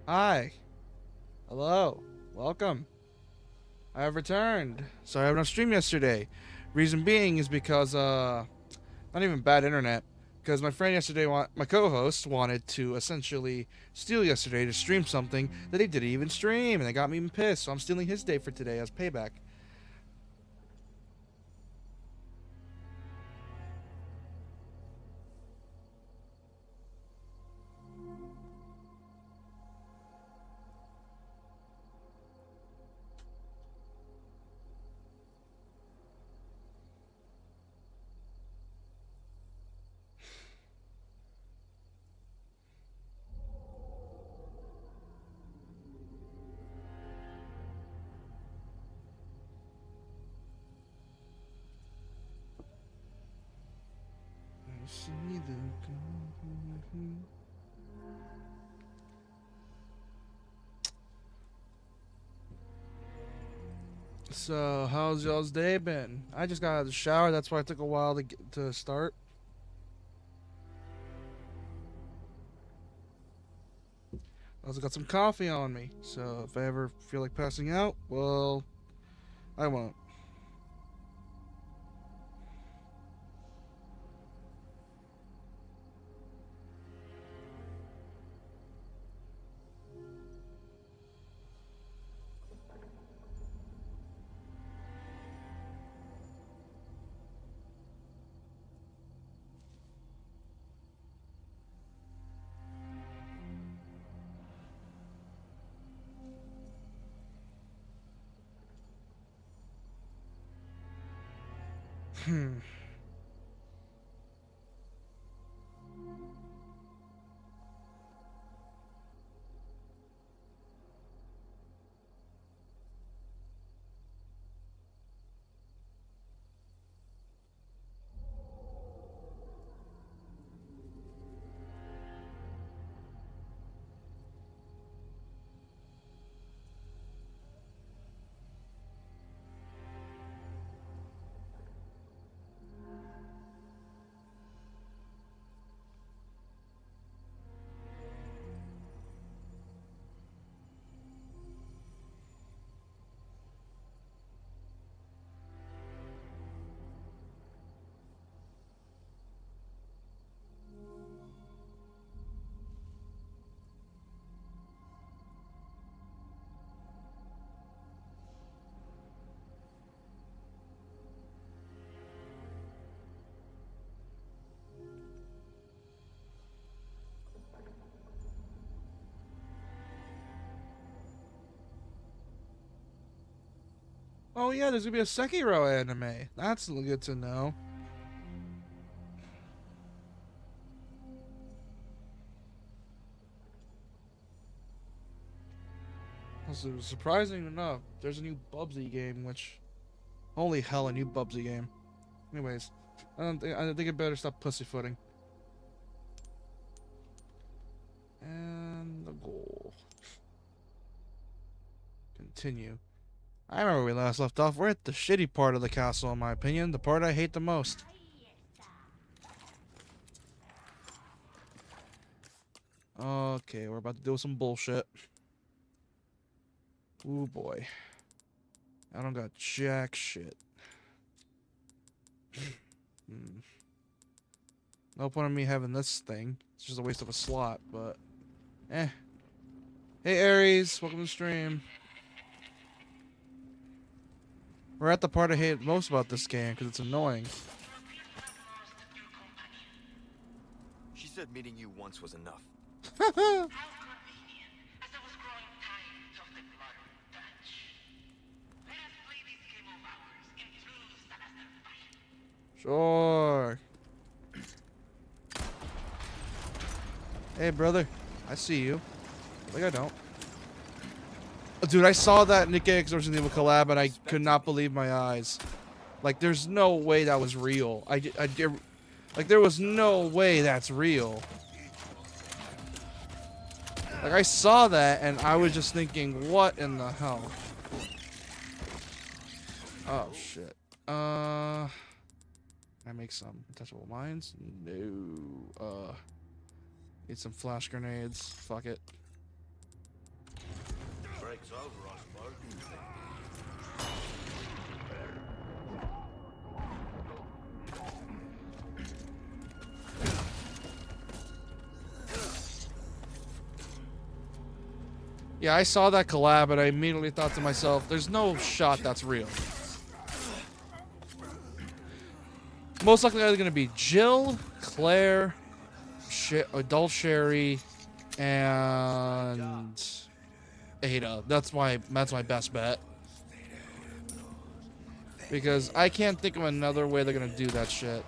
Hi. Hello. Welcome. I have returned. Sorry I haven't streamed yesterday. Reason being is because not even bad internet. Because my friend yesterday, my co-host, wanted to essentially steal yesterday to stream something that he didn't even stream, and it got me even pissed. So I'm stealing his day for today as payback. So, how's y'all's day been? I just got out of the shower. That's why it took a while to start. I also got some coffee on me. So, if I ever feel like passing out, well, I won't. Hmm. Oh yeah, there's gonna be a Sekiro anime. That's good to know. Also, surprising enough, there's a new Bubsy game, which holy hell, a new Bubsy game. Anyways, I think I better stop pussyfooting. And the goal. Continue. I remember where we last left off. We're at the shitty part of the castle, in my opinion. The part I hate the most. Okay, we're about to deal with some bullshit. Ooh boy. I don't got jack shit. No point in me having this thing. It's just a waste of a slot, but eh. Hey Aries, welcome to the stream. We're at the part I hate most about this game because it's annoying. She said meeting you once was enough. How convenient, as I was growing tired of the modern touch. Let us play this game of ours in true Salazar fashion. Sure. Hey brother, I see you. Like I don't. Dude, I saw that Nick X Resident Evil collab and I could not believe my eyes. Like, there's no way that was real. Like, there was no way that's real. Like, I saw that and I was just thinking, what in the hell? Oh, shit. Can I make some untouchable mines? No. Need some flash grenades. Fuck it. Break's over, I suppose. Yeah, I saw that collab and I immediately thought to myself, there's no shot that's real. Most likely either going to be Jill, Claire, Adult Sherry, and Ada. That's my best bet. Because I can't think of another way they're going to do that shit.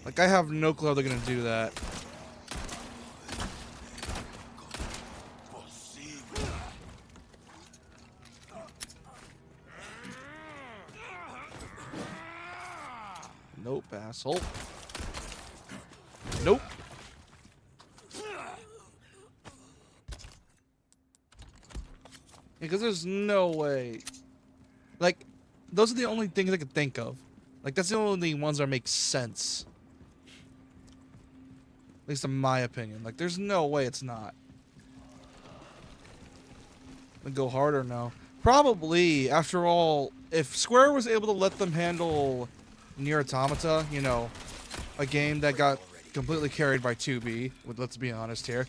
Like, I have no clue how they're going to do that. Nope, asshole. Nope. Because there's no way. Like, those are the only things I could think of. Like, that's the only ones that make sense. At least in my opinion. Like, there's no way it's not. Then go harder now. Probably, after all, if Square was able to let them handle Nier Automata, you know, a game that got completely carried by 2B, let's be honest here,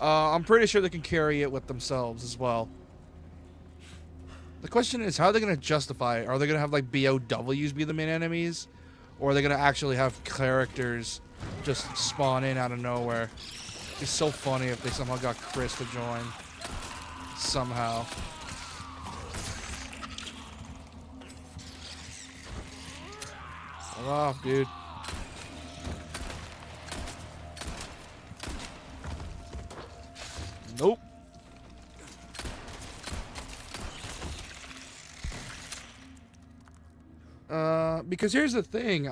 I'm pretty sure they can carry it with themselves as well. The question is, how are they going to justify it? Are they going to have, like, BOWs be the main enemies? Or are they going to actually have characters just spawn in out of nowhere? It's so funny if they somehow got Chris to join. Somehow. Get off, dude. Nope. Because here's the thing.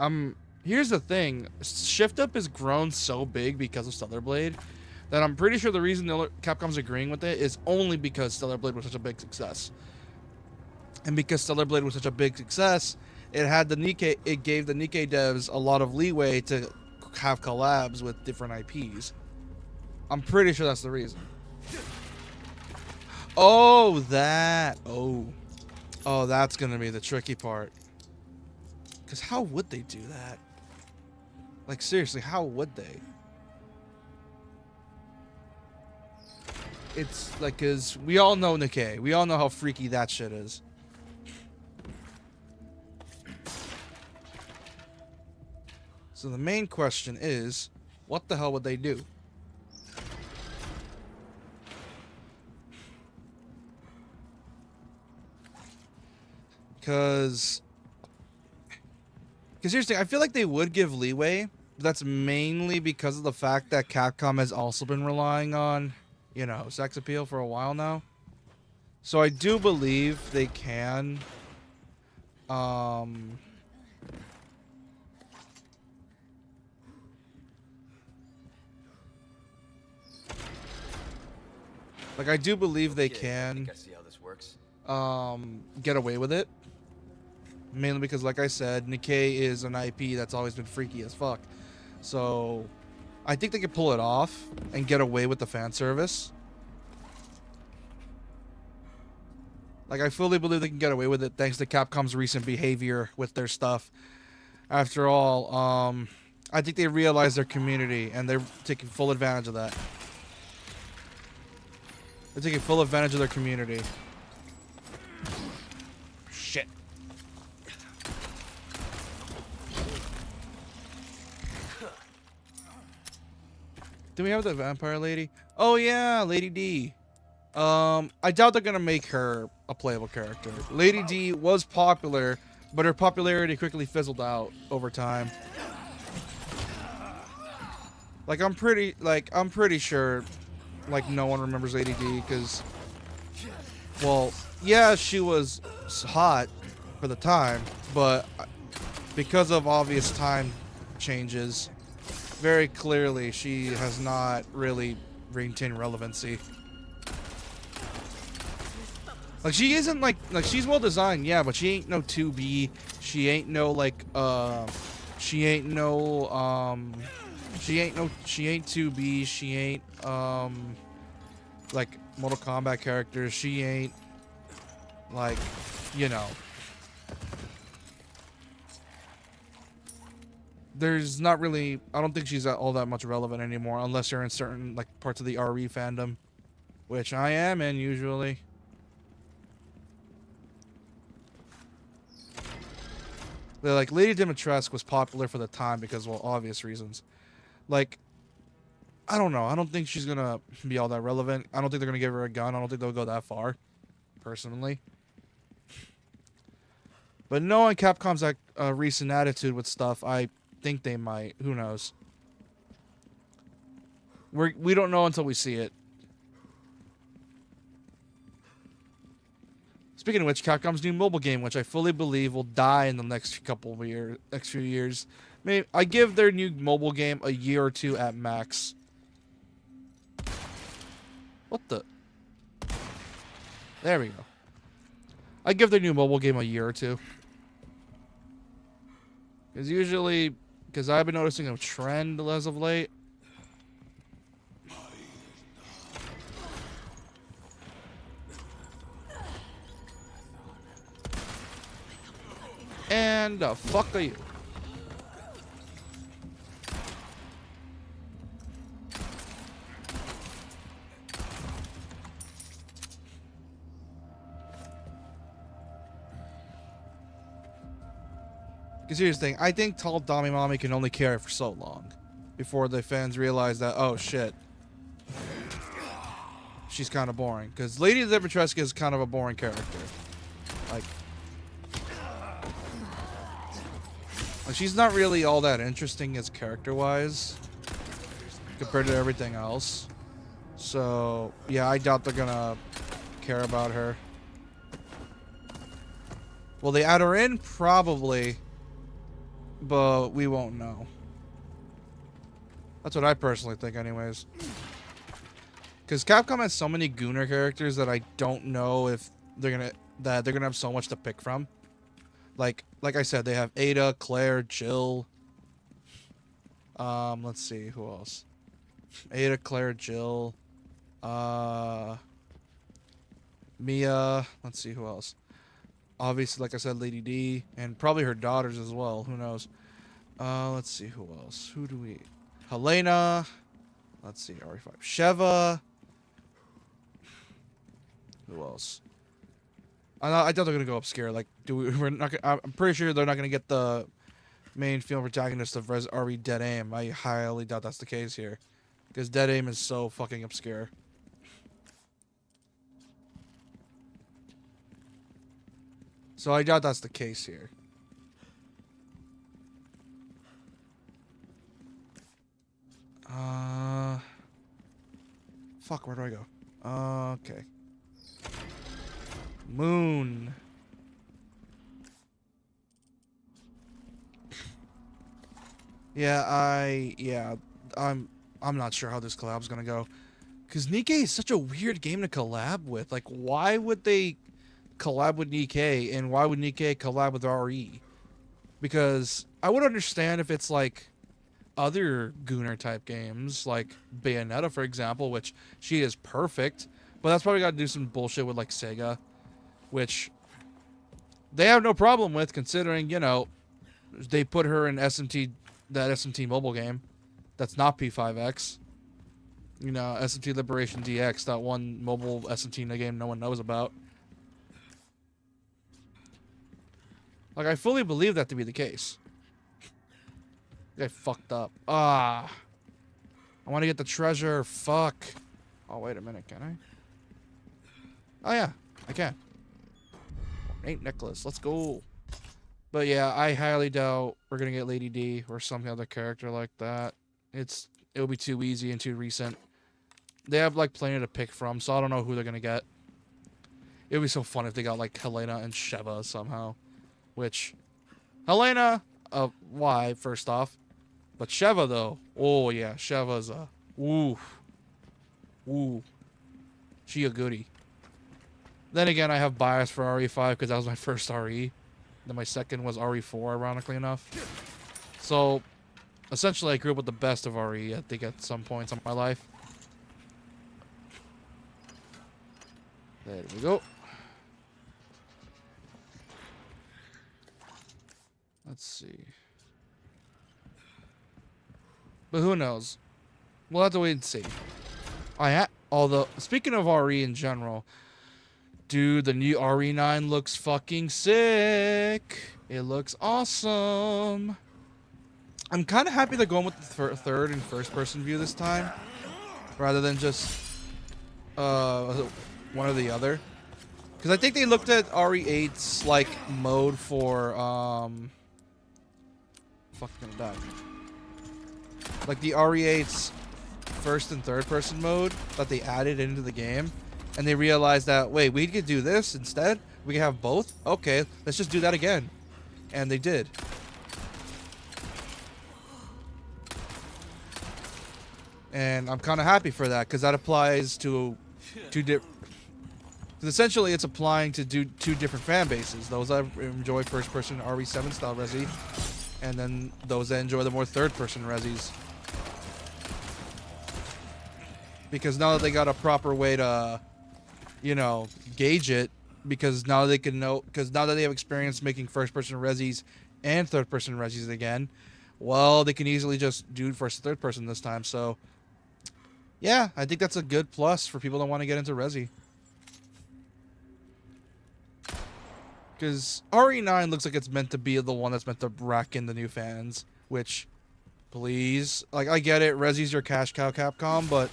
Shift Up has grown so big because of Stellar Blade that I'm pretty sure the reason Capcom's agreeing with it is only because Stellar Blade was such a big success. And because Stellar Blade was such a big success, it gave the Nikkei devs a lot of leeway to have collabs with different IPs. I'm pretty sure that's the reason. Oh, that. Oh, that's gonna be the tricky part. Because how would they do that? Like, seriously, how would they? It's like, because we all know Nikkei. We all know how freaky that shit is. So the main question is, what the hell would they do? Because seriously, I feel like they would give leeway. But that's mainly because of the fact that Capcom has also been relying on, you know, sex appeal for a while now. So I do believe they can. Like, I do believe they can I see how this works. get away with it. Mainly because, like I said, Nikkei is an IP that's always been freaky as fuck. So, I think they could pull it off and get away with the fan service. Like, I fully believe they can get away with it thanks to Capcom's recent behavior with their stuff. After all, I think they realize their community, and they're taking full advantage of that. They're taking full advantage of their community. Shit. Do we have the vampire lady? Oh yeah, Lady D. I doubt they're gonna make her a playable character. Lady D was popular, but her popularity quickly fizzled out over time. Like I'm pretty sure, like no one remembers Lady D because, well, yeah, she was hot for the time, but because of obvious time changes, very clearly she has not really maintained relevancy. Like she isn't like she's well designed, yeah, but she ain't no 2B. She ain't no like she ain't 2B. She ain't like Mortal Kombat characters. She ain't like, you know. There's not really, I don't think she's all that much relevant anymore unless you're in certain like parts of the RE fandom, which I am in usually. They're like, Lady Dimitrescu was popular for the time because, well, obvious reasons. Like, I don't know. I don't think she's gonna be all that relevant. I don't think they're gonna give her a gun. I don't think they'll go that far, personally. But knowing Capcom's like recent attitude with stuff, I think they might. Who knows? We don't know until we see it. Speaking of which, Capcom's new mobile game, which I fully believe will die in the next few years. Maybe I give their new mobile game a year or two at max. What the? There we go. I give their new mobile game a year or two. Because I've been noticing a trend as of late. And the fuck are you? Because here's the thing, I think Tall Dami Mommy can only carry for so long before the fans realize that, oh shit, she's kind of boring. Because Lady Dimitrescu is kind of a boring character. Like, she's not really all that interesting as character-wise compared to everything else. So, yeah, I doubt they're gonna care about her. Will they add her in? Probably. But we won't know. That's what I personally think anyways. Because Capcom has so many Gooner characters that I don't know if they're gonna have so much to pick from. Like I said, they have Ada, Claire, Jill. Let's see, who else? Ada, Claire, Jill. Mia. Let's see, who else? Obviously, like I said, Lady D. And probably her daughters as well. Who knows? Let's see, who else? Who do we... Helena. Let's see, RE5. Sheva. Who else? I doubt they're gonna go obscure. Like, we're not. I'm pretty sure they're not gonna get the main female protagonist of RE Dead Aim. I highly doubt that's the case here, because Dead Aim is so fucking obscure. So I doubt that's the case here. Fuck. Where do I go? Okay. Moon. I'm not sure how this collab's gonna go, because Nikkei is such a weird game to collab with. Like, why would they collab with Nikkei, and why would Nikkei collab with RE? Because I would understand if it's like other Gooner type games, like Bayonetta, for example, which she is perfect, but that's probably got to do some bullshit with like Sega. which they have no problem with, considering, you know, they put her in SMT, that SMT mobile game that's not P5X. You know, SMT Liberation DX, that one mobile SMT game no one knows about. Like, I fully believe that to be the case. I fucked up. Ah. I want to get the treasure. Fuck. Oh, wait a minute. Can I? Oh, yeah. I can. Ornate necklace. Let's go. But yeah, I highly doubt we're going to get Lady D or some other character like that. It'll be too easy and too recent. They have, like, plenty to pick from, so I don't know who they're going to get. It would be so fun if they got, like, Helena and Sheva somehow. Which, Helena, why, first off? But Sheva, though, oh yeah, Sheva's ooh. She a goodie. Then again, I have bias for RE5 because that was my first RE. Then my second was RE4, ironically enough. So, essentially, I grew up with the best of RE, I think, at some points in my life. There we go. Let's see. But who knows? We'll have to wait and see. Although, speaking of RE in general, dude, the new RE9 looks fucking sick. It looks awesome. I'm kind of happy they're going with the third and first person view this time, rather than just one or the other. Because I think they looked at RE8's like mode for fucking gonna die. Like the RE8's first and third person mode that they added into the game, and they realized that, wait, we could do this instead? We can have both? Okay, let's just do that again. And they did. And I'm kind of happy for that, because that applies to because essentially it's applying to two different fan bases. Those that enjoy first person RE7 style Resi, and then those that enjoy the more third person Resis. Because now that they got a proper way to, you know, gauge it, because now they can know, because now that they have experience making first person Resis and third person Resis again, well, they can easily just do first and third person this time. So yeah, I think that's a good plus for people that want to get into Resi. Because RE9 looks like it's meant to be the one that's meant to rack in the new fans. Which, please, like, I get it, Resi's your cash cow, Capcom, but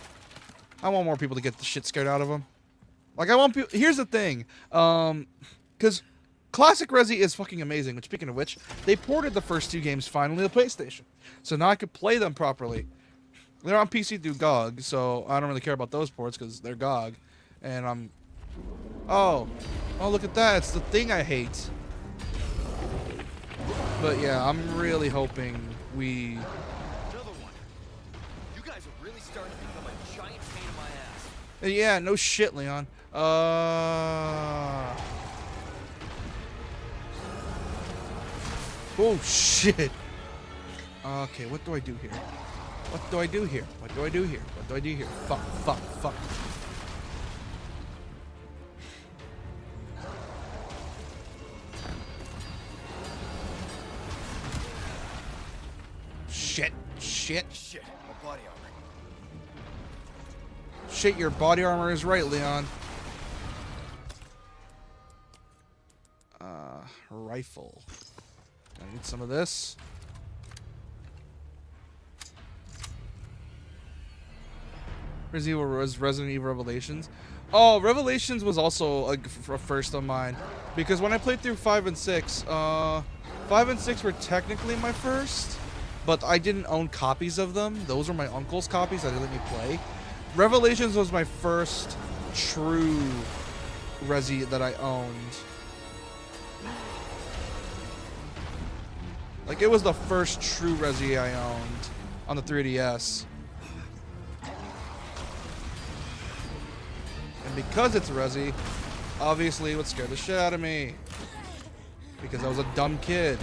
I want more people to get the shit scared out of them. Like, I want people... Here's the thing. Because classic Resi is fucking amazing. Which, speaking of which, they ported the first two games finally to the PlayStation. So now I could play them properly. They're on PC through GOG, so I don't really care about those ports because they're GOG. And I'm... Oh, look at that. It's the thing I hate. But yeah, I'm really hoping we... Another one. You guys are really starting to become a giant pain in my ass. Yeah, no shit, Leon. Oh, shit. Okay, what do I do here? What do I do here? What do I do here? What do I do here? Fuck, fuck, fuck. Shit, shit. Shit, my body armor. Shit, your body armor is right, Leon. Rifle. I need some of this. Resident Evil Revelations. Oh, Revelations was also a first of mine. Because when I played through 5 and 6, 5 and 6 were technically my first. But I didn't own copies of them. Those were my uncle's copies that he let me play. Revelations was my first true Resi that I owned. Like, it was the first true Resi I owned on the 3DS. And because it's Resi, obviously it would scare the shit out of me. Because I was a dumb kid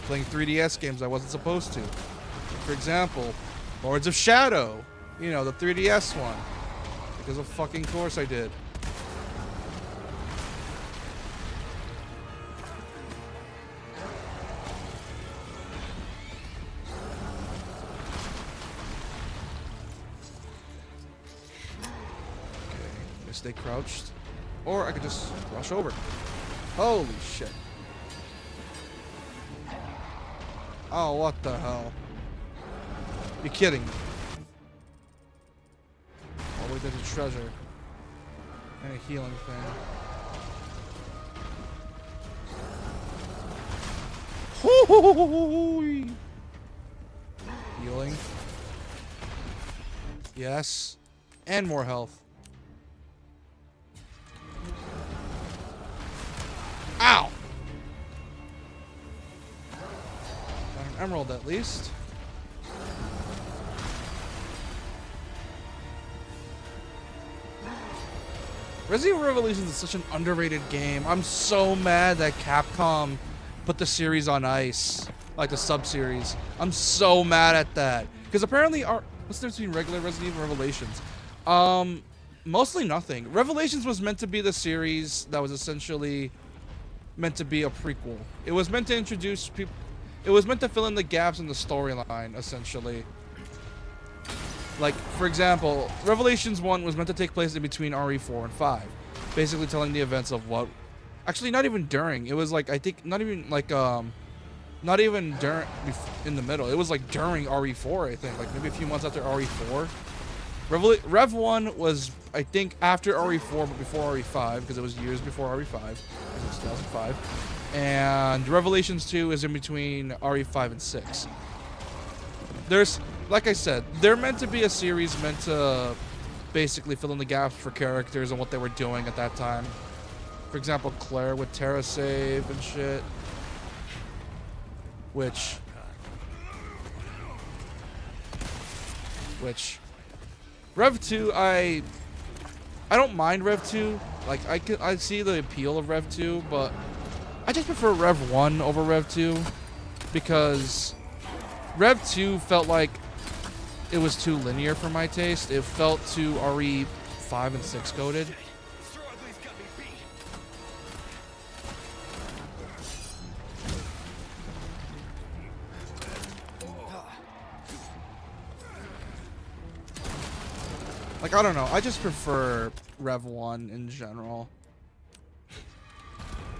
playing 3DS games I wasn't supposed to. For example, Lords of Shadow. You know, the 3DS one. Because of fucking course I did. I stay crouched, or I could just rush over. Holy shit. Oh, what the hell? You're kidding me. Oh, wait, there's a treasure. And a healing thing. Healing. Yes. And more health. Ow! Got an emerald at least. Resident Evil Revelations is such an underrated game. I'm so mad that Capcom put the series on ice, like the sub-series. I'm so mad at that. Because apparently, what's the difference between regular Resident Evil and Revelations? Mostly nothing. Revelations was meant to be the series that was essentially meant to be a prequel. It was meant to introduce people. It was meant to fill in the gaps in the storyline, essentially. Like, for example, Revelations 1 was meant to take place in between RE4 and 5. Basically telling the events of what... Actually, not even during. It was like, I think, not even like, not even during, in the middle. It was like during RE4, I think. Like, maybe a few months after RE4. Rev 1 was, I think, after RE4, but before RE5, because it was years before RE5. It was 2005. And Revelations 2 is in between RE5 and 6. There's... Like I said, they're meant to be a series meant to basically fill in the gaps for characters and what they were doing at that time. For example, Claire with Terra Save and shit. Which Rev 2, I don't mind Rev 2. Like I see the appeal of Rev 2, but I just prefer Rev 1 over Rev 2 because Rev 2 felt like it was too linear for my taste. It felt too RE5 and 6 coded. Like, I don't know. I just prefer Rev 1 in general.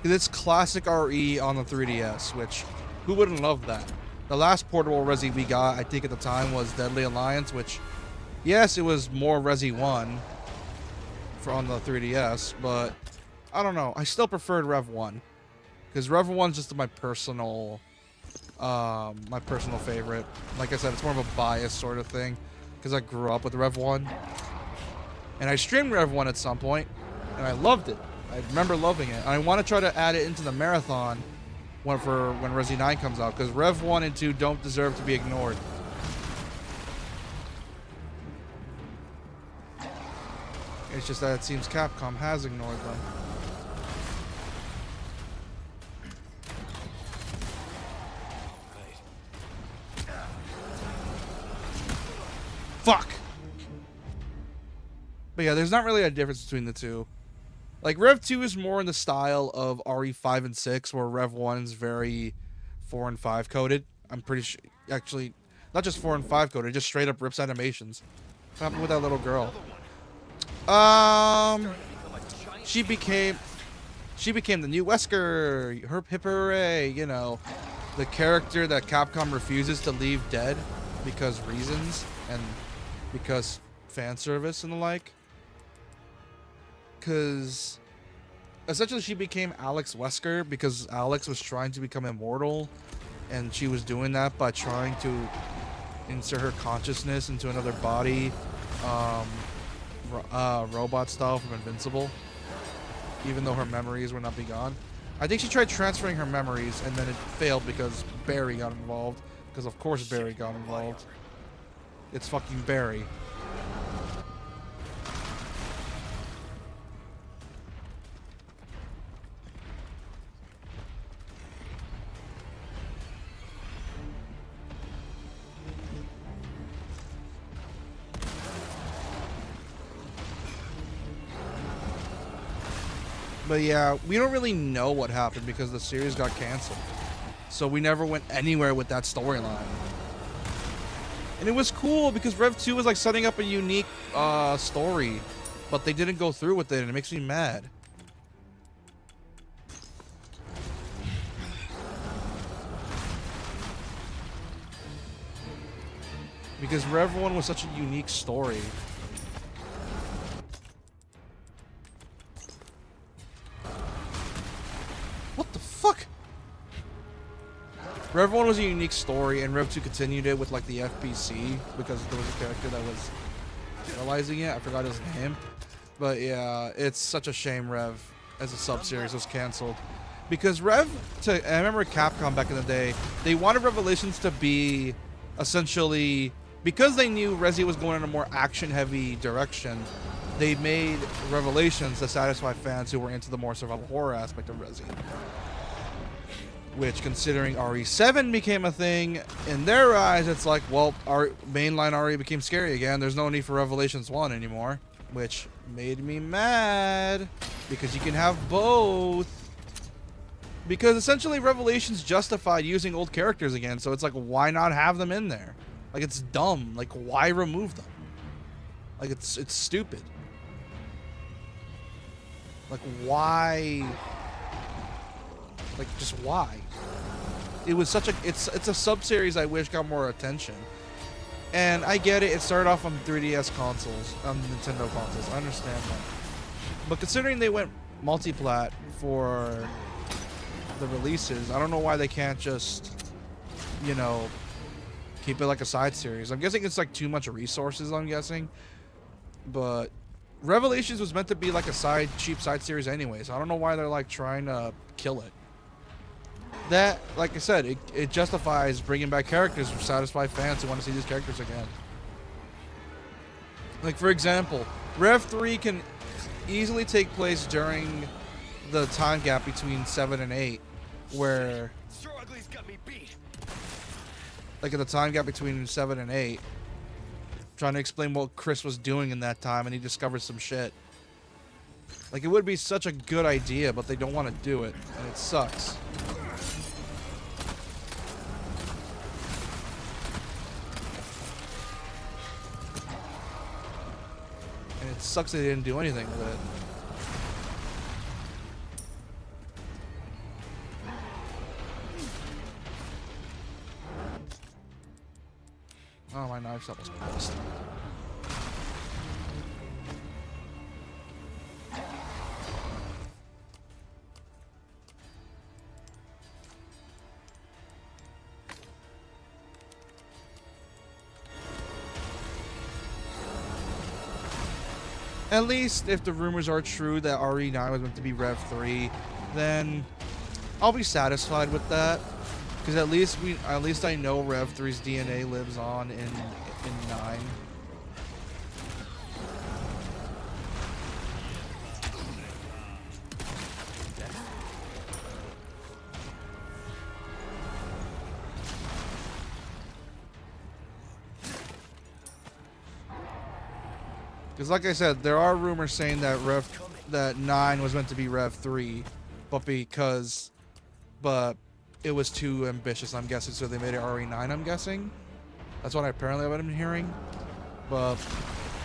It's classic RE on the 3DS, which, who wouldn't love that? The last portable Resi we got, I think at the time, was Deadly Alliance, which, yes, it was more Resi 1 on the 3DS, but I don't know. I still preferred Rev 1 because Rev 1's just my personal favorite. Like I said, it's more of a bias sort of thing because I grew up with Rev 1, and I streamed Rev 1 at some point, and I loved it. I remember loving it, and I want to try to add it into the marathon when Resi 9 comes out, because Rev 1 and 2 don't deserve to be ignored. It's just that it seems Capcom has ignored them. Fuck! But yeah, there's not really a difference between the two. Like, Rev 2 is more in the style of RE5 and 6, where Rev 1 is very 4 and 5 coded. I'm pretty sure, actually, not just 4 and 5 coded, just straight up rips animations. What happened with that little girl? She became the new Wesker. Hip hooray, you know. The character that Capcom refuses to leave dead because reasons and because fan service and the like. Because essentially she became Alex Wesker because Alex was trying to become immortal, and she was doing that by trying to insert her consciousness into another body, robot style from Invincible, even though her memories would not be gone. I think she tried transferring her memories and then it failed because Barry got involved, because of course Barry got involved. It's fucking Barry. But yeah, we don't really know what happened because the series got canceled. So we never went anywhere with that storyline. And it was cool because Rev 2 was like setting up a unique story but they didn't go through with it, and it makes me mad. Because Rev 1 was such a unique story. What the fuck? Rev 1 was a unique story, and Rev 2 continued it with like the FPC because there was a character that was realizing it. I forgot his name. But yeah, it's such a shame Rev as a sub-series was canceled. Because I remember Capcom back in the day, they wanted Revelations to be essentially, because they knew Resi was going in a more action-heavy direction, they made Revelations to satisfy fans who were into the more survival horror aspect of Resi. Which, considering RE7 became a thing, in their eyes, it's like, well, our mainline RE became scary again. There's no need for Revelations 1 anymore. Which made me mad, because you can have both. Because essentially Revelations justified using old characters again, so it's like, why not have them in there? Like, it's dumb. Like, why remove them? Like, it's stupid. Like, why? Like, just why? It was such a... It's a sub-series I wish got more attention. And I get it. It started off on 3DS consoles, on Nintendo consoles. I understand that. But considering they went multi-plat for the releases, I don't know why they can't just, you know, keep it like a side series. I'm guessing it's like too much resources, I'm guessing. But Revelations was meant to be like a cheap side series anyways. I don't know why they're like trying to kill it. That, like I said, it justifies bringing back characters to satisfy fans who want to see these characters again. Like, for example, Rev 3 can easily take place during the time gap between 7 and 8, where... Sure Ugly's got me beat. Like, in the time gap between 7 and 8, trying to explain what Chris was doing in that time, and he discovers some shit. Like, it would be such a good idea, but they don't want to do it, and it sucks. And it sucks they didn't do anything with it. Oh, my knife's almost pissed. At least if the rumors are true that RE9 was meant to be Rev 3, then I'll be satisfied with that. Because at least I know Rev 3's DNA lives on in 9. Because like I said, there are rumors saying that 9 was meant to be Rev 3, but it was too ambitious, I'm guessing, so they made it RE9, I'm guessing. That's what I've been hearing. But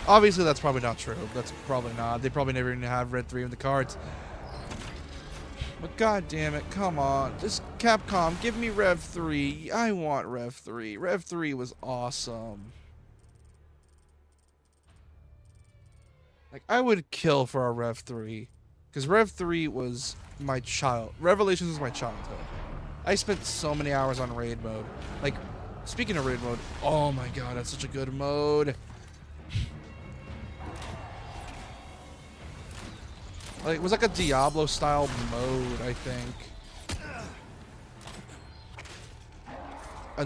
obviously that's probably not true. That's probably not. They probably never even have Red 3 in the cards. But god damn it, come on. Just Capcom, give me Rev 3. I want Rev 3. Rev 3 was awesome. Like, I would kill for a Rev 3. Because Rev 3 was my Revelations was my childhood. I spent so many hours on raid mode. Like, speaking of raid mode, oh my god, that's such a good mode. Like, it was like a Diablo style mode, I think.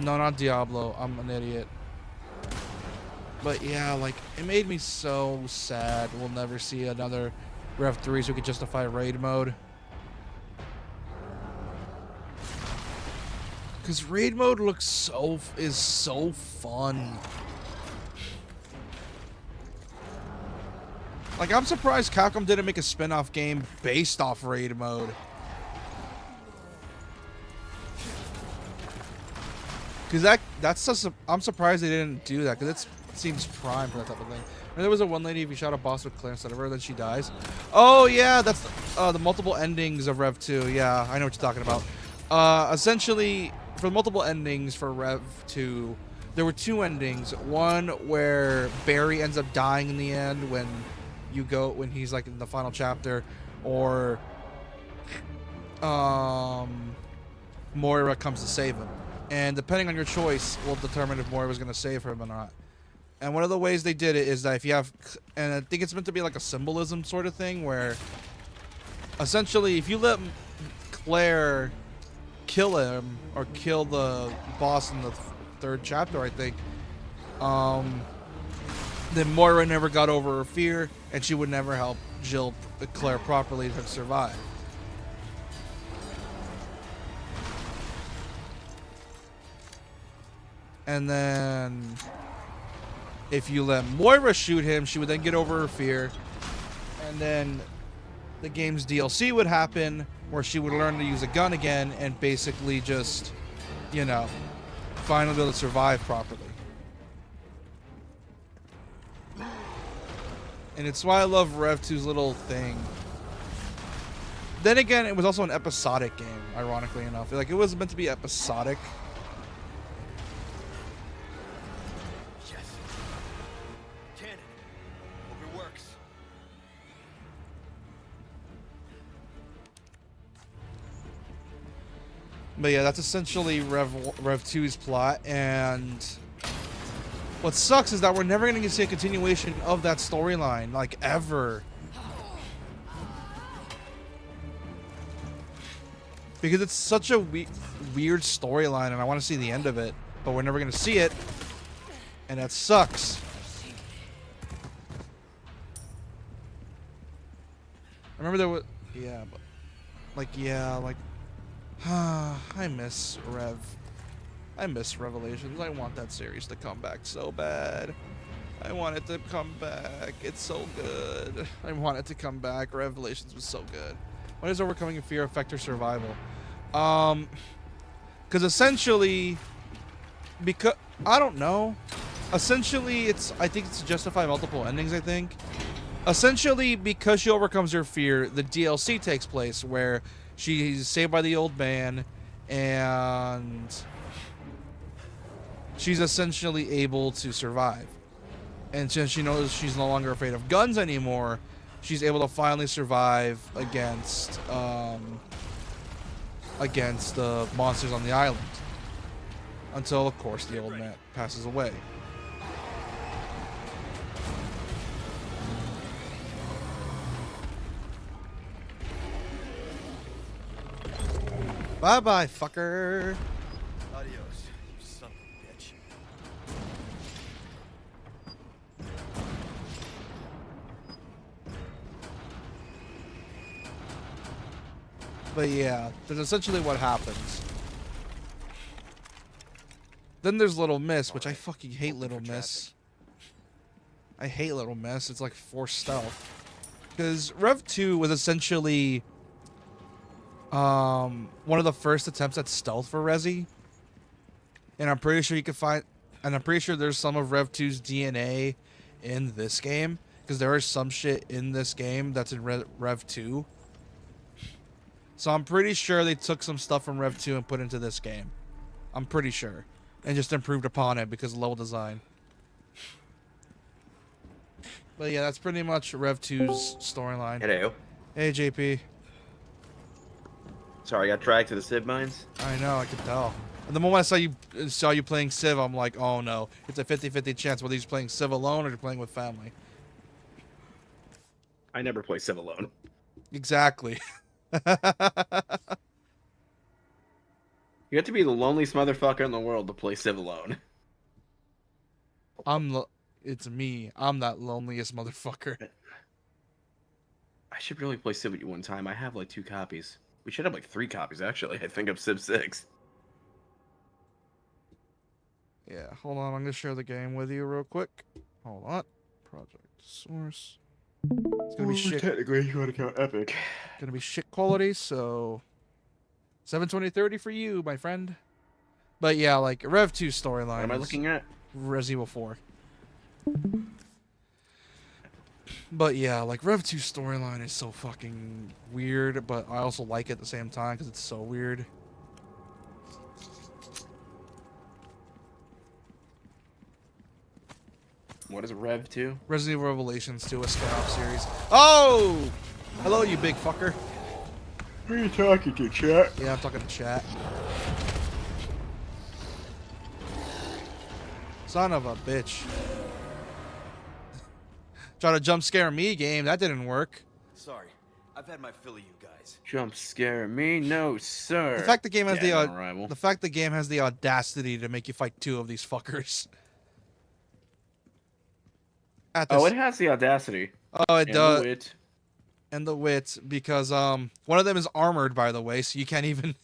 No, not Diablo. I'm an idiot. But yeah, like, it made me so sad we'll never see another Rev 3 so we could justify raid mode. Because raid mode is so fun. Like, I'm surprised Capcom didn't make a spin-off game based off raid mode. Because I'm surprised they didn't do that, because it seems prime for that type of thing. And there was a one lady, if you shot a boss with Claire instead of her, then she dies. Oh, yeah, that's the multiple endings of Rev 2. Yeah, I know what you're talking about. Essentially, for multiple endings for Rev 2, there were two endings. One where Barry ends up dying in the end when he's like in the final chapter, or Moira comes to save him. And depending on your choice will determine if Moira was going to save him or not. And one of the ways they did it is that if you have, and I think it's meant to be like a symbolism sort of thing, where essentially if you let Claire kill him or kill the boss in the third chapter, I think, then Moira never got over her fear, and she would never help Claire properly to survive. And then if you let Moira shoot him, she would then get over her fear. And then the game's DLC would happen where she would learn to use a gun again and basically just, you know, finally be able to survive properly. And it's why I love Rev 2's little thing. Then again, it was also an episodic game, ironically enough. Like, it was meant to be episodic. But yeah, that's essentially Rev 2's plot, and what sucks is that we're never going to see a continuation of that storyline, like, ever. Because it's such a weird storyline, and I want to see the end of it, but we're never going to see it, and that sucks. I remember there was, I miss Rev. I miss Revelations. I want that series to come back so bad. I want it to come back. It's so good. I want it to come back. Revelations was so good. Why does overcoming fear affect your survival? Because essentially, I don't know. Essentially, I think it's to justify multiple endings, I think. Essentially, because she overcomes her fear, the DLC takes place where she's saved by the old man, and she's essentially able to survive. And since she knows she's no longer afraid of guns anymore, she's able to finally survive against the monsters on the island. Until, of course, the old man passes away. Bye-bye, fucker. Adios, you son of a bitch. But yeah, that's essentially what happens. Then there's Little Miss, which I fucking hate Little Miss. I hate Little Miss. It's like forced stealth. Because Rev 2 was essentially one of the first attempts at stealth for Resi. And I'm pretty sure you can find, and I'm pretty sure there's some of Rev 2's DNA in this game. Because there is some shit in this game that's in Rev 2. So I'm pretty sure they took some stuff from Rev 2 and put into this game. I'm pretty sure. And just improved upon it because of level design. But yeah, that's pretty much Rev 2's storyline. Hello. Hey, JP. Sorry, I got dragged to the Civ mines. I know, I could tell. And the moment I saw you playing Civ, I'm like, oh no. It's a 50-50 chance whether he's playing Civ alone or you're playing with family. I never play Civ alone. Exactly. You have to be the loneliest motherfucker in the world to play Civ alone. It's me. I'm that loneliest motherfucker. I should really play Civ with you one time. I have like 2 copies. We should have like 3 copies, actually. I think of Civ 6. Yeah, hold on. I'm going to share the game with you real quick. Hold on. Project source. It's going to be shit. Technically, you want to count Epic. Going to be shit quality, so 720/30 for you, my friend. But yeah, like Rev 2 storyline. What am I looking at? Resident Evil 4. But yeah, like Rev 2 storyline is so fucking weird, but I also like it at the same time because it's so weird. What is Rev 2? Resident Evil Revelations 2, a spin-off series. Oh! Hello, you big fucker. Who are you talking to, chat? Yeah, I'm talking to chat. Son of a bitch. Try to jump scare me, game. That didn't work. Sorry, I've had my fill of you guys. Jump scare me? No, sir. The fact the game has Rival. the fact the game has the audacity to make you fight two of these fuckers. At this, Oh, it has the audacity. oh, it And does. the wit. And the wit, because one of them is armored, by the way, so you can't even.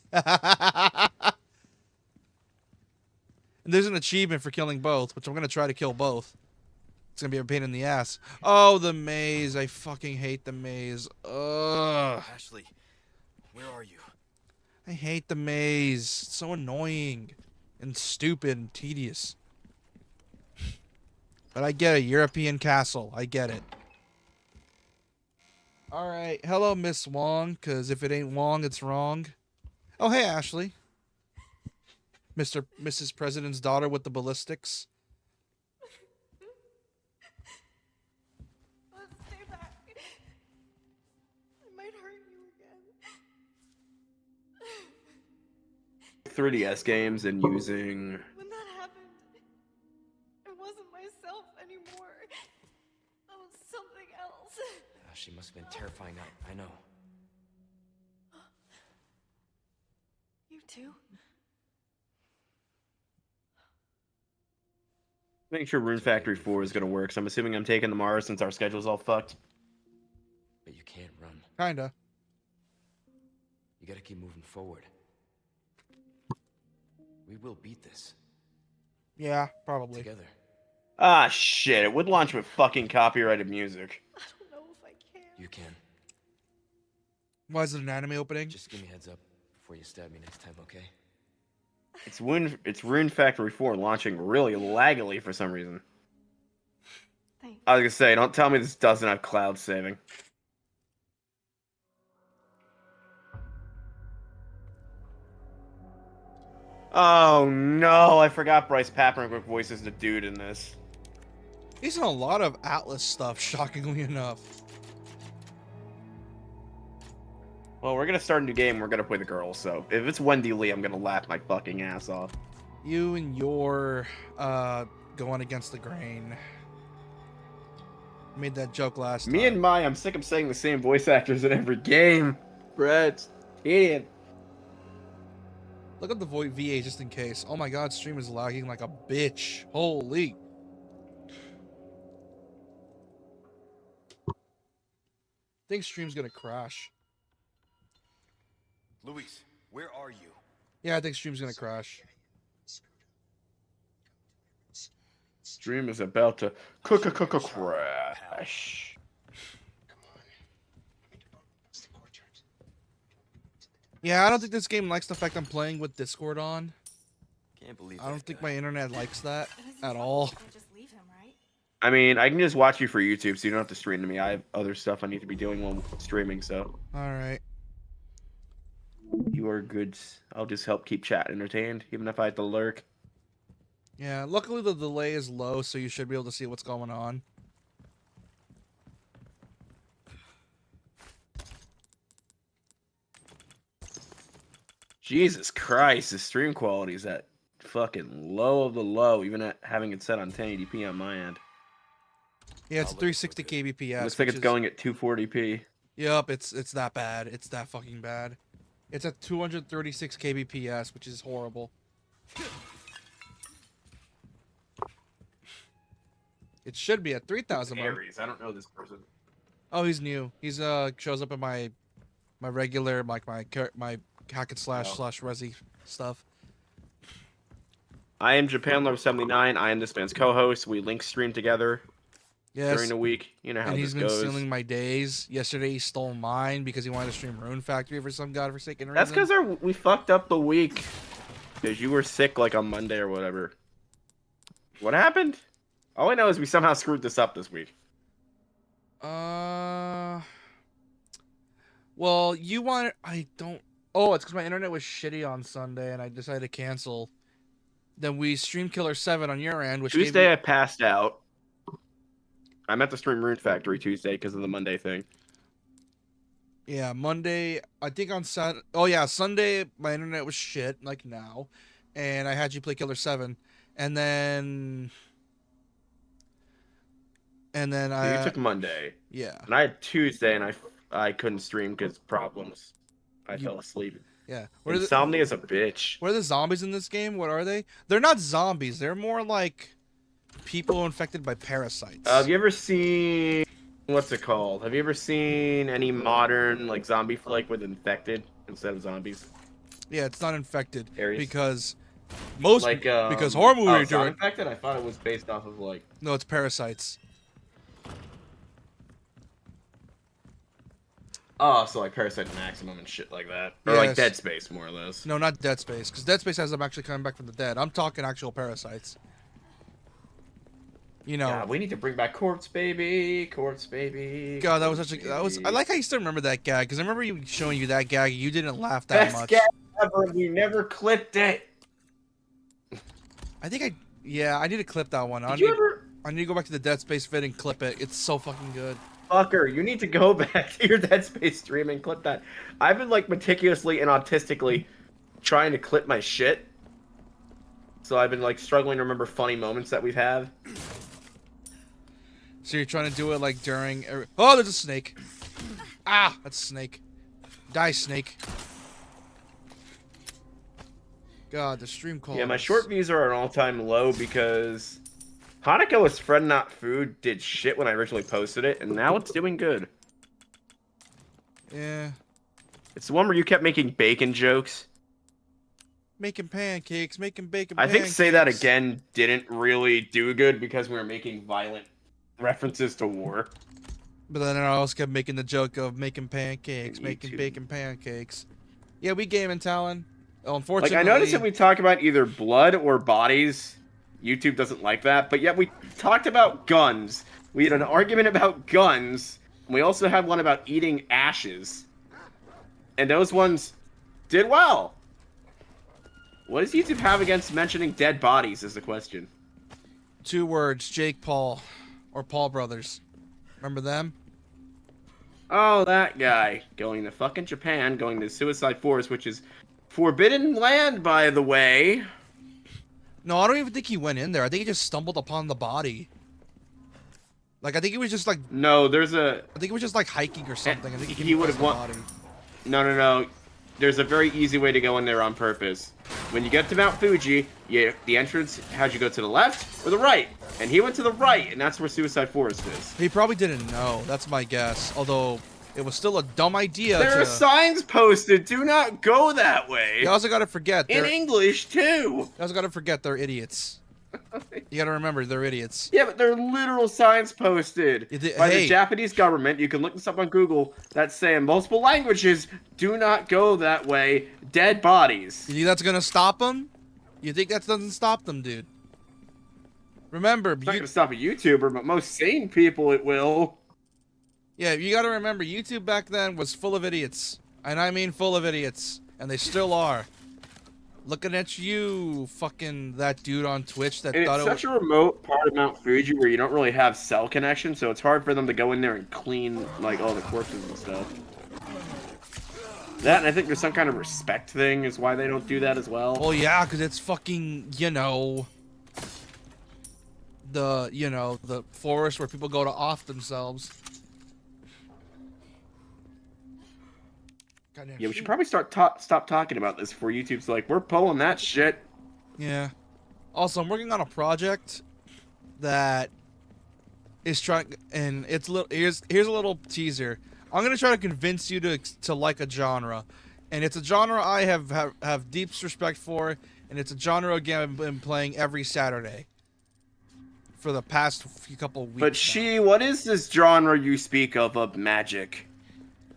And there's an achievement for killing both, which I'm gonna try to kill both. It's gonna be a pain in the ass. Oh, the maze! I fucking hate the maze. Ugh. Ashley, where are you? I hate the maze. It's so annoying and stupid and tedious. But I get it. European castle. I get it. All right. Hello, Miss Wong. Because if it ain't Wong, it's wrong. Oh, hey, Ashley. Mrs. President's daughter with the ballistics. Let's stay back. I might hurt you again. 3DS games and using. When that happened, I wasn't myself anymore. I was something else. She must have been terrifying. I know. You too? Make sure Rune Factory 4 is gonna work. So I'm assuming I'm taking the Mars since our schedule's all fucked. But you can't run. Kinda. You gotta keep moving forward. We will beat this. Yeah, probably. Together. Ah, shit. It would launch with fucking copyrighted music. I don't know if I can. You can. Why is it an anime opening? Just give me a heads up before you stab me next time, okay? It's Rune Factory 4 launching really laggily for some reason. Thanks. I was gonna say, don't tell me this doesn't have cloud saving. Oh no, I forgot Bryce Papenbrook voices the dude in this. He's in a lot of Atlas stuff, shockingly enough. Well, we're gonna start a new game, we're gonna play the girls, so if it's Wendy Lee, I'm gonna laugh my fucking ass off. You and your going against the grain. Made that joke last time. Me and I'm sick of saying the same voice actors in every game. Brett, idiot. Look up the VA just in case. Oh my god, stream is lagging like a bitch. Holy. I think stream's gonna crash. Luis, where are you? Yeah, I think stream's gonna crash. Stream is about to crash. Yeah, I don't think this game likes the fact I'm playing with Discord on. Can't believe I don't that think guy. my internet likes that It isn't at fun all. if I just leave him, right? I mean, I can just watch you for YouTube, so you don't have to stream to me. I have other stuff I need to be doing while streaming, so Alright. you are good. I'll just help keep chat entertained, even if I have to lurk. Yeah, luckily the delay is low, so you should be able to see what's going on. Jesus Christ, the stream quality is at fucking low of the low, even at having it set on 1080p on my end. Yeah, it's I'll look 360 for it. kbps. Looks like which it's is- going at 240p. Yup, it's that bad. It's that fucking bad. It's at 236 kbps, which is horrible. It should be at 3000. Aries, I don't know this person. Oh, he's new. He's shows up in my regular like my hack and slash Oh. resi stuff. I am Japan Love 79. I am this man's co-host. We link stream together Yes. during the week. You know how And this he's been goes. stealing my days. Yesterday he stole mine because he wanted to stream Rune Factory for some godforsaken reason. That's because we fucked up the week. Because you were sick like on Monday or whatever. What happened? All I know is we somehow screwed this up this week. Well, you want I don't. Oh, it's because my internet was shitty on Sunday, and I decided to cancel. Then we streamed Killer 7 on your end, which gave Tuesday you. I passed out. I meant to stream Rune Factory Tuesday because of the Monday thing. Yeah, Monday. I think on Saturday. Oh yeah, Sunday my internet was shit like now, and I had you play Killer 7, and then. And then So you took Monday, yeah. and I had Tuesday, and I couldn't stream because problems. I fell asleep. Yeah. Insomnia is a bitch. What are the zombies in this game? What are they? They're not zombies. They're more like people infected by parasites. Have you ever seen what's it called? Have you ever seen any modern like zombie flick with infected instead of zombies? Yeah, it's not infected Areas? because most Like because horror movie oh, it's not do it. infected. I thought it was based off of like. No, it's parasites. Oh, so like Parasite Maximum and shit like that, or like Yes. Dead Space, more or less. No, not Dead Space, because Dead Space has them actually coming back from the dead. I'm talking actual parasites. You know. Yeah, we need to bring back Corpse Baby, Corpse Baby. God, that was such a that was. I like how you still remember that gag because I remember you showing you that gag. You didn't laugh that Best much. gag ever. We never clipped it. I think I need to clip that one. Did you ever? I need to go back to the Dead Space vid and clip it. It's so fucking good. Fucker, you need to go back to your Dead Space stream and clip that. I've been like meticulously and autistically trying to clip my shit. So I've been like struggling to remember funny moments that we've had. So you're trying to do it like during. Oh, there's a snake. Ah, that's a snake. Die, snake. God, the stream call. Yeah, my short views are at an all-time low because Hanukkah was Friend Not Food did shit when I originally posted it, and now it's doing good. Yeah. It's the one where you kept making bacon jokes. Making pancakes, making bacon. I think pancakes. Say That Again didn't really do good because we were making violent references to war. But then I also kept making the joke of making pancakes, And making YouTube. bacon pancakes. Yeah, we gaming, Talon. Oh, unfortunately. Like, I noticed if we talk about either blood or bodies, YouTube doesn't like that. But yet we talked about guns. We had an argument about guns. And we also had one about eating ashes. And those ones did well. What does YouTube have against mentioning dead bodies is the question. 2 words, Jake Paul. Or Paul Brothers. Remember them? Oh, that guy. Going to fucking Japan, going to Suicide Forest, which is forbidden land, by the way. No, I don't even think he went in there. I think he just stumbled upon the body. Like, I think he was just like... No, there's a... I think he was just like hiking or something. I think He would have won... No. There's a very easy way to go in there on purpose. When you get to Mount Fuji, the entrance has you go to the left or the right. And he went to the right, and that's where Suicide Forest is. He probably didn't know. That's my guess. Although, it was still a dumb idea There to... are signs posted, do not go that way. You also gotta forget... In English, too. You also gotta forget they're idiots. You gotta remember, they're idiots. Yeah, but they're literal signs posted by the Japanese government. You can look this up on Google. That say in multiple languages, do not go that way. Dead bodies. You think that's gonna stop them? You think that doesn't stop them, dude? Remember, It's not going to stop a YouTuber, but most sane people it will. Yeah, you gotta remember, YouTube back then was full of idiots. And I mean full of idiots. And they still are. Looking at you, fucking that dude on Twitch that And thought it's it was... such a remote part of Mount Fuji where you don't really have cell connection, so it's hard for them to go in there and clean, like, all the corpses and stuff. That, and I think there's some kind of respect thing is why they don't do that as well. Oh yeah, because it's fucking, you know... the forest where people go to off themselves. Goddamn Yeah, we sheep. should probably stop talking about this before YouTube's like, we're pulling that shit. Yeah. Also, I'm working on a project that is trying, and it's little. Here's a little teaser. I'm gonna try to convince you to like a genre, and it's a genre I have deep respect for, and it's a genre again I've been playing every Saturday for the past few couple weeks. But what is this genre you speak of magic?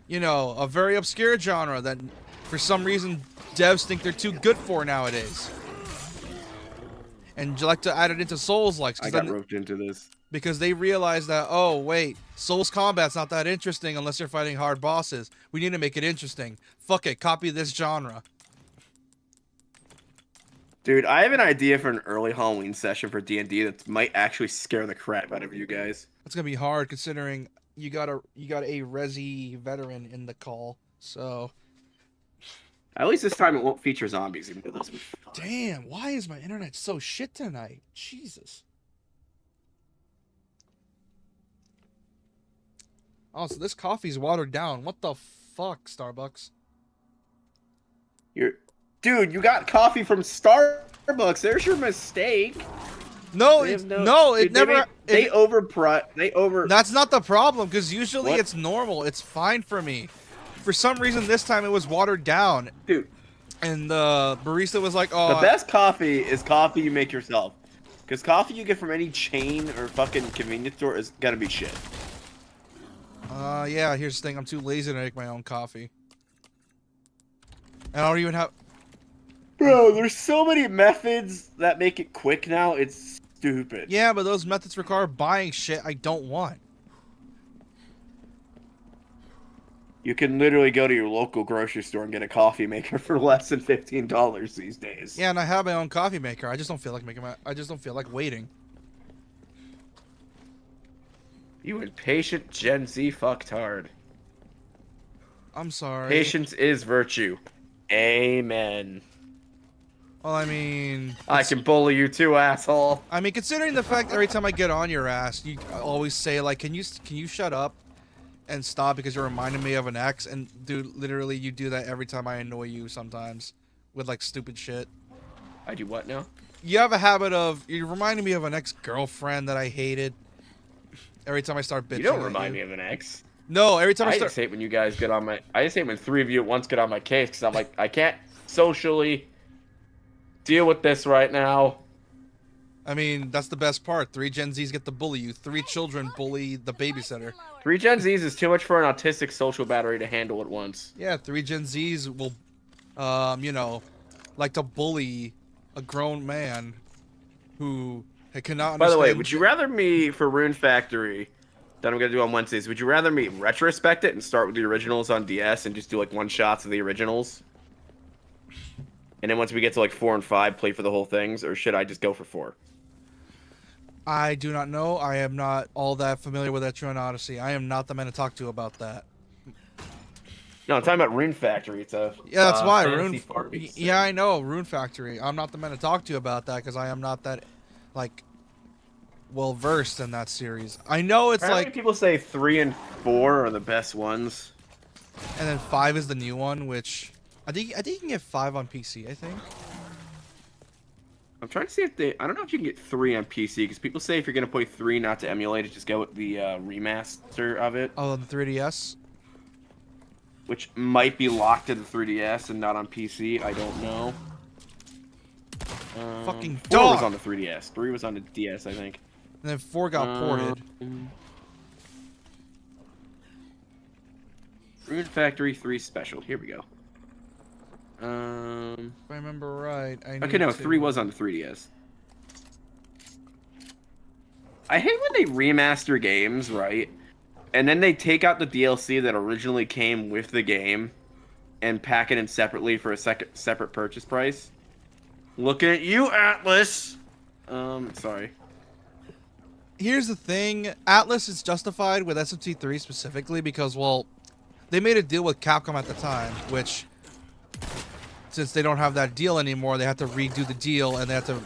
You know, a very obscure genre that, for some reason, devs think they're too good for nowadays. And you like to add it into Souls-likes. I got roped into this. because they realized that, oh wait, Souls combat's not that interesting unless you're fighting hard bosses. We need to make it interesting. Fuck it, copy this genre. Dude, I have an idea for an early Halloween session for D&D that might actually scare the crap out of you guys. It's gonna be hard considering you got a Resi veteran in the call. So At least this time it won't feature zombies, even though those would be fun. damn, why is my internet so shit tonight? Jesus. Oh, so this coffee's watered down. What the fuck, Starbucks? Dude, you got coffee from Starbucks. There's your mistake. No, They it's, have no, it dude, never. They it- over. That's not the problem, because usually What? it's normal. It's fine for me. For some reason, this time it was watered down, Dude, and the barista was like, "Oh, the best coffee is coffee you make yourself. Because coffee you get from any chain or fucking convenience store is gonna be shit. Yeah, here's the thing. I'm too lazy to make my own coffee. And I don't even have. Bro, there's so many methods that make it quick now. It's stupid. Yeah, but those methods require buying shit I don't want. You can literally go to your local grocery store and get a coffee maker for less than $15 these days. Yeah, and I have my own coffee maker. I just don't feel like making my. I just don't feel like waiting. You impatient Gen Z fucktard. I'm sorry. Patience is virtue. Amen. Well, I mean, I can bully you too, asshole. I mean, considering the fact every time I get on your ass, you always say like, "Can you shut up and stop because you're reminding me of an ex?" And dude, literally, you do that every time I annoy you. Sometimes with like stupid shit. I do what now? You have a habit of you're reminding me of an ex-girlfriend that I hated. Every time I start bitching. You don't at remind you. me of an ex. No, every time I I start. just hate when you guys get on my. I just hate when three of you at once get on my case because I'm like, I can't socially deal with this right now. I mean, that's the best part. 3 Gen Zs get to bully you. 3 children bully the babysitter. 3 Gen Zs is too much for an autistic social battery to handle at once. Yeah, 3 Gen Zs will, you know, like to bully a grown man who cannot understand. By the way, would you rather me for Rune Factory that I'm gonna do on Wednesdays? Would you rather me retrospect it and start with the originals on DS and just do like one shots of the originals? And then once we get to like 4 and 5, play for the whole things, or should I just go for 4? I do not know. I am not all that familiar with Etrian Odyssey. I am not the man to talk to about that. No, I'm talking about Rune Factory. It's a Yeah, that's why fantasy Rune. farming sim. Yeah, I know Rune Factory. I'm not the man to talk to about that because I am not that, like, well versed in that series. I know it's Apparently like, people say 3 and 4 are the best ones. and then 5 is the new one, which I think you can get 5 on PC. I think. I'm trying to see if they. I don't know if you can get 3 on PC because people say if you're gonna play 3 not to emulate it, just go with the remaster of it, Oh, the 3DS. which might be locked to the 3DS and not on PC. I don't know. Fucking 4 was dog. on the 3DS. 3 was on the DS, I think. And then 4 got ported. Rune Factory 3 Special. Here we go. If I remember right. Okay, no, 3 was on the 3DS. I hate when they remaster games, right? And then they take out the DLC that originally came with the game and pack it in separately for a separate purchase price. Looking at you, Atlas! Sorry. Here's the thing. Atlas is justified with SMT3 specifically because, well, they made a deal with Capcom at the time, which, since they don't have that deal anymore, they have to redo the deal and they have to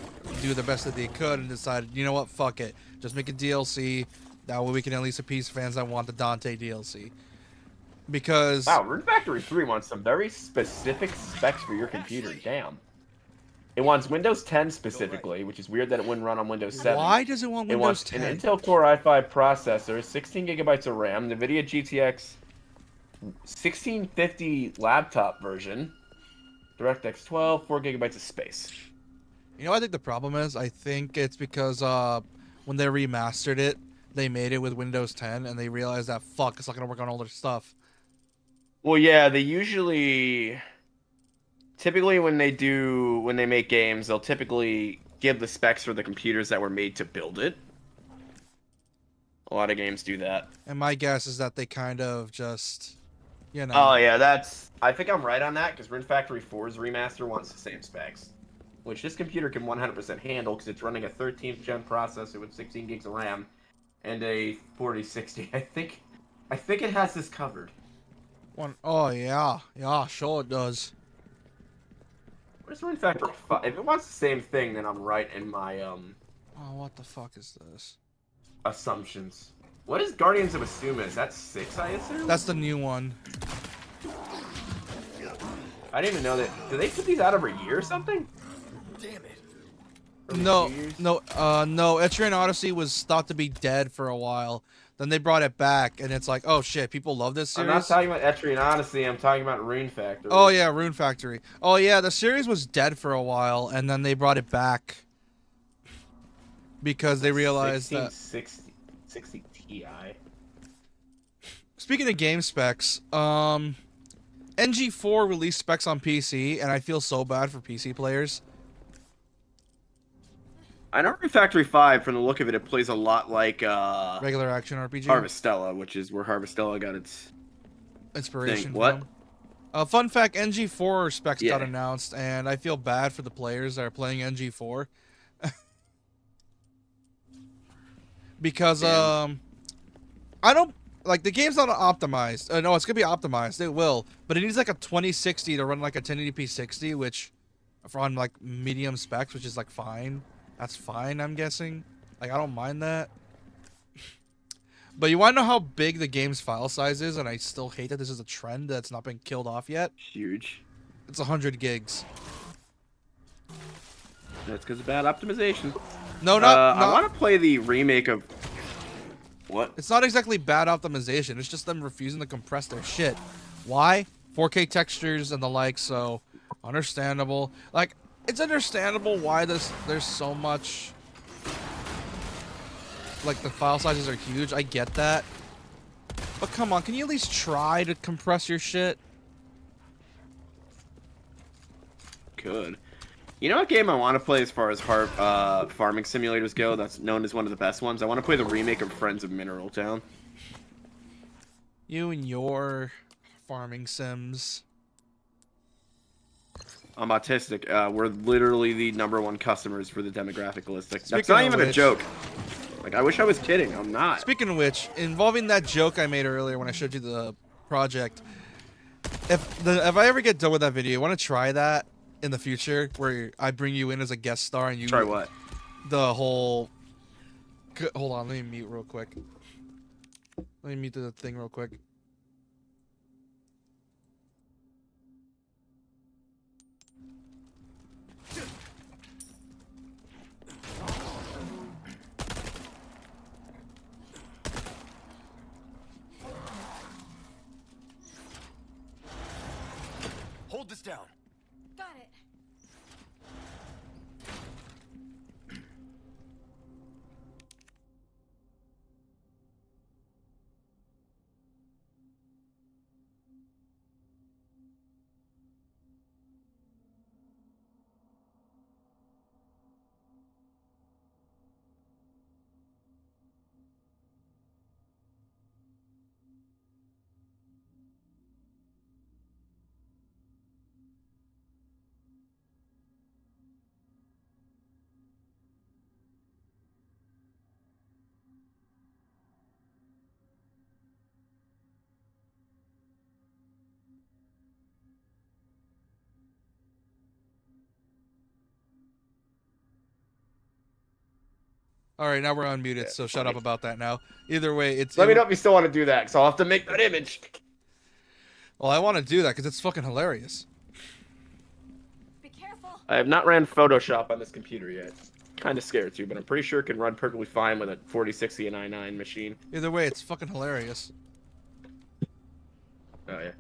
do the best that they could and decided, you know what, fuck it. Just make a DLC. That way we can at least appease fans that want the Dante DLC. Because... Wow, Rune Factory 3 wants some very specific specs for your computer. Damn. It wants Windows 10 specifically, which is weird that it wouldn't run on Windows 7. why does it want It Windows wants 10? an Intel Core i5 processor, 16 gigabytes of RAM, NVIDIA GTX 1650 laptop version, DirectX 12, 4 gigabytes of space. You know what I think the problem is? I think it's because when they remastered it, they made it with Windows 10 and they realized that, fuck, it's not going to work on older stuff. Well, yeah, they usually... Typically when they make games, they'll typically give the specs for the computers that were made to build it. A lot of games do that. And my guess is that they kind of just, you know. Oh yeah, that's. I think I'm right on that because Rune Factory 4's remaster wants the same specs, which this computer can 100% handle because it's running a 13th gen processor with 16 gigs of RAM and a 4060. I think it has this covered. Oh yeah, yeah, sure it does. Where's Rune Factory 5? If it wants the same thing, then I'm right in my Oh, what the fuck is this? assumptions. What is Guardians of Asuma? Is that 6, I assume? That's the new one. I didn't even know that. Do they put these out every year or something? Damn it. Every No, 2 years? no, Etrian Odyssey was thought to be dead for a while. Then they brought it back, and it's like, oh shit, people love this I'm series. not talking about Etrian Odyssey, I'm talking about Rune Factory. Oh yeah, Rune Factory. Oh yeah, the series was dead for a while, and then they brought it back because they realized that. 1660 Ti. Speaking of game specs, NG4 released specs on PC, and I feel so bad for PC players. I know Rune Factory 5, from the look of it, it plays a lot like Regular action RPG. Harvestella, which is where Harvestella got its Inspiration. thing. What? From. Fun fact: NG4 specs got Yeah. announced, and I feel bad for the players that are playing NG4 because Damn. I don't like the game's not optimized. No, it's gonna be optimized. It will, but it needs like a 2060 to run like a 1080p 60, which on like medium specs, which is like fine. That's fine, I'm guessing. Like I don't mind that. But you want to know how big the game's file size is, and I still hate that this is a trend that's not been killed off yet. Huge. It's 100 gigs. That's because of bad optimization. No, not. I want to play the remake of... What? It's not exactly bad optimization. It's just them refusing to compress their shit. Why? 4K textures and the like. So understandable. Like it's understandable why there's so much. Like the file sizes are huge. I get that. But come on, can you at least try to compress your shit? Could. You know what game I want to play as far as farming simulators go that's known as one of the best ones? I want to play the remake of Friends of Mineral Town. You and your farming sims. I'm autistic. We're literally the #1 customers for the demographic list. That's Speaking not of even a which- joke. Like, I wish I was kidding. I'm not. Speaking of which, involving that joke I made earlier when I showed you the project, if I ever get done with that video, you want to try that in the future, where I bring you in as a guest star and you Try what? The whole. Hold on, let me mute real quick. Let me mute the thing real quick. Hold this down. Got it. All right, now we're unmuted, Yeah, so shut funny. up about that now. Either way, it's. Let me know if you still want to do that, because I'll have to make that image. Well, I want to do that because it's fucking hilarious. Be careful. I have not ran Photoshop on this computer yet. Kind of scared to, but I'm pretty sure it can run perfectly fine with a 4060 and i9 machine. Either way, it's fucking hilarious. Oh, yeah. Is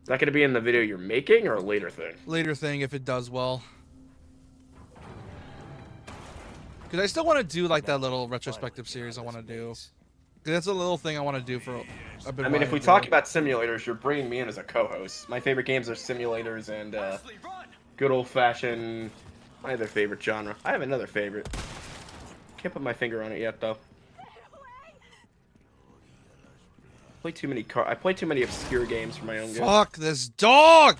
that going to be in the video you're making, or a later thing? Later thing if it does well. Because I still want to do like that little retrospective series I want to do. Because that's a little thing I want to do for a bit. I mean, if we talk about simulators, you're bringing me in as a co-host. My favorite games are simulators and Leslie, run! good old-fashioned... My other favorite genre. I have another favorite. Can't put my finger on it yet, though. play too many I play too many obscure games for my own good. Fuck this dog!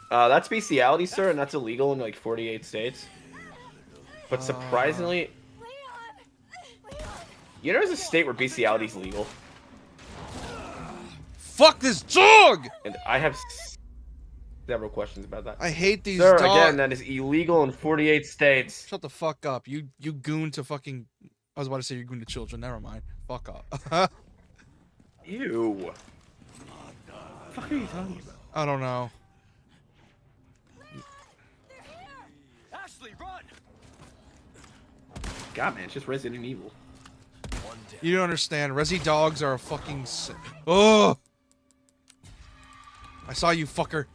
That's bestiality, sir, and that's illegal in like 48 states. But surprisingly, you know, there's a state where bestiality is legal, Fuck this dog! and I have several questions about that. I hate these Sir, dogs. again, that is illegal in 48 states. Shut the fuck up. You goon to fucking... I was about to say you're goon to children. Never mind. Fuck up. Ew. What the fuck are you talking about? I don't know. Ashley, run! God, man, it's just Resident Evil. One down. You don't understand. Resi dogs are a fucking... Oh! I saw you, fucker.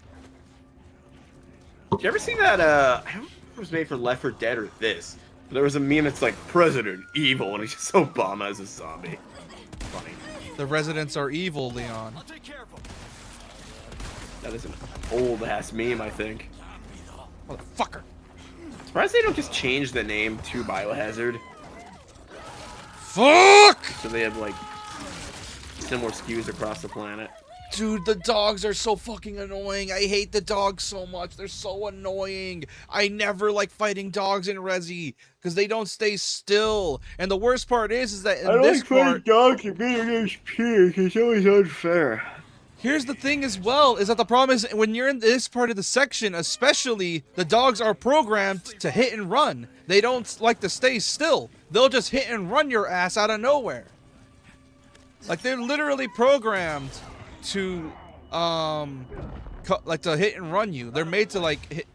Did you ever see that, I don't know if it was made for Left 4 Dead or this, but there was a meme that's like, President Evil, and he's just Obama as a zombie. Funny. The residents are evil, Leon. I'll take care of him. That is an old-ass meme, I think. Motherfucker. Surprised they don't just change the name to Biohazard, Fuck! so they have, like, similar SKUs across the planet. Dude, the dogs are so fucking annoying. I hate the dogs so much. They're so annoying. I never like fighting dogs in Resi because they don't stay still. And the worst part is that in this part, dogs in video games, period. It's always unfair. here's the thing as well, is that the problem is when you're in this part of the section, especially, the dogs are programmed to hit and run. They don't like to stay still. They'll just hit and run your ass out of nowhere. Like, they're literally programmed to like to hit and run you. They're made to like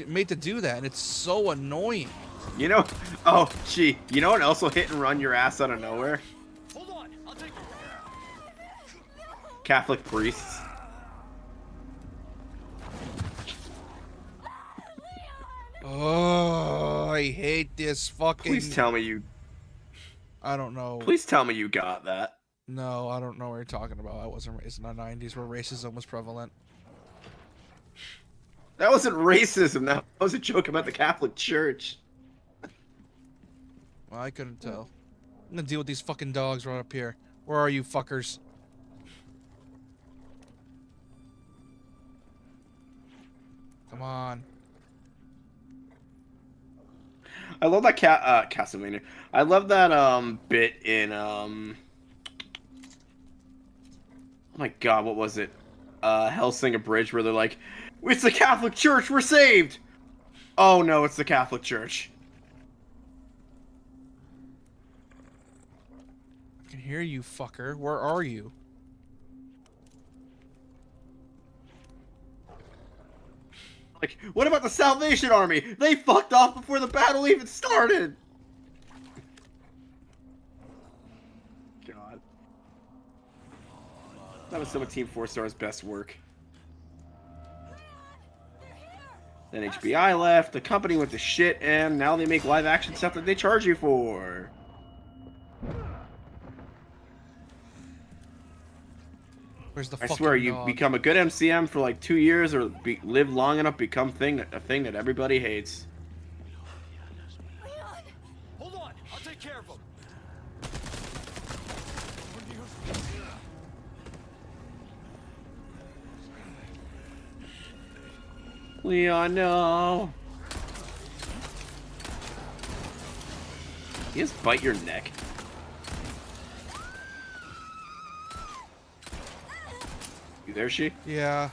made to do that, and it's so annoying. You know, oh, gee, you know what else will hit and run your ass out of nowhere? Hold on, I'll take Catholic priests. Oh, I hate this fucking... Please tell me you, I don't know. please tell me you got that. No, I don't know what you're talking about. I wasn't raised in the 90s where racism was prevalent. That wasn't racism, that was a joke about the Catholic Church. Well, I couldn't tell. I'm gonna deal with these fucking dogs right up here. Where are you fuckers? Come on. I love that Castlevania. I love that bit in oh my god, what was it? Hellsinger Bridge, where they're like, it's the Catholic Church, we're saved! Oh no, it's the Catholic Church. I can hear you, fucker. Where are you? Like, what about the Salvation Army? They fucked off before the battle even started! God. That was some of Team 4 Star's best work. Then HBI left, the company went to shit, and now they make live action stuff that they charge you for. Where's the I fucking swear, you dog? become a good MCM for like 2 years, or live long enough, become a thing that everybody hates. Hold on, I'll take care of him. Leon, no. You just bite your neck. You there, she? Yeah.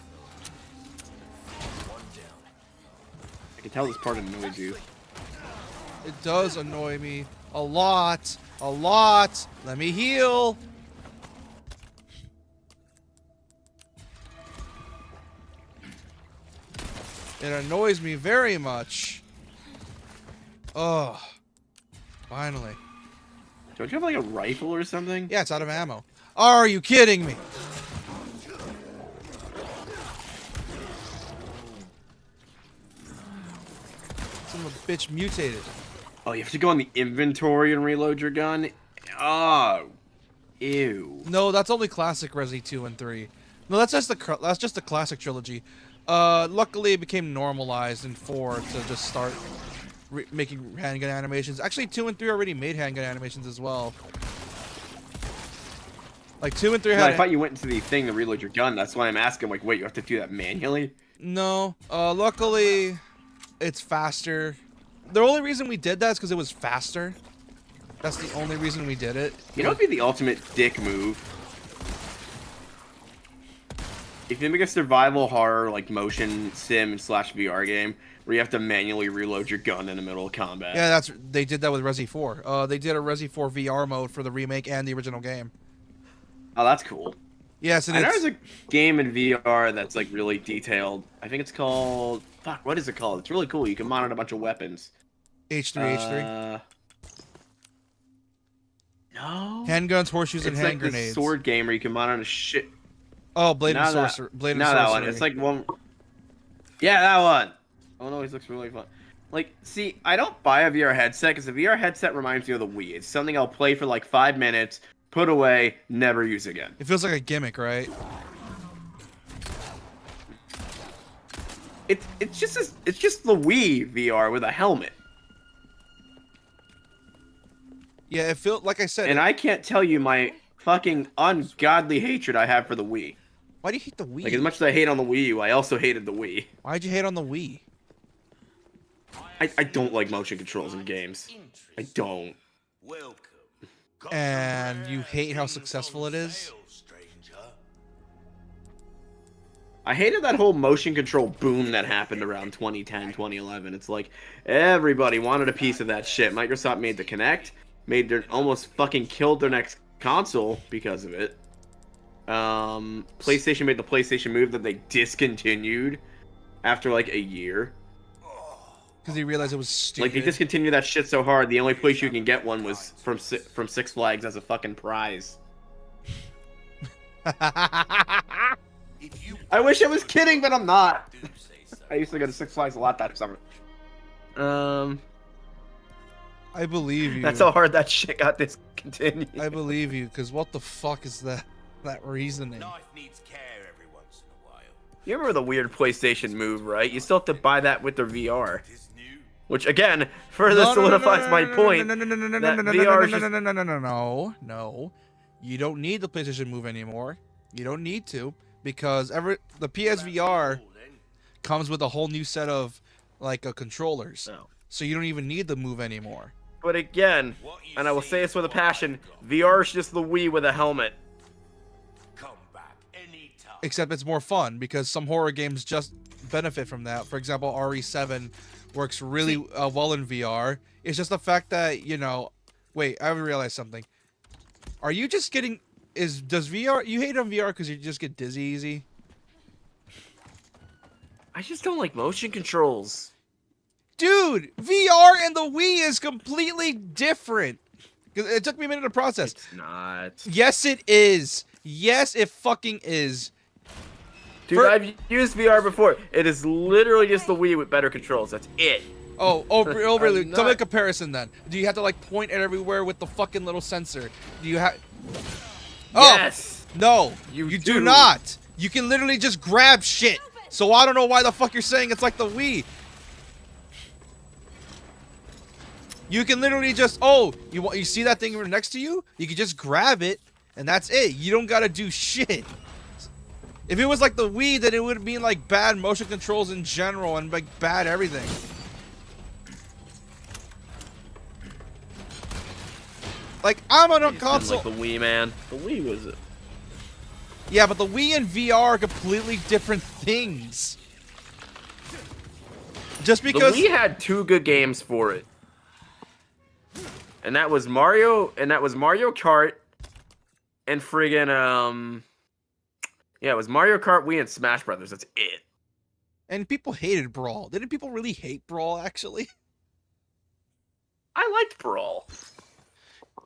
One down. I can tell this part annoys you. It does annoy me. A lot. A lot. Let me heal. It annoys me very much. Ugh. Finally. Don't you have like a rifle or something? Yeah, it's out of ammo. Are you kidding me? Son of a bitch mutated. Oh, you have to go in the inventory and reload your gun? Oh. Ew. No, that's only classic Resi 2 and 3. No, that's just the classic trilogy. Luckily it became normalized in 4 to just start making handgun animations. Actually, 2 and 3 already made handgun animations as well. Like 2 and 3 No, had. I thought you went into the thing to reload your gun. That's why I'm asking. Like, wait, you have to do that manually? No. Luckily, it's faster. The only reason we did that is because it was faster. That's the only reason we did it. You know, it'd be the ultimate dick move. If you make a survival horror like motion sim / VR game where you have to manually reload your gun in the middle of combat. Yeah, they did that with Resi 4. They did a Resi 4 VR mode for the remake and the original game. Oh, that's cool. Yes, and I know it's there's a game in VR that's like really detailed. I think it's called. Fuck, what is it called? It's really cool. You can mount a bunch of weapons. H3. No. Handguns, horseshoes, and It's hand like this grenades. sword game where you can mount a shit. Oh, Blade Not and that- Sorcerer. Blade and Not that one. Sorcery. It's like one. Yeah, that one. Oh no, it looks really fun. Like, see, I don't buy a VR headset because the VR headset reminds me of the Wii. It's something I'll play for like 5 minutes, put away, never use again. It feels like a gimmick, right? It's just the Wii VR with a helmet. Yeah, it feels like I said. And I can't tell you my fucking ungodly hatred I have for the Wii. Why do you hate the Wii? Like, as much as I hate on the Wii U, I also hated the Wii. Why'd you hate on the Wii? I don't like motion controls in games. I don't. And you hate how successful it is? I hated that whole motion control boom that happened around 2010, 2011. It's like, everybody wanted a piece of that shit. Microsoft made the Kinect, almost fucking killed their next console because of it. PlayStation made the PlayStation Move that they discontinued after like a year. Because they realized it was stupid. Like, they discontinued that shit so hard, the only place you can get one was from Six Flags as a fucking prize. I wish I was kidding, but I'm not. I used to go to Six Flags a lot that summer. I believe you. That's how hard that shit got discontinued. I believe you, because what the fuck is that reasoning? Knife needs care every once in a while. You remember the weird PlayStation Move, right? You still have to buy that with the VR. It is new. Which, again, further solidifies my point. that VR is just... No. You don't need the PlayStation Move anymore. You don't need to, because the PSVR comes with a whole new set of controllers. No. So you don't even need the Move anymore. But again, and I will say this with a passion, VR is just the Wii with a helmet. Come back anytime. Except it's more fun because some horror games just benefit from that. For example, RE7 works really well in VR. It's just the fact that, wait, I realized something. Are you just getting... Does VR... You hate on VR because you just get dizzy easy? I just don't like motion controls. Dude, VR and the Wii is completely different. It took me a minute to process. It's not. Yes, it is. Yes, it fucking is. Dude, I've used VR before. It is literally just the Wii with better controls. That's it. Oh, really? Tell me a not- comparison then. Do you have to point it everywhere with the fucking little sensor? Do you have? Yes. No, You you do do. not. You can literally just grab shit. So I don't know why the fuck you're saying it's like the Wii. You can literally just, you see that thing next to you? You can just grab it, and that's it. You don't gotta do shit. If it was like the Wii, then it would be like bad motion controls in general and like bad everything. Like, I'm on a It's been console. like the Wii, man. The Wii was it. Yeah, but the Wii and VR are completely different things. Just The because... Wii had 2 good games for it. And that was Mario Kart and friggin' yeah, it was Mario Kart, Wii, and Smash Brothers. That's it. And people hated Brawl. Didn't people really hate Brawl, actually? I liked Brawl.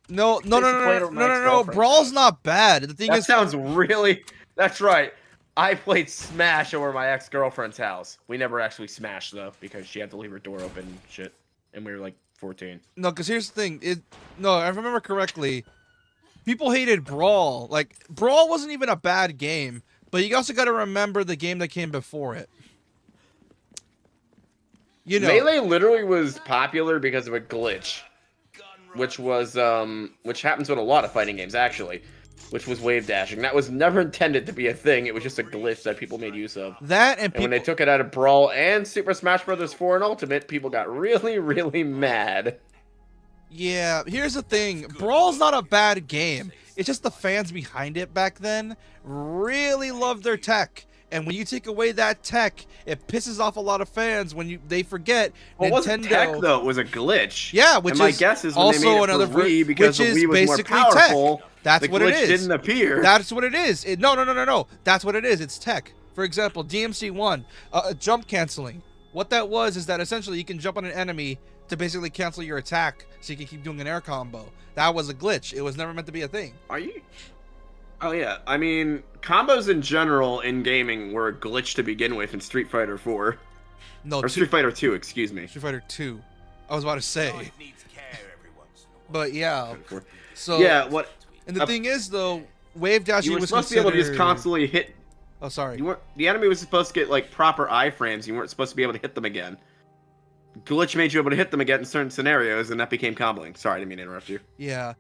No. play it with my ex-girlfriend's Brawl's house. not bad. The thing That is... sounds really... That's right. I played Smash over my ex-girlfriend's house. We never actually smashed, though, because she had to leave her door open and shit. And we were, like, 14. No, because here's the thing. If I remember correctly, people hated Brawl. Like, Brawl wasn't even a bad game, but you also got to remember the game that came before it. Melee literally was popular because of a glitch. Which was, which happens with a lot of fighting games, actually. which was wave dashing. That was never intended to be a thing. It was just a glitch that people made use of. That and And people. when they took it out of Brawl and Super Smash Bros. 4 and Ultimate, people got really, really mad. Yeah, here's the thing. Brawl's not a bad game. It's just the fans behind it back then really loved their tech. And when you take away that tech, it pisses off a lot of fans when they forget Well, it Nintendo. wasn't tech, though. It was a glitch. Yeah, which and my is guess is when also they made it another for Wii, because which the is Wii was more basically powerful, tech. That's the what it glitch is. didn't appear. That's what it is. No. That's what it is. It's tech. For example, DMC1, jump canceling. What that was is that essentially you can jump on an enemy to basically cancel your attack so you can keep doing an air combo. That was a glitch. It was never meant to be a thing. Are you? Oh, yeah. I mean, combos in general in gaming were a glitch to begin with in Street Fighter 4. No, Or Street Fighter 2, excuse me. Street Fighter 2. I was about to say. But yeah. So Yeah, what... And the thing is though, wave dashing You were was supposed to be able to just considered- constantly hit... Oh, sorry. You weren't... The enemy was supposed to get, like, proper iframes. You weren't supposed to be able to hit them again. Glitch made you able to hit them again in certain scenarios, and that became comboing. Sorry, I didn't mean to interrupt you. Yeah.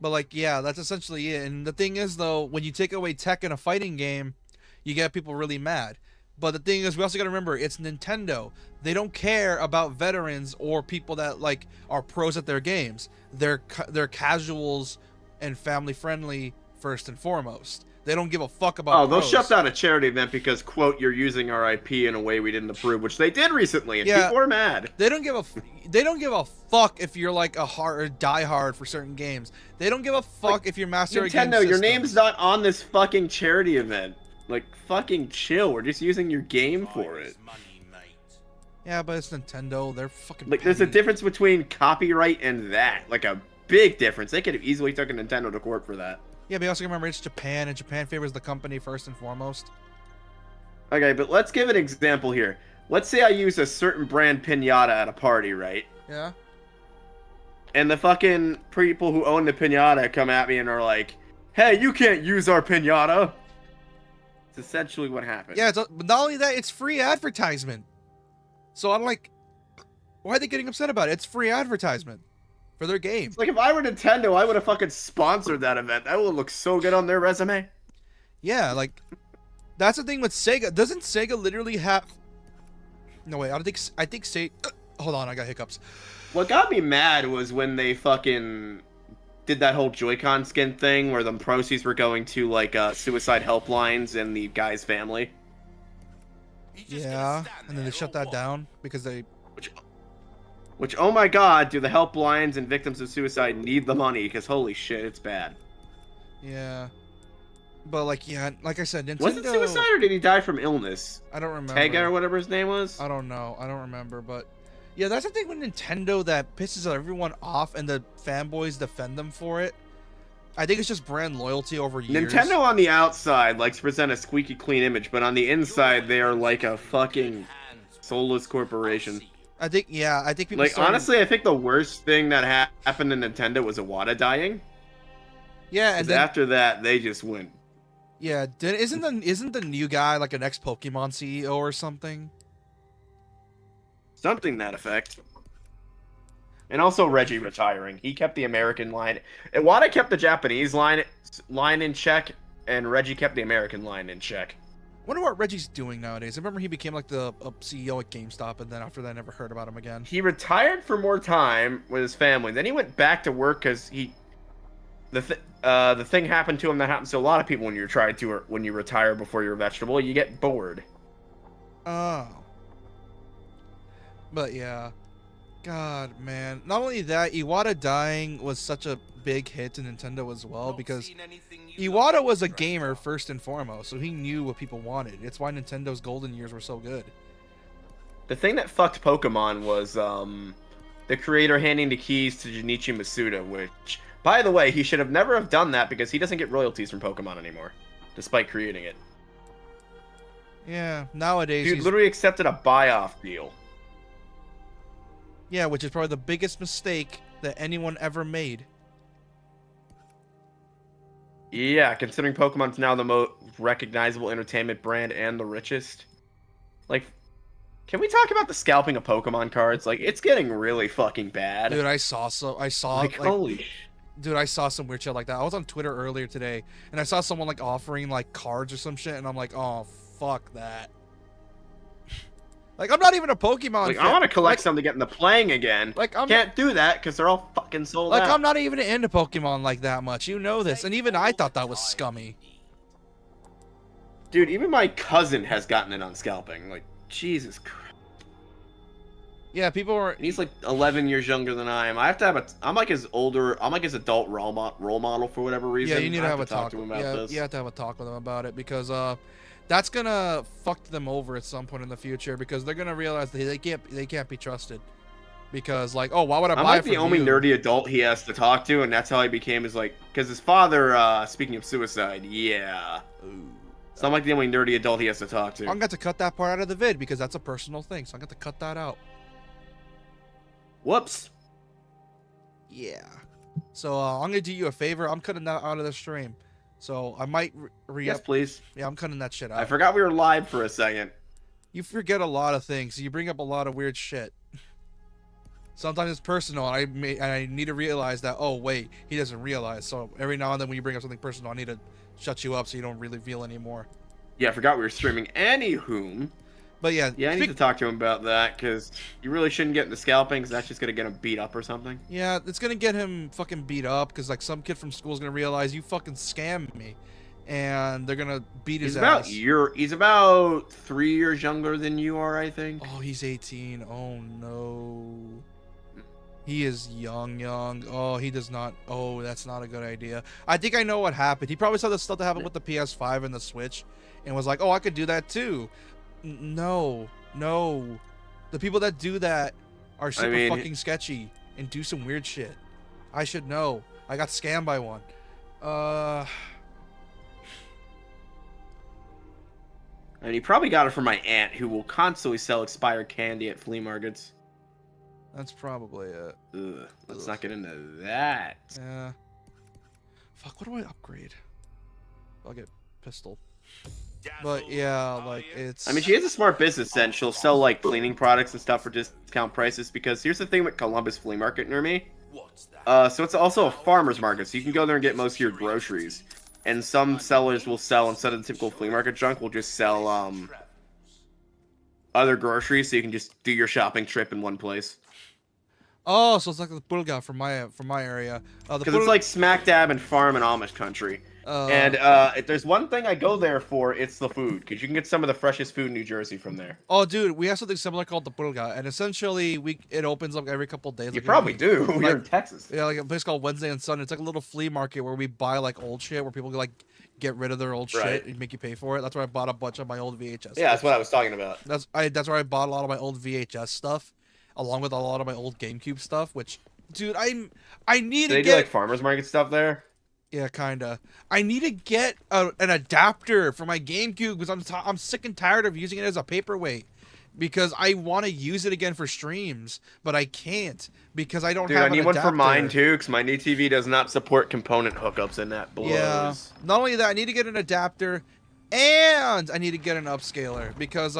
But like, yeah, that's essentially it. And the thing is though, when you take away tech in a fighting game, you get people really mad. But the thing is, we also got to remember, it's Nintendo. They don't care about veterans or people that like are pros at their games. They're casuals and family friendly first and foremost. They don't give a fuck about Oh, they'll pros. shut down a charity event because, quote, you're using our IP in a way we didn't approve, which they did recently, and Yeah. people are mad. They don't give a fuck if you're like a diehard for certain games. They don't give a fuck Like, if you're master a game Nintendo, your system. name's not on this fucking charity event. Like, fucking chill. We're just using your game for it. Yeah, but it's Nintendo. They're fucking. Like, there's a petty. difference between copyright and that. Like, a big difference. They could have easily taken Nintendo to court for that. Yeah, but you also remember it's Japan, and Japan favors the company first and foremost. Okay, but let's give an example here. Let's say I use a certain brand pinata at a party, right? Yeah. And the fucking people who own the pinata come at me and are like, hey, you can't use our pinata. It's essentially what happened. Yeah, but not only that, it's free advertisement. So I'm like, why are they getting upset about it? It's free advertisement for their game. It's like, if I were Nintendo, I would have fucking sponsored that event. That would look so good on their resume. Yeah, like, that's the thing with Sega. Doesn't Sega literally have... No, wait, I think Sega... Hold on, I got hiccups. What got me mad was when they fucking did that whole Joy-Con skin thing where the proceeds were going to, like, suicide helplines and the guy's family. Yeah, and then they shut that down because they... Which, oh my god, do the helplines and victims of suicide need the money? Because holy shit, it's bad. Yeah. But, like, yeah, like I said, Nintendo... Was it suicide or did he die from illness? I don't remember. Tega or whatever his name was? I don't know. I don't remember, but... Yeah, that's the thing with Nintendo that pisses everyone off and the fanboys defend them for it. I think it's just brand loyalty over years. Nintendo on the outside likes to present a squeaky clean image, but on the inside they are like a fucking soulless corporation. I think, yeah, I think people Like, started- honestly, I think the worst thing that happened to Nintendo was Iwata dying. Yeah, and 'Cause then, after that, they just went. yeah, isn't the new guy like an ex-Pokemon CEO or something? Something that effect. And also Reggie retiring. He kept the American line. Iwata kept the Japanese line in check, and Reggie kept the American line in check. I wonder what Reggie's doing nowadays. I remember he became like the CEO at GameStop, and then after that, I never heard about him again. He retired for more time with his family. Then he went back to work because the thing happened to him that happens to a lot of people when you retire before you're a vegetable. You get bored. Oh. But yeah. God, man. Not only that, Iwata dying was such a big hit to Nintendo as well, because Iwata was a gamer first and foremost, so he knew what people wanted. It's why Nintendo's golden years were so good. The thing that fucked Pokemon was the creator handing the keys to Junichi Masuda, which, by the way, he should have never have done that because he doesn't get royalties from Pokemon anymore, despite creating it. Yeah, nowadays Dude he's... literally accepted a buy-off deal. Yeah, which is probably the biggest mistake that anyone ever made. Yeah, considering Pokemon's now the most recognizable entertainment brand and the richest. Like, can we talk about the scalping of Pokemon cards? Like, it's getting really fucking bad. Dude, I saw like, holy Dude, I saw some weird shit like that. I was on Twitter earlier today, and I saw someone like offering like cards or some shit, and I'm like, oh fuck that. Like, I'm not even a Pokemon Like, fan. I want to collect like, some to get into playing again. Like, I'm Can't do that because they're all fucking sold like out. I'm not even into Pokemon like that much. You know this, and even I thought that was scummy. Dude, even my cousin has gotten it on scalping. Like, Jesus Christ. Yeah, people were. And he's like 11 years younger than I am. I have to have a. I'm like his older. I'm like his adult role model for whatever reason. Yeah, you need to I have a talk talk. to him about Yeah, this. you have to have a talk with them about it because that's gonna fuck them over at some point in the future because they're gonna realize that they can't be trusted. Because like, oh, why would I I'm buy like it from the only you? nerdy adult he has to talk to, and that's how he became his like. Because his father, speaking of suicide, yeah. So I'm like the only nerdy adult he has to talk to. I'm going to cut that part out of the vid because that's a personal thing. So I'm going to cut that out. Whoops. Yeah. So I'm gonna do you a favor. I'm cutting that out of the stream. So I might Yes, please. Yeah, I'm cutting that shit out. I forgot we were live for a second. You forget a lot of things. You bring up a lot of weird shit. Sometimes it's personal, and I need to realize that. Oh wait, he doesn't realize. So every now and then when you bring up something personal, I need to shut you up so you don't really feel anymore. Yeah, I forgot we were streaming. Anywho. But yeah, Yeah, I need to talk to him about that, because you really shouldn't get into scalping, because that's just going to get him beat up or something. Yeah, it's going to get him fucking beat up, because like some kid from school is going to realize you fucking scammed me. And they're going to beat his ass. He's about 3 years younger than you are, I think. Oh, he's 18. Oh, no. He is young. Oh, he does not. Oh, that's not a good idea. I think I know what happened. He probably saw the stuff that happened with the PS5 and the Switch and was like, oh, I could do that too. No. The people that do that are super fucking sketchy and do some weird shit. I should know. I got scammed by one. And he probably got it from my aunt, who will constantly sell expired candy at flea markets. That's probably it. Ugh, let's not get into that. Yeah. Fuck, what do I upgrade? I'll get pistol. But yeah, like it's... I mean, she has a smart business sense. She'll sell like cleaning products and stuff for discount prices, because here's the thing with Columbus Flea Market near me. So it's also a farmer's market, so you can go there and get most of your groceries. And some sellers will sell, instead of the typical flea market junk, will just sell other groceries, so you can just do your shopping trip in one place. Oh, so it's like the Pulga from my area. Because it's like smack dab in farm and Amish country. And if there's one thing I go there for, it's the food. Because you can get some of the freshest food in New Jersey from there. Oh, dude, we have something similar called the Pulga, and essentially it opens up every couple of days. You like, probably do. You're in Texas. Yeah, like a place called Wednesday and Sunday. It's like a little flea market where we buy like old shit, where people can like get rid of their old shit and make you pay for it. That's where I bought a bunch of my old VHS. Yeah, that's what I was talking about. That's where I bought a lot of my old VHS stuff, along with a lot of my old GameCube stuff. Which, dude, I need to get. They do like farmers market stuff there. Yeah, kinda. I need to get an adapter for my GameCube because I'm sick and tired of using it as a paperweight. Because I want to use it again for streams, but I can't because I don't have an adapter. Dude, I need one for mine too, because my new TV does not support component hookups, and that blows. Yeah. Not only that, I need to get an adapter, and I need to get an upscaler because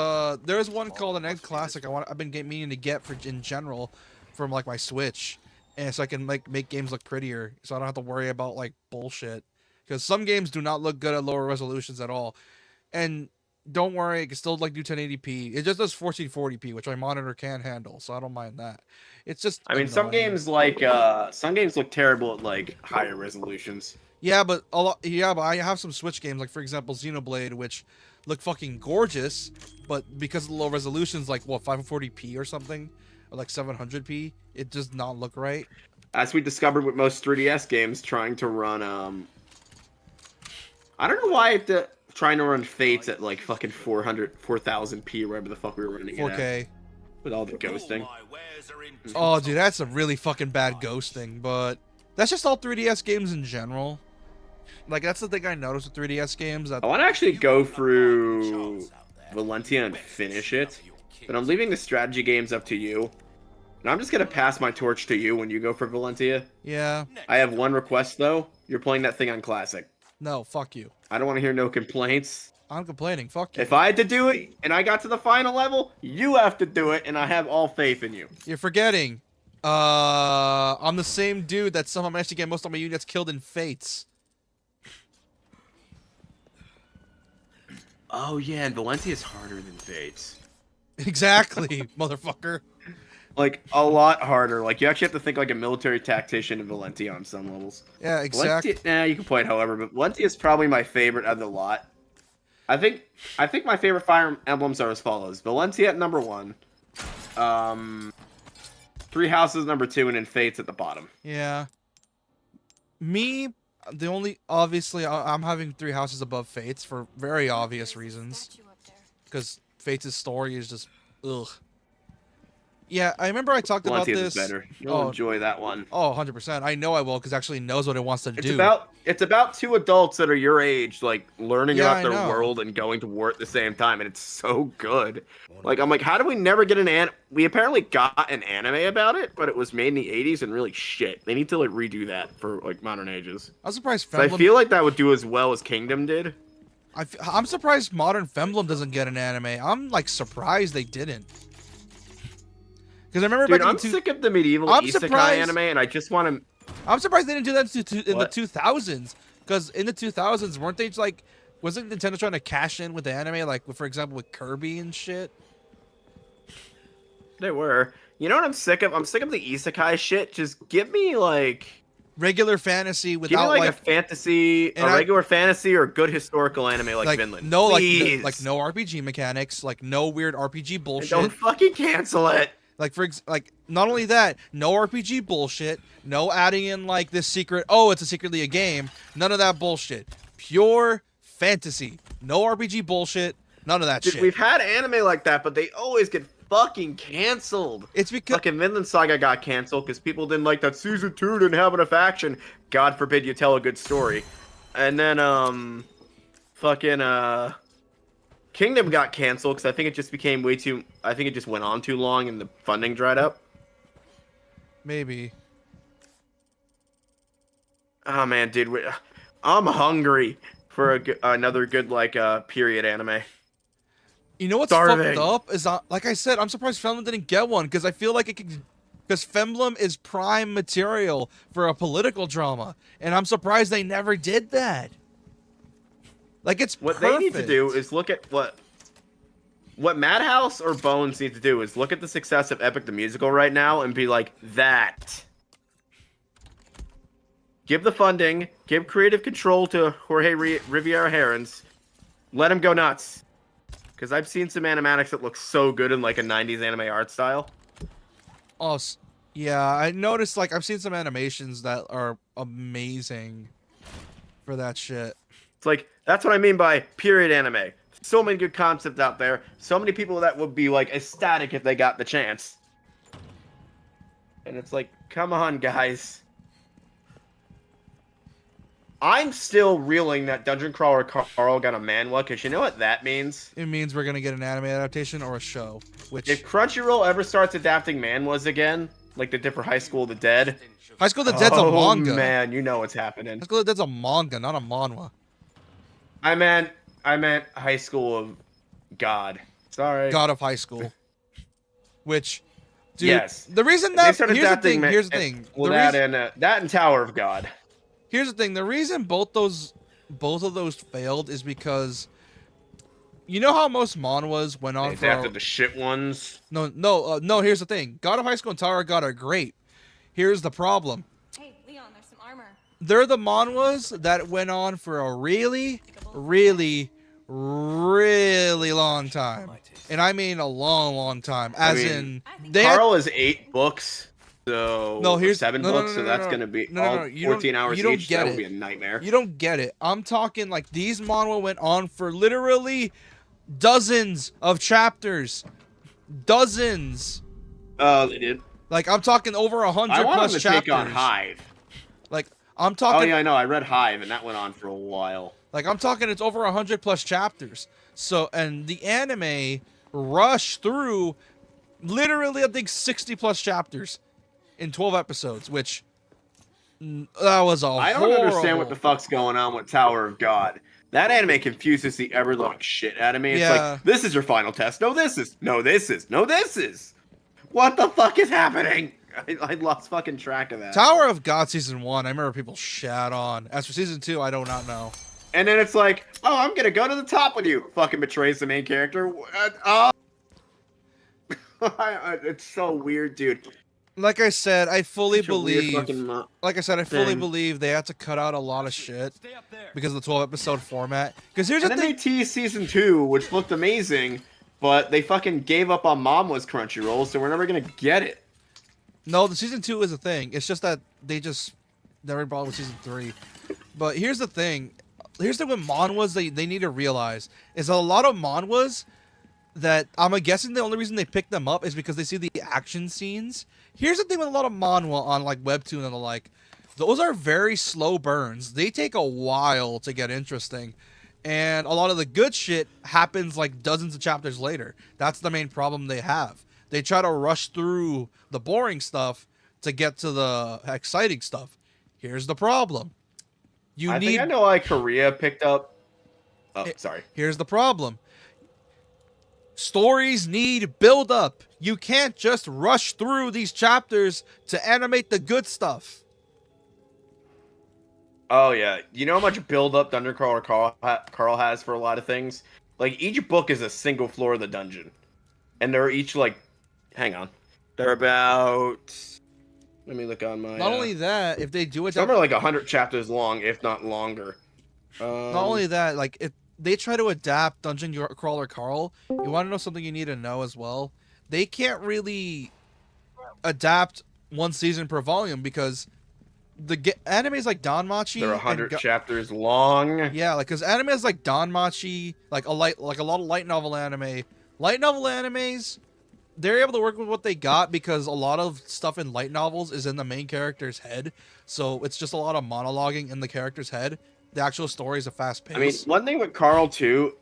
there's one called an Egg Classic I've been meaning to get in general from like my Switch, and so I can like make games look prettier, so I don't have to worry about like bullshit. Because some games do not look good at lower resolutions at all, and don't worry, it can still like do 1080p. It just does 1440p, which my monitor can handle, so I don't mind that. It's just I mean, some games look terrible at like higher resolutions. Yeah, but I have some Switch games, like for example Xenoblade, which look fucking gorgeous, but because of the low resolutions, like what 540p or something, or like 700p, it does not look right. As we discovered with most 3DS games, trying to run I don't know why trying to run Fates at like fucking 4000p, wherever the fuck we were running 4K. it at. With all the ghosting. Oh, dude, that's a really fucking bad ghosting, but that's just all 3DS games in general. Like, that's the thing I noticed with 3DS games. I want to actually go through Valentia and finish it, but I'm leaving the strategy games up to you. And I'm just going to pass my torch to you when you go for Valentia. Yeah. I have one request, though. You're playing that thing on Classic. No, fuck you. I don't want to hear no complaints. I'm complaining. Fuck you. If I had to do it and I got to the final level, you have to do it, and I have all faith in you. You're forgetting. I'm the same dude that somehow managed to get most of my units killed in Fates. Oh yeah, and Valentia's harder than Fates. Exactly, motherfucker. Like a lot harder. Like you actually have to think like a military tactician in Valentia on some levels. Yeah, exactly. Valentia, you can play it however, but Valentia is probably my favorite of the lot. I think my favorite Fire Emblems are as follows: Valentia at number 1, Three Houses number 2, and then Fates at the bottom. Yeah. Me, the only obviously I'm having Three Houses above Fates for very obvious reasons. Because Fates' story is just ugh. Yeah, I remember I talked about Valentia's this. is better. You'll enjoy that one. Oh, 100%. I know I will because it actually knows what it wants to do. It's about two adults that are your age, like learning Yeah, about I their know. world and going to war at the same time, and it's so good. Like I'm like, how do we never get We apparently got an anime about it, but it was made in the '80s and really shit. They need to like redo that for like modern ages. I'm surprised So I Femblem. feel like that would do as well as Kingdom did. I'm surprised Modern Femblem doesn't get an anime. I'm like surprised they didn't. Because I remember Dude, back in I'm sick of the medieval isekai anime, and I just want to. I'm surprised they didn't do that in the What? 2000s. Because in the 2000s, weren't they like, wasn't Nintendo trying to cash in with the anime, like for example with Kirby and shit? They were. You know what I'm sick of? I'm sick of the isekai shit. Just give me like. Regular fantasy Give me without like, like a fantasy, a regular fantasy, or good historical anime like Vinland. no Please. like no RPG mechanics, like no weird RPG bullshit. Don't fucking cancel it. Like like not only that, no RPG bullshit, no adding in like this secret, oh, it's secretly a game, none of that bullshit. Pure fantasy. No RPG bullshit, none of that Dude, shit. we've had anime like that, but they always get fucking canceled. It's because Fucking Vinland Saga got canceled because people didn't like that season 2 didn't have enough action. God forbid you tell a good story. And then Kingdom got canceled because I think it just became way too. I think it just went on too long and the funding dried up. maybe. Oh man, dude, I'm hungry for another good like period anime. You know what's Starving. fucked up is like I said, I'm surprised Femblem didn't get one because I feel like it could. Because Femblem is prime material for a political drama, and I'm surprised they never did that. Like it's What perfect. they need to do is look at what Madhouse or Bones need to do is look at the success of Epic the Musical right now and be like, that. Give the funding, give creative control to Jorge Riviera Herons, let him go nuts. Because I've seen some animatics that look so good in like a 90s anime art style. Oh, yeah, I noticed, like, I've seen some animations that are amazing for that shit. It's like, that's what I mean by period anime. So many good concepts out there. So many people that would be, like, ecstatic if they got the chance. And it's like, come on, guys. I'm still reeling that Dungeon Crawler Carl got a manhwa, because you know what that means? It means we're gonna get an anime adaptation or a show, which... If Crunchyroll ever starts adapting manhwas again, like they did for High School of the Dead... High School of the Dead's a manga. Oh, man, you know what's happening. High School of the Dead's a manga, not a manhwa. I meant High School of God. Sorry. God of High School. Which, dude, yes. the reason They that... started Here's the adapting thing, here's the thing. Well, The that and Tower of God. Here's the thing. The reason both of those failed is because... You know how most manhwas went on They for... adapted the shit ones. No, here's the thing. God of High School and Tower of God are great. Here's the problem. Hey, Leon, there's some armor. They're the manhwas that went on for a really, really, really long time. And I mean a long, long time. As in... They had, Carl is 8 books, so... No, here's- 7 no, no, books, no, so no, that's no. going to be No, no, all no, you 14 don't- hours you don't each. get That it. would be a nightmare. You don't get it. I'm talking like these manhwa went on for literally dozens of chapters. Dozens. Oh, they did. Like I'm talking over 100 I want plus them to chapters. take on Hive. Like I'm Oh, talking yeah, I know. I read Hive, and that went on for a while. Like I'm talking it's over 100 plus chapters. So and the anime rushed through literally I think 60 plus chapters in 12 episodes, which that was a I don't understand what the fuck's going on with Tower of God. That anime confuses the ever-loving shit out of me. It's Yeah. like, this is your final test. No, this is. No, this is. No, this is. What the fuck is happening? I lost fucking track of that. Tower of God season 1, I remember people shat on. As for season 2, I do not know. And then it's like, oh, I'm gonna go to the top with you. Fucking betrays the main character. It's so weird, dude. Like I said, I fully Such a weird believe. fucking Like I said, I fully thing. believe they had to cut out a lot of shit Stay up there. because of the 12-episode format. Because here's And the then thing. they teased season 2, which looked amazing, but they fucking gave up on Mama's Crunchyroll, so we're never gonna get it. No, the season 2 is a thing. It's just that they just never bothered with season 3. But here's the thing. Here's the thing with manhwas they need to realize is that a lot of manhwas that I'm guessing the only reason they pick them up is because they see the action scenes. Here's the thing with a lot of manhwa on like Webtoon and the like. Those are very slow burns. They take a while to get interesting. And a lot of the good shit happens like dozens of chapters later. That's the main problem they have. They try to rush through the boring stuff to get to the exciting stuff. Here's the problem. I think I know why Korea picked up. Oh, sorry. Here's the problem. Stories need build up. You can't just rush through these chapters to animate the good stuff. Oh yeah, you know how much build up Dundercrawler Carl has for a lot of things. Like each book is a single floor of the dungeon, and they're each like, hang on, they're about. Let me look on my. Not only that, if they do it, some are like 100 chapters long, if not longer. Not only that, like if they try to adapt Dungeon Crawler Carl, you want to know something you need to know as well. They can't really adapt one season per volume because the animes like Danmachi. They're 100 chapters long. Yeah, like because animes like Danmachi, like a lot of light novel anime. Light novel animes, they're able to work with what they got because a lot of stuff in light novels is in the main character's head. So it's just a lot of monologuing in the character's head. The actual story is a fast pace. I mean, one thing with Carl too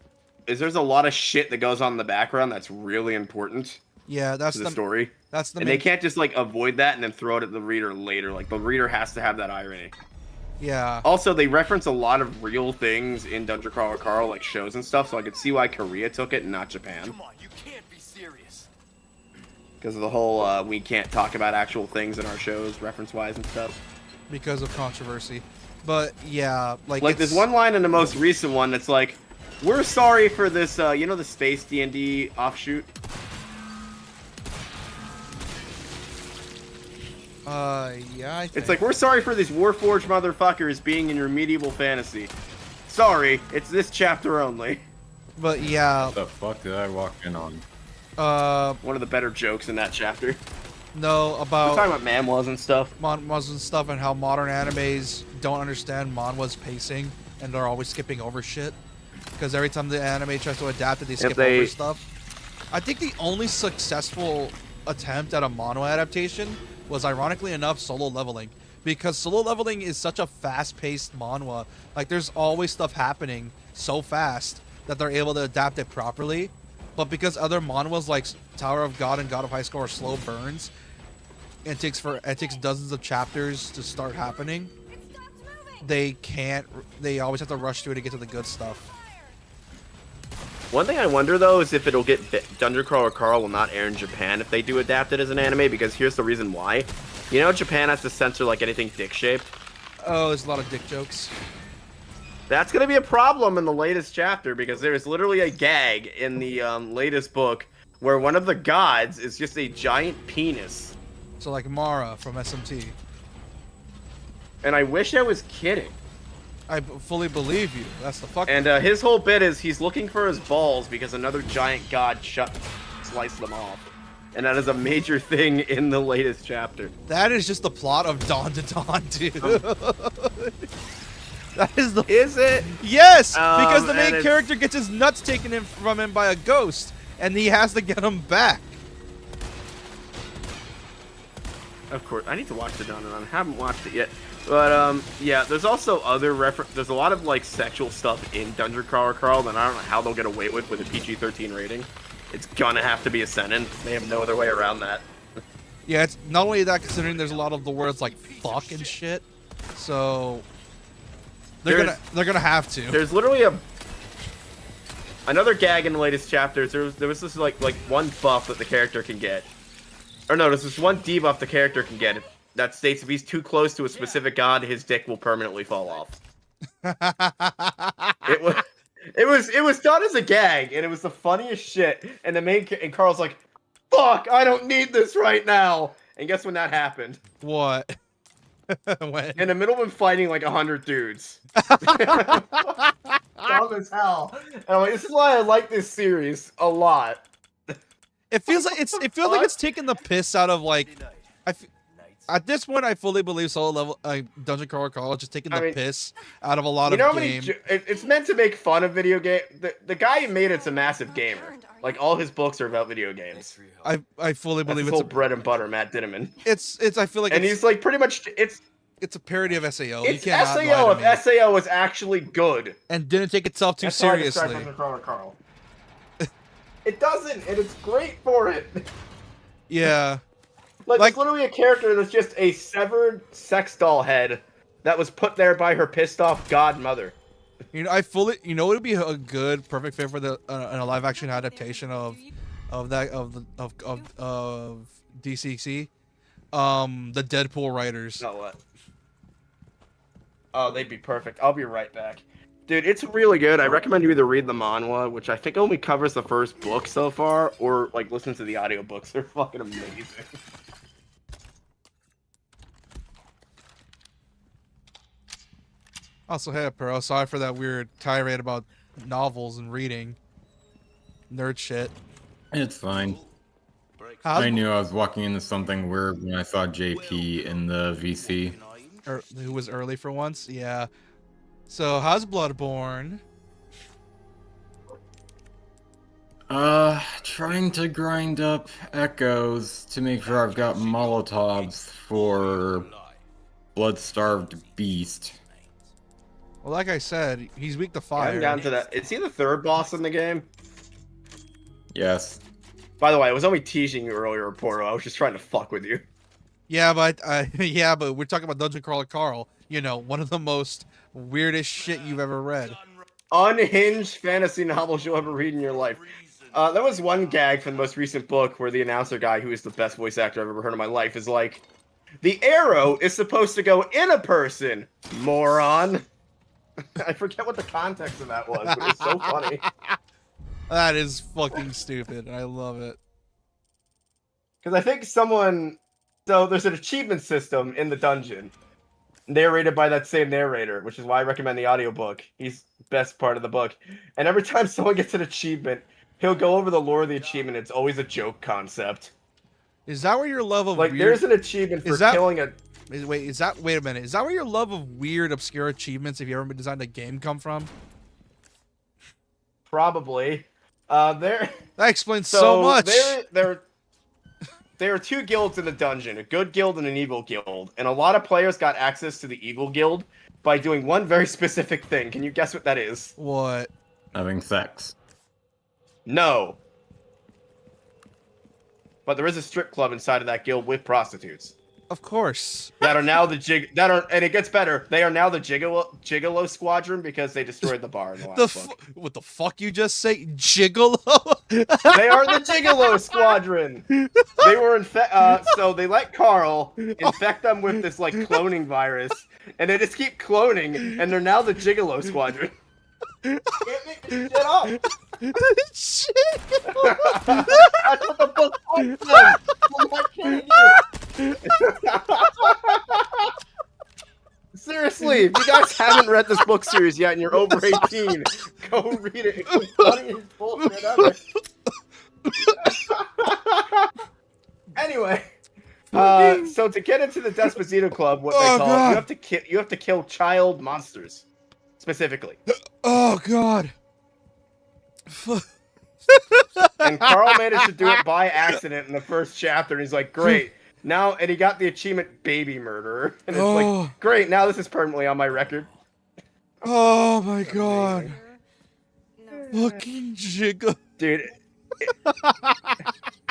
is there's a lot of shit that goes on in the background that's really important. Yeah, that's the story. That's the. And they can't just like avoid that and then throw it at the reader later. Like the reader has to have that irony. Yeah. Also, they reference a lot of real things in Dungeon Crawler Carl, like shows and stuff. So I could see why Korea took it and not Japan. Come on, you can't be serious. Because of the whole we can't talk about actual things in our shows, reference-wise and stuff. Because of controversy. But yeah, like there's one line in the most recent one that's like, "We're sorry for this." You know the space D&D offshoot. Yeah. I think. It's like, we're sorry for these Warforged motherfuckers being in your medieval fantasy. Sorry, it's this chapter only. But yeah. What the fuck did I walk in on? One of the better jokes in that chapter. No, about We're talking about manhwas and stuff. manhwas and stuff, and how modern animes don't understand manhwa's pacing, and they're always skipping over shit. Because every time the anime tries to adapt it, they skip over stuff. I think the only successful attempt at a manhwa adaptation was, ironically enough, Solo Leveling. Because Solo Leveling is such a fast-paced manhwa. Like, there's always stuff happening so fast that they're able to adapt it properly. But because other manhwas like Tower of God and God of High Score are slow burns, it takes dozens of chapters to start happening. They always have to rush through to get to the good stuff. One thing I wonder though is if it'll get Dungeon Crawler Carl will not air in Japan if they do adapt it as an anime, because here's the reason why. You know, Japan has to censor like anything dick shaped. Oh, there's a lot of dick jokes. That's gonna be a problem in the latest chapter, because there's literally a gag in the latest book where one of the gods is just a giant penis. So like Mara from SMT. And I wish I was kidding. I fully believe you. That's the fuck. And his whole bit is he's looking for his balls because another giant god sliced them off. And that is a major thing in the latest chapter. That is just the plot of Dawn to Dawn, dude. That is the. Is it? Yes, because the main and character gets his nuts taken from him by a ghost, and he has to get them back. Of course, I need to watch the Dawn to Dawn. I haven't watched it yet. But yeah, there's also other there's a lot of like sexual stuff in Dungeon Crawler Carl that I don't know how they'll get away with a PG-13 rating. It's gonna have to be a seinen. They have no other way around that. Yeah, it's not only that, considering there's a lot of the words like fuck and shit. So they're gonna have to. There's literally another gag in the latest chapters. There was this like one buff that the character can get. Or no, there's this one debuff the character can get that states if he's too close to a specific god, his dick will permanently fall off. It was, it was done as a gag, and it was the funniest shit. And and Carl's like, "Fuck, I don't need this right now." And guess when that happened? What? When? In the middle of him fighting like 100 dudes. Dumb as hell. And I'm like, this is why I like this series a lot. It feels like it's taking the piss out of like. At this point, I fully believe Solo Level Dungeon Crawler Call is just taking the piss out of a lot of games. It's meant to make fun of video game. The guy who made it's a massive gamer. Like all his books are about video games. I fully believe it's bread and butter, Matt Ditterman. It's I feel like and he's like pretty much it's a parody of SAO. It's SAO if SAO was actually good and didn't take itself too seriously. Carl. It doesn't, and it's great for it. Yeah. Like it's literally a character that's just a severed sex doll head that was put there by her pissed off godmother. You know, it would be a good, perfect fit for the a live action adaptation of DCC, the Deadpool writers. Oh what? Oh, they'd be perfect. I'll be right back. Dude, it's really good. I recommend you either read the manhwa, which I think only covers the first book so far, or like listen to the audiobooks. They're fucking amazing. Also, hey, Pero, sorry for that weird tirade about novels and reading. Nerd shit. It's fine. I knew I was walking into something weird when I saw JP in the VC. Who was early for once? Yeah. So, how's Bloodborne? Trying to grind up echoes to make sure I've got Molotovs for Blood-Starved Beast. Well, like I said, he's weak to fire. I'm down to that. Is he the third boss in the game? Yes. By the way, I was only teasing you earlier, Porto. I was just trying to fuck with you. Yeah, but we're talking about Dungeon Crawler Carl. You know, one of the most weirdest shit you've ever read. Unhinged fantasy novels you'll ever read in your life. There was one gag from the most recent book where the announcer guy, who is the best voice actor I've ever heard in my life, is like, "The arrow is supposed to go in a person, moron." I forget what the context of that was, but it was so funny. That is fucking stupid. I love it. Because I think so there's an achievement system in the dungeon, narrated by that same narrator, which is why I recommend the audiobook. He's the best part of the book. And every time someone gets an achievement, he'll go over the lore of the achievement. It's always a joke concept. Is that where your love of weird... there's an achievement for killing a... Wait a minute. Is that where your love of weird, obscure achievements, if you ever designed a game, come from? Probably. That explains so much. There are two guilds in the dungeon, a good guild and an evil guild. And a lot of players got access to the evil guild by doing one very specific thing. Can you guess what that is? What? Having sex. No. But there is a strip club inside of that guild with prostitutes. Of course. That are now the and it gets better. They are now the Gigolo Squadron because they destroyed the bar in the last book. What the fuck you just say? Gigolo? They are the Gigolo Squadron. They were so they let Carl infect them with this like cloning virus, and they just keep cloning, and they're now the Gigolo Squadron. Can't make this shit up. Shit. That's what the book says. I'm not kidding you. Seriously, if you guys haven't read this book series yet and you're over 18, go read it. It's the funniest bullshit ever. Anyway, so to get into the Despacito Club, what they call it, you have to kill child monsters, specifically. Oh God. And Carl managed to do it by accident in the first chapter, and he's like, "Great." Now, and he got the achievement baby murderer. And it's like, great, now this is permanently on my record. Oh my God. Fucking Jigga. Dude,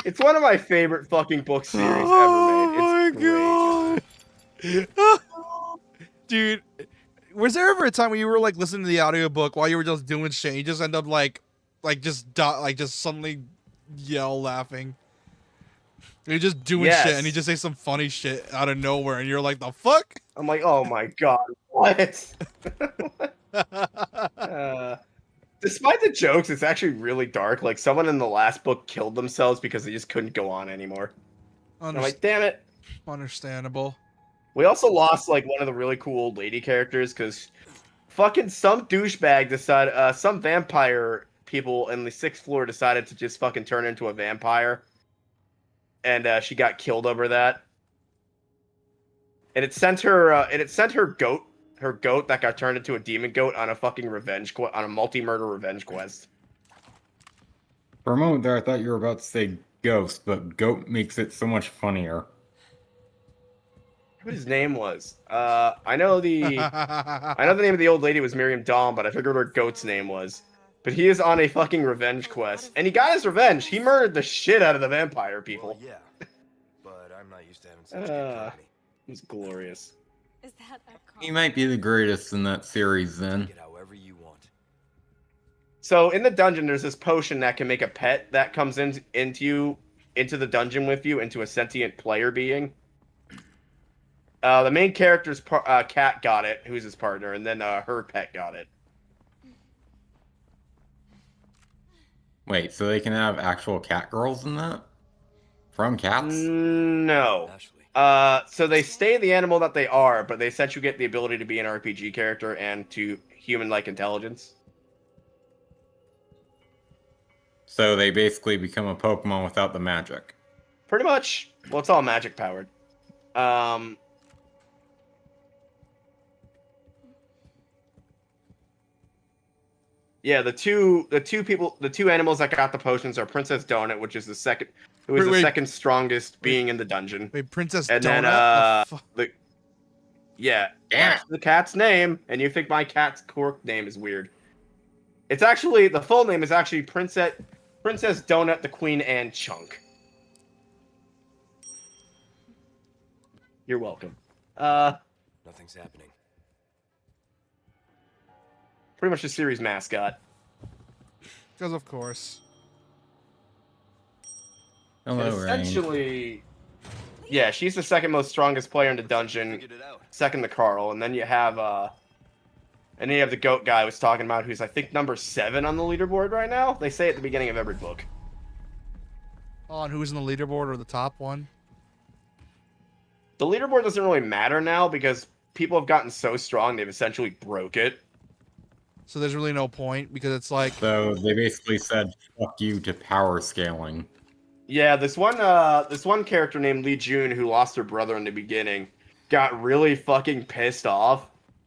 it's one of my favorite fucking book series ever made. It's God. Dude, was there ever a time when you were like listening to the audiobook while you were just doing shit, and you just end up just suddenly yell laughing? You're just doing Yes. shit, and he just say some funny shit out of nowhere, and you're like, the fuck? I'm like, oh my god, what? Despite the jokes, it's actually really dark. Like, someone in the last book killed themselves because they just couldn't go on anymore. And I'm like, damn it. Understandable. We also lost, like, one of the really cool old lady characters because fucking some douchebag decided, some vampire people in the 6th floor decided to just fucking turn into a vampire. And she got killed over that. And it sent her goat that got turned into a demon goat on a fucking on a multi-murder revenge quest. For a moment there, I thought you were about to say ghost, but goat makes it so much funnier. What his name was? I know the name of the old lady was Miriam Dawn, but I figured what her goat's name was. But he is on a fucking revenge quest, and he got his revenge. He murdered the shit out of the vampire people. Well, yeah, but I'm not used to having such good company. It was glorious. Is that a He might be the greatest in that series then. Take it however you want. So in the dungeon, there's this potion that can make a pet that comes into the dungeon with you, into a sentient player being. The main character's cat got it, who's his partner, and then her pet got it. Wait, so they can have actual cat girls in that? From cats? No. Ashley. So they stay the animal that they are, but they essentially get the ability to be an RPG character and to human-like intelligence. So they basically become a Pokemon without the magic. Pretty much. Well, it's all magic powered. Yeah, the two animals that got the potions are Princess Donut, which is the second second strongest being in the dungeon. Wait, Princess And Donut? then that's the cat's name, and you think my cat's cork name is weird. It's actually, the full name is actually Princess Donut, the Queen Anne Chunk. You're welcome. Nothing's happening. Pretty much the series mascot. Because of course. Hello, Rain. Essentially, yeah, she's the second most strongest player in the dungeon. Figured it out. Second to Carl, and then you have the goat guy I was talking about, who's I think number 7 on the leaderboard right now. They say at the beginning of every book. Oh, and who's in the leaderboard or the top one? The leaderboard doesn't really matter now because people have gotten so strong they've essentially broke it. So there's really no point because it's like So they basically said fuck you to power scaling. Yeah, this one character named Lee Jun, who lost her brother in the beginning, got really fucking pissed off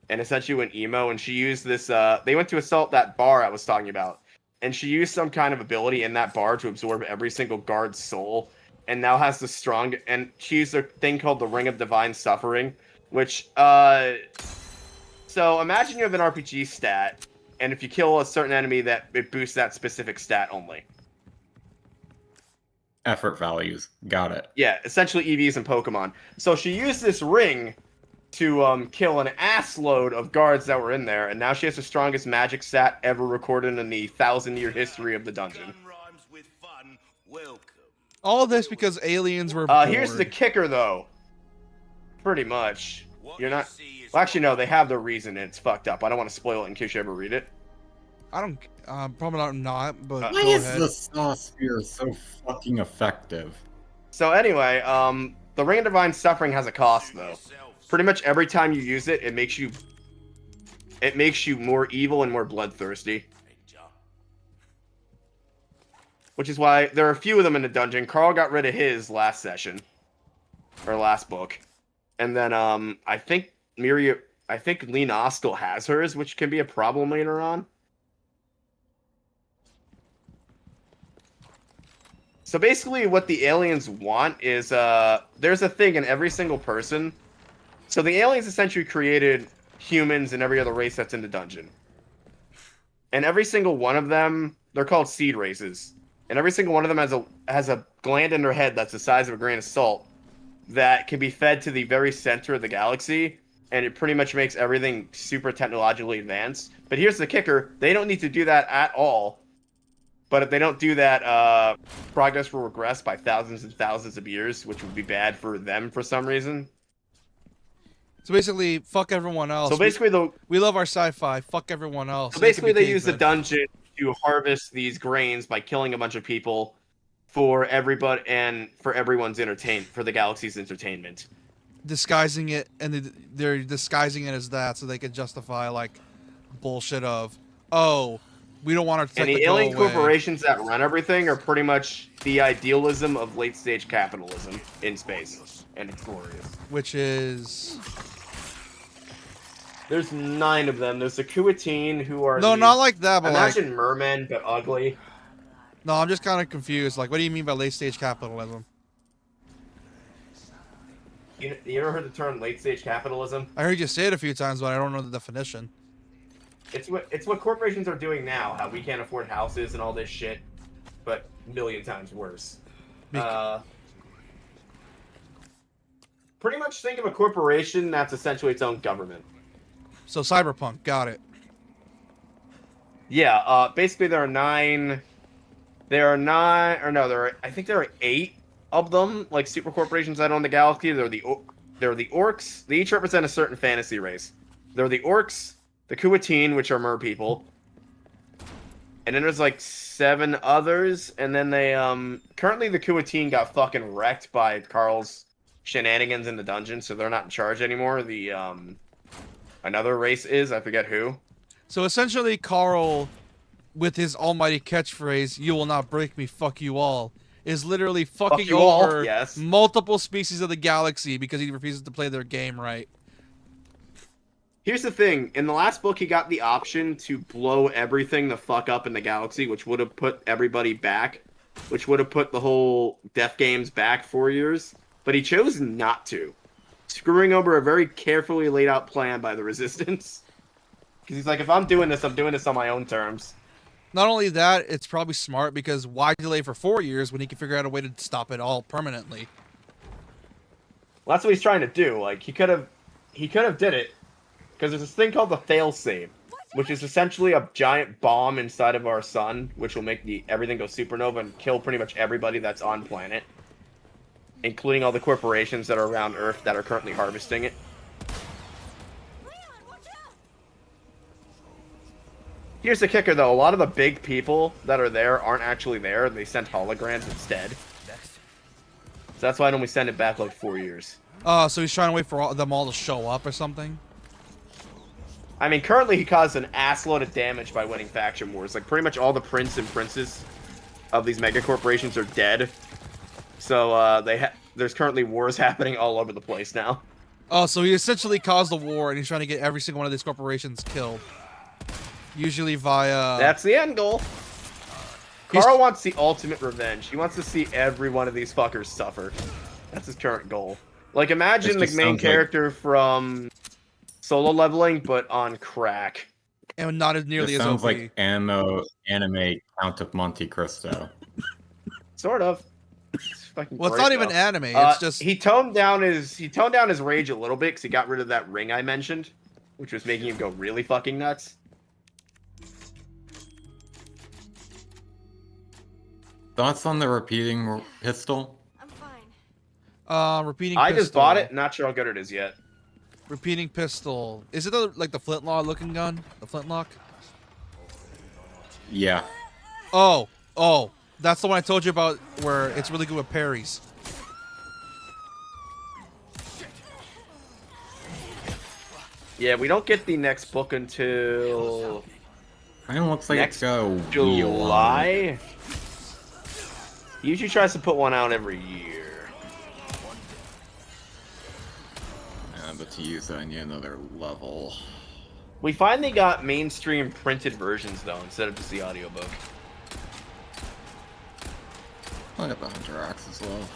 and essentially went emo, and she used this they went to assault that bar I was talking about, and she used some kind of ability in that bar to absorb every single guard's soul, and now has the and she used a thing called the Ring of Divine Suffering, which so imagine you have an RPG stat, and if you kill a certain enemy, that it boosts that specific stat only. Effort values. Got it. Yeah, essentially EVs and Pokemon. So she used this ring to kill an ass load of guards that were in there, and now she has the strongest magic stat ever recorded in the 1,000-year history of the dungeon. all this because aliens were bored. Here's the kicker, though. Pretty much. You're not... Well, actually, no, they have the reason, and it's fucked up. I don't want to spoil it in case you ever read it. I don't... probably not, but Why go is ahead. the Saw Spear so fucking effective? So anyway, the Ring of Divine Suffering has a cost, though. Pretty much every time you use it, it makes you more evil and more bloodthirsty. Which is why there are a few of them in the dungeon. Carl got rid of his last session. Or last book. And then, I think Lena still has hers, which can be a problem later on. So basically what the aliens want is, there's a thing in every single person. So the aliens essentially created humans and every other race that's in the dungeon. And every single one of them, they're called seed races. And every single one of them has a gland in their head that's the size of a grain of salt that can be fed to the very center of the galaxy, and it pretty much makes everything super technologically advanced. But here's the kicker, they don't need to do that at all. But if they don't do that, progress will regress by thousands and thousands of years, which would be bad for them for some reason. So basically, fuck everyone else. So basically, we love our sci-fi. Fuck everyone else. So basically, they use the cavemen. dungeon to harvest these grains by killing a bunch of people for everybody and for everyone's for the galaxy's entertainment. Disguising it, and they're disguising it as that so they can justify like bullshit of, oh, we don't want to. And the alien corporations that run everything are pretty much the idealism of late stage capitalism in space, and it's glorious. Which is. There's 9 of them. There's the Kuatine, who are no, not like that. But imagine mermen, but ugly. No, I'm just kind of confused. Like, what do you mean by late stage capitalism? You ever heard the term late stage capitalism? I heard you say it a few times, but I don't know the definition. It's what corporations are doing now. How we can't afford houses and all this shit, but a million times worse. Pretty much think of a corporation that's essentially its own government. So cyberpunk, got it. Yeah, basically there are 9. I think there are 8 of them, like super corporations that own the galaxy. They're the orcs. They each represent a certain fantasy race. They're the orcs, the Kuatine, which are mer people, and then there's like 7 others. And then they currently the Kuatine got fucking wrecked by Carl's shenanigans in the dungeon, so they're not in charge anymore. The another race is, I forget who. So essentially, Carl, with his almighty catchphrase, "You will not break me, fuck you all," is literally fucking you all, over yes. multiple species of the galaxy because he refuses to play their game right. Here's the thing. In the last book, he got the option to blow everything the fuck up in the galaxy, which would have put everybody back, which would have put the whole Death Games back 4 years. But he chose not to, screwing over a very carefully laid out plan by the Resistance. Because he's like, if I'm doing this on my own terms. Not only that, it's probably smart because why delay for 4 years when he can figure out a way to stop it all permanently? Well, that's what he's trying to do. Like, he could have did it. Because there's this thing called the failsafe, which is essentially a giant bomb inside of our sun, which will make everything go supernova and kill pretty much everybody that's on planet, including all the corporations that are around Earth that are currently harvesting it. Here's the kicker, though. A lot of the big people that are there aren't actually there. They sent holograms instead. So that's why I only send it back like 4 years. So he's trying to wait for them all to show up or something? I mean, currently he caused an assload of damage by winning faction wars. Like, pretty much all the prince and princess of these mega corporations are dead. So, there's currently wars happening all over the place now. Oh, so he essentially caused a war, and he's trying to get every single one of these corporations killed. Usually via... That's the end goal. Carl wants the ultimate revenge. He wants to see every one of these fuckers suffer. That's his current goal. Like, imagine the main character from Solo Leveling, but on crack. And not as nearly as sounds OP. like anime Count of Monte Cristo. Sort of. Well, it's not even anime. It's just he toned down his rage a little bit because he got rid of that ring I mentioned, which was making him go really fucking nuts. Thoughts on the repeating pistol? I'm fine. Repeating I pistol. just bought it. Not sure how good it is yet. Repeating pistol. Is it like the flintlock looking gun? The flintlock? Yeah. Oh. That's the one I told you about where it's really good with parries. Yeah, we don't get the next book until Kind of looks like next it's got a wheel on it. July. He usually tries to put one out every year. Yeah, but to use that, I need another level. We finally got mainstream printed versions though, instead of just the audiobook. I got the Hunter Axe as well.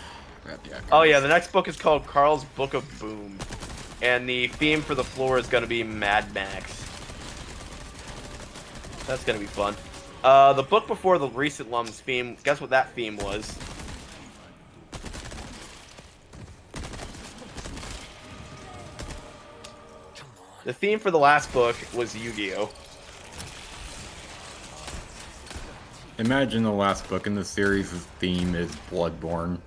Oh yeah, the next book is called Carl's Book of Boom. And the theme for the floor is going to be Mad Max. That's going to be fun. The book before the recent Lum's theme, guess what that theme was? The theme for the last book was Yu-Gi-Oh! Imagine the last book in the series' theme is Bloodborne.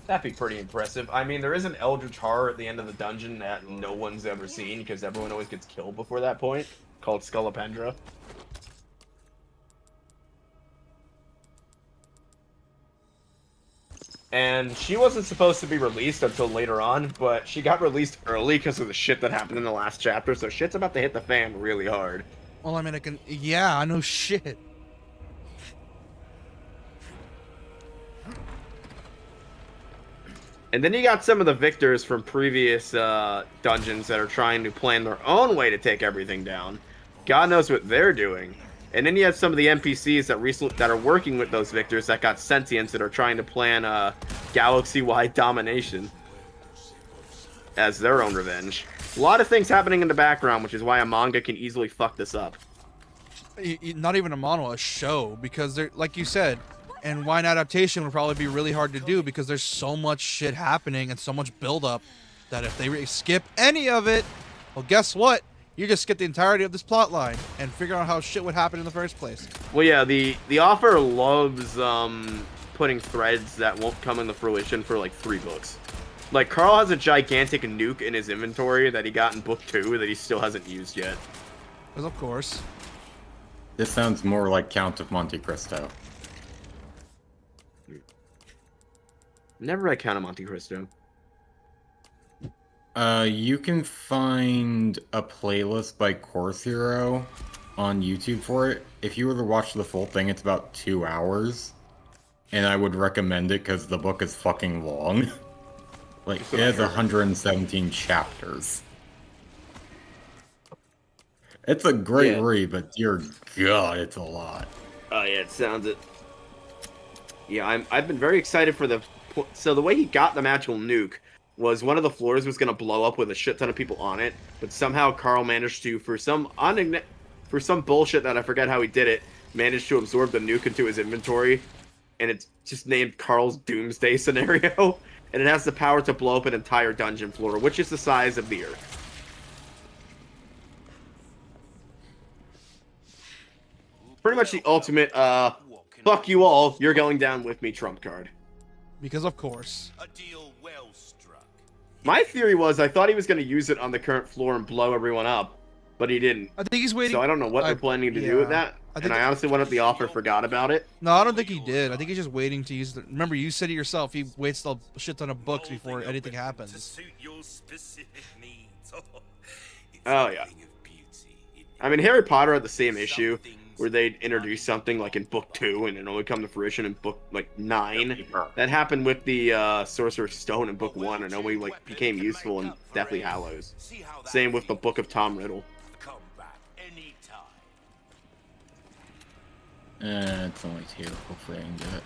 That'd be pretty impressive. I mean, there is an eldritch horror at the end of the dungeon that no one's ever seen because everyone always gets killed before that point, called Scullopendra. And she wasn't supposed to be released until later on, but she got released early because of the shit that happened in the last chapter, so shit's about to hit the fan really hard. Well, I mean, yeah, I know shit. And then you got some of the victors from previous dungeons that are trying to plan their own way to take everything down. God knows what they're doing. And then you have some of the NPCs that are working with those victors that got sentience that are trying to plan galaxy-wide domination as their own revenge. A lot of things happening in the background, which is why a manga can easily fuck this up. Not even a mono, a show, because they're, like you said, and why an adaptation would probably be really hard to do because there's so much shit happening and so much buildup that if they skip any of it, well, guess what? You just skip the entirety of this plot line and figure out how shit would happen in the first place. Well, yeah, the author loves putting threads that won't come into fruition for like 3 books. Like, Carl has a gigantic nuke in his inventory that he got in book 2 that he still hasn't used yet. Because of course. This sounds more like Count of Monte Cristo. Never read Count of Monte Cristo. You can find a playlist by Course Hero on YouTube for it. If you were to watch the full thing, it's about 2 hours. And I would recommend it because the book is fucking long. Like, it has 117 chapters. It's a great read, but dear God, it's a lot. Oh yeah, it sounds it. Yeah, I've been very excited for the... So the way he got the magical nuke was one of the floors was going to blow up with a shit ton of people on it, but somehow Carl managed to, for some bullshit that I forget how he did it, managed to absorb the nuke into his inventory, and it's just named Carl's Doomsday Scenario, and it has the power to blow up an entire dungeon floor, which is the size of the Earth. Pretty much the ultimate, fuck you all, you're going down with me trump card. Because of course. A deal well struck. My theory was I thought he was going to use it on the current floor and blow everyone up, but he didn't. I think he's waiting. So I don't know what they're planning to do with that. I honestly wonder if the author forgot about it. No, I don't think he did. I think he's just waiting to use the... Remember, you said it yourself. He waits till a shit ton of books before anything happens. To suit your specific needs. Oh, yeah. I mean, Harry Potter had the same issue where they'd introduce something like in book 2 and it only come to fruition in book like 9. That happened with the Sorcerer's Stone in book 1 and only like became useful in Deathly Hallows. Same with the Book of Tom Riddle. Come back anytime. It's only 2. Hopefully I can get it.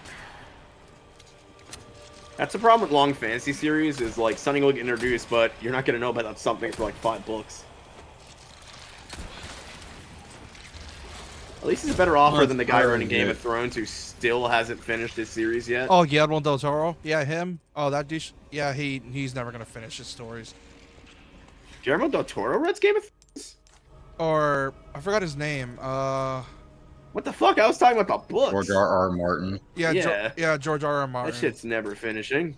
That's the problem with long fantasy series is like something will get introduced, but you're not going to know about that something for like 5 books. At least he's a better offer than the guy running Game of Thrones who still hasn't finished his series yet. Oh, Guillermo del Toro? Yeah, him? Oh, that douche? Yeah, he's never going to finish his stories. Guillermo del Toro writes Game of Thrones? Or, I forgot his name. What the fuck? I was talking about the books. George R.R. Martin. Yeah, George R.R. Martin. That shit's never finishing.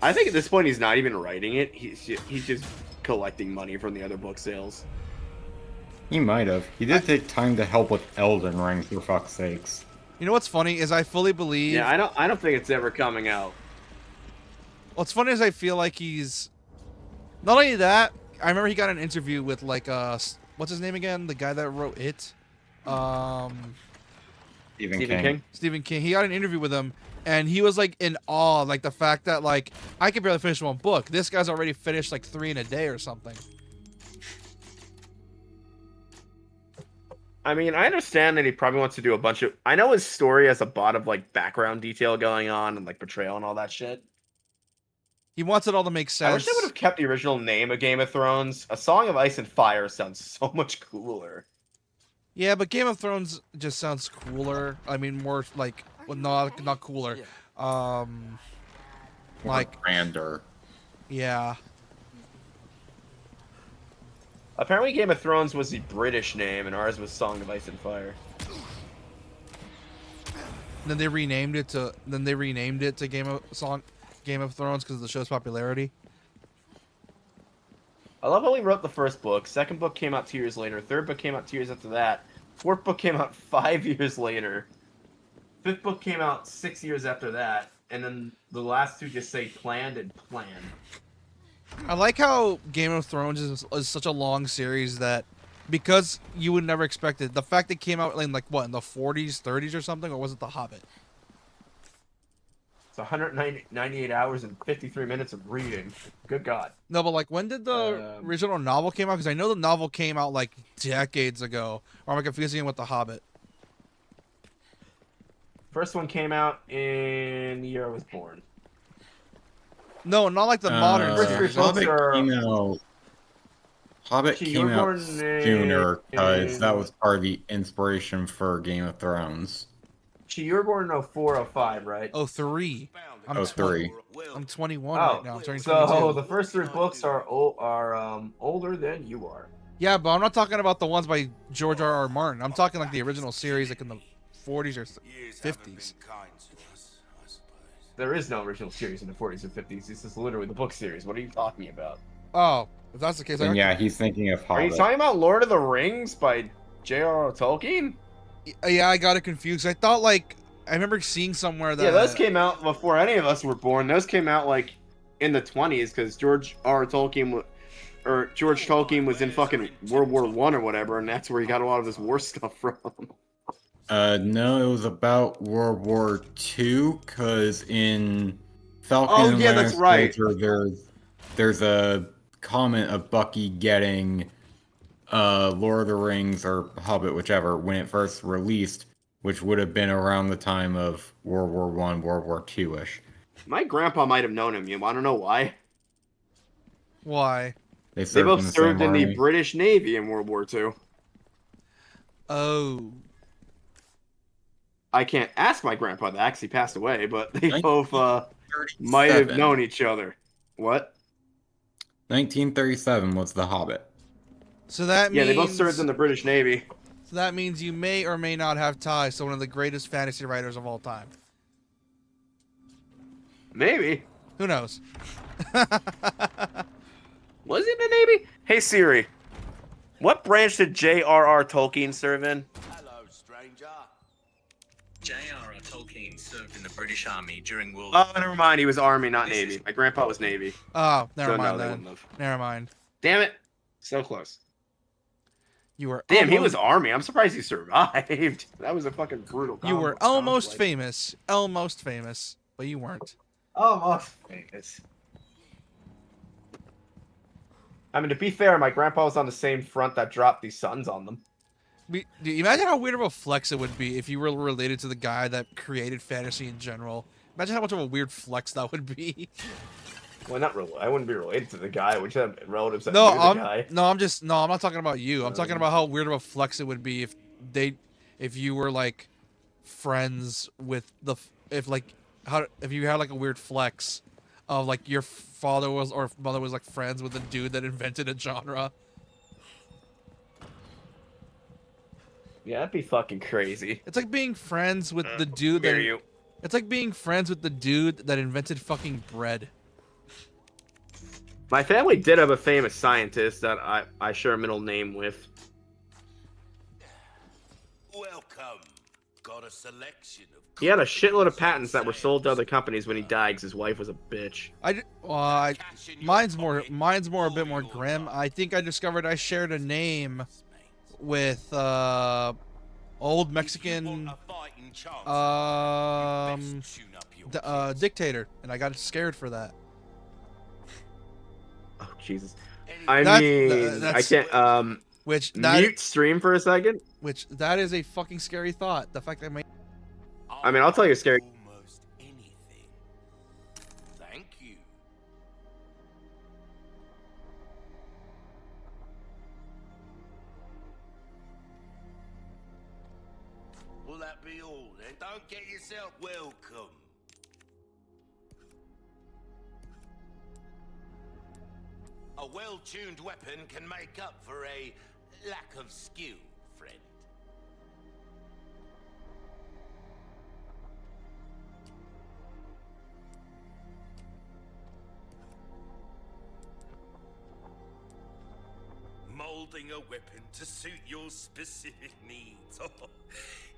I think at this point he's not even writing it. He's just collecting money from the other book sales. He might have. He did take time to help with Elden Ring, for fuck's sakes. You know what's funny is I fully believe... Yeah, I don't think it's ever coming out. What's funny is I feel like he's... Not only that, I remember he got an interview with like, what's his name again? The guy that wrote It? Stephen King. Stephen King. He got an interview with him, and he was like in awe, like the fact that like I could barely finish one book. This guy's already finished like 3 in a day or something. I mean, I understand that he probably wants to do a bunch of... I know his story has a lot of like background detail going on and like betrayal and all that shit. He wants it all to make sense. I wish they would have kept the original name of Game of Thrones. A Song of Ice and Fire sounds so much cooler. Yeah, but Game of Thrones just sounds cooler. I mean, more like, well, not cooler. Like grander. Yeah. Apparently, Game of Thrones was the British name, and ours was Song of Ice and Fire. Then they renamed it to Game of Thrones because of the show's popularity. I love how he wrote the first book. Second book came out 2 years later. Third book came out 2 years after that. Fourth book came out 5 years later. Fifth book came out 6 years after that. And then the last two just say planned and planned. I like how Game of Thrones is such a long series that, because you would never expect it, the fact it came out in like what, in the 40s, 30s or something, or was it The Hobbit? It's 198 hours and 53 minutes of reading. Good God. No, but like when did the original novel came out? Because I know the novel came out like decades ago. Or am I confusing it with The Hobbit? First one came out in the year I was born. No, not like the modern First series. three books are... Hobbit Gee, came out born sooner because in- that was part of the inspiration for Game of Thrones. Gee, you were born in 04, 05, right? Oh, 3. Oh, 3. I'm 21 Oh, right now. I'm turning 22. so the first three books are older than you are. Yeah, but I'm not talking about the ones by George R.R. Martin. I'm talking like the original series, like in the 40s or 50s. There is no original series in the 40s or 50s. This is literally the book series. What are you talking about? Oh, if that's the case, And yeah, he's thinking of Are Hobbit. you talking about Lord of the Rings by J.R.R. Tolkien? Yeah, I got it confused. I thought like I remember seeing somewhere that Yeah, those came out before any of us were born. Those came out like in the 20s because George Tolkien was in fucking World War I or whatever, and that's where he got a lot of his war stuff from. No, it was about World War II, because in Falcon and yeah, that's Winter right. Soldier, there's a comment of Bucky getting Lord of the Rings or Hobbit, whichever, when it first released, which would have been around the time of World War I, World War II-ish. My grandpa might have known him. You want to know why? Why? They They both the served same in the army. British Navy in World War II. Oh. I can't ask my grandpa that because he passed away, but they both might have known each other. What? 1937 was The Hobbit. So that means Yeah, they both served in the British Navy. So that means you may or may not have ties to one of the greatest fantasy writers of all time. Maybe. Who knows? Was he in the Navy? Hey Siri, what branch did J.R.R. Tolkien serve in? Hello, stranger. J.R.R. Tolkien served in the British Army during World Oh, never mind. He was Army, not Navy. My grandpa was Navy. Oh, never So, no, mind they then. wouldn't have. Never mind. Damn it. So close. You were Damn, he almost- was Army. I'm surprised he survived. That was a fucking brutal You were conflict. almost famous. Almost famous. But you weren't. Almost famous. I mean, to be fair, my grandpa was on the same front that dropped these suns on them. Do you imagine how weird of a flex it would be if you were related to the guy that created fantasy in general? Imagine how much of a weird flex that would be. Well, not really. I wouldn't be related to the guy. We should have relatives that No, knew the guy. I'm not talking about you. I'm talking about how weird of a flex it would be if you were like friends with if you had like a weird flex of like your father was or mother was like friends with the dude that invented a genre. Yeah, that'd be fucking crazy. It's like being friends with the dude Hear that you. It's like being friends with the dude that invented fucking bread. My family did have a famous scientist that I share a middle name with. Welcome. Got a selection of. He had a shitload of patents that were sold to other companies when he died because his wife was a bitch. Mine's more a bit more grim. I think I discovered I shared a name with old Mexican dictator, and I got scared for that. Oh Jesus! I can't which mute stream for a second. Which that is a fucking scary thought. The fact that I mean, I'll tell you a scary. Almost anything. Thank you. Will that be all then? Don't get yourself welcome. A well-tuned weapon can make up for a lack of skill, friend. Molding a weapon to suit your specific needs. Oh,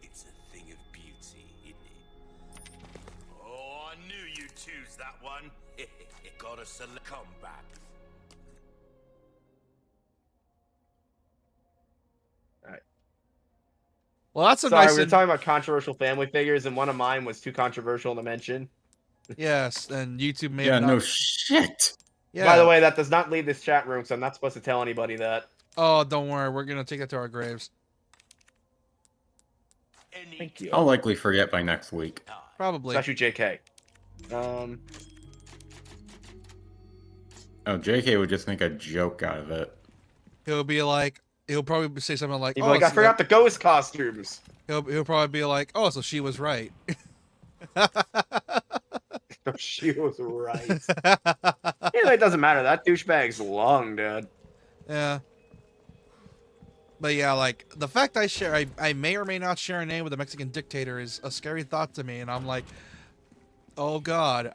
it's a thing of beauty, isn't it? Oh, I knew you'd choose that one. Gotta select combat. Well, that's a Sorry, nice. we were talking about controversial family figures, and one of mine was too controversial to mention. Yes, and YouTube may Yeah, have not. no shit. Yeah. By the way, that does not leave this chat room, so I'm not supposed to tell anybody that. Oh, don't worry. We're gonna take that to our graves. Thank you. I'll likely forget by next week. Probably. Especially JK. Oh, JK would just make a joke out of it. He'll be like, he'll probably say something like, He'd be "Oh, like, I so forgot the ghost costumes. He'll probably be like, "Oh, so she was right." She was right. Yeah, that doesn't matter. That douchebag's long, dude. Yeah. But yeah, like the fact I may or may not share a name with a Mexican dictator is a scary thought to me, and I'm like, oh god,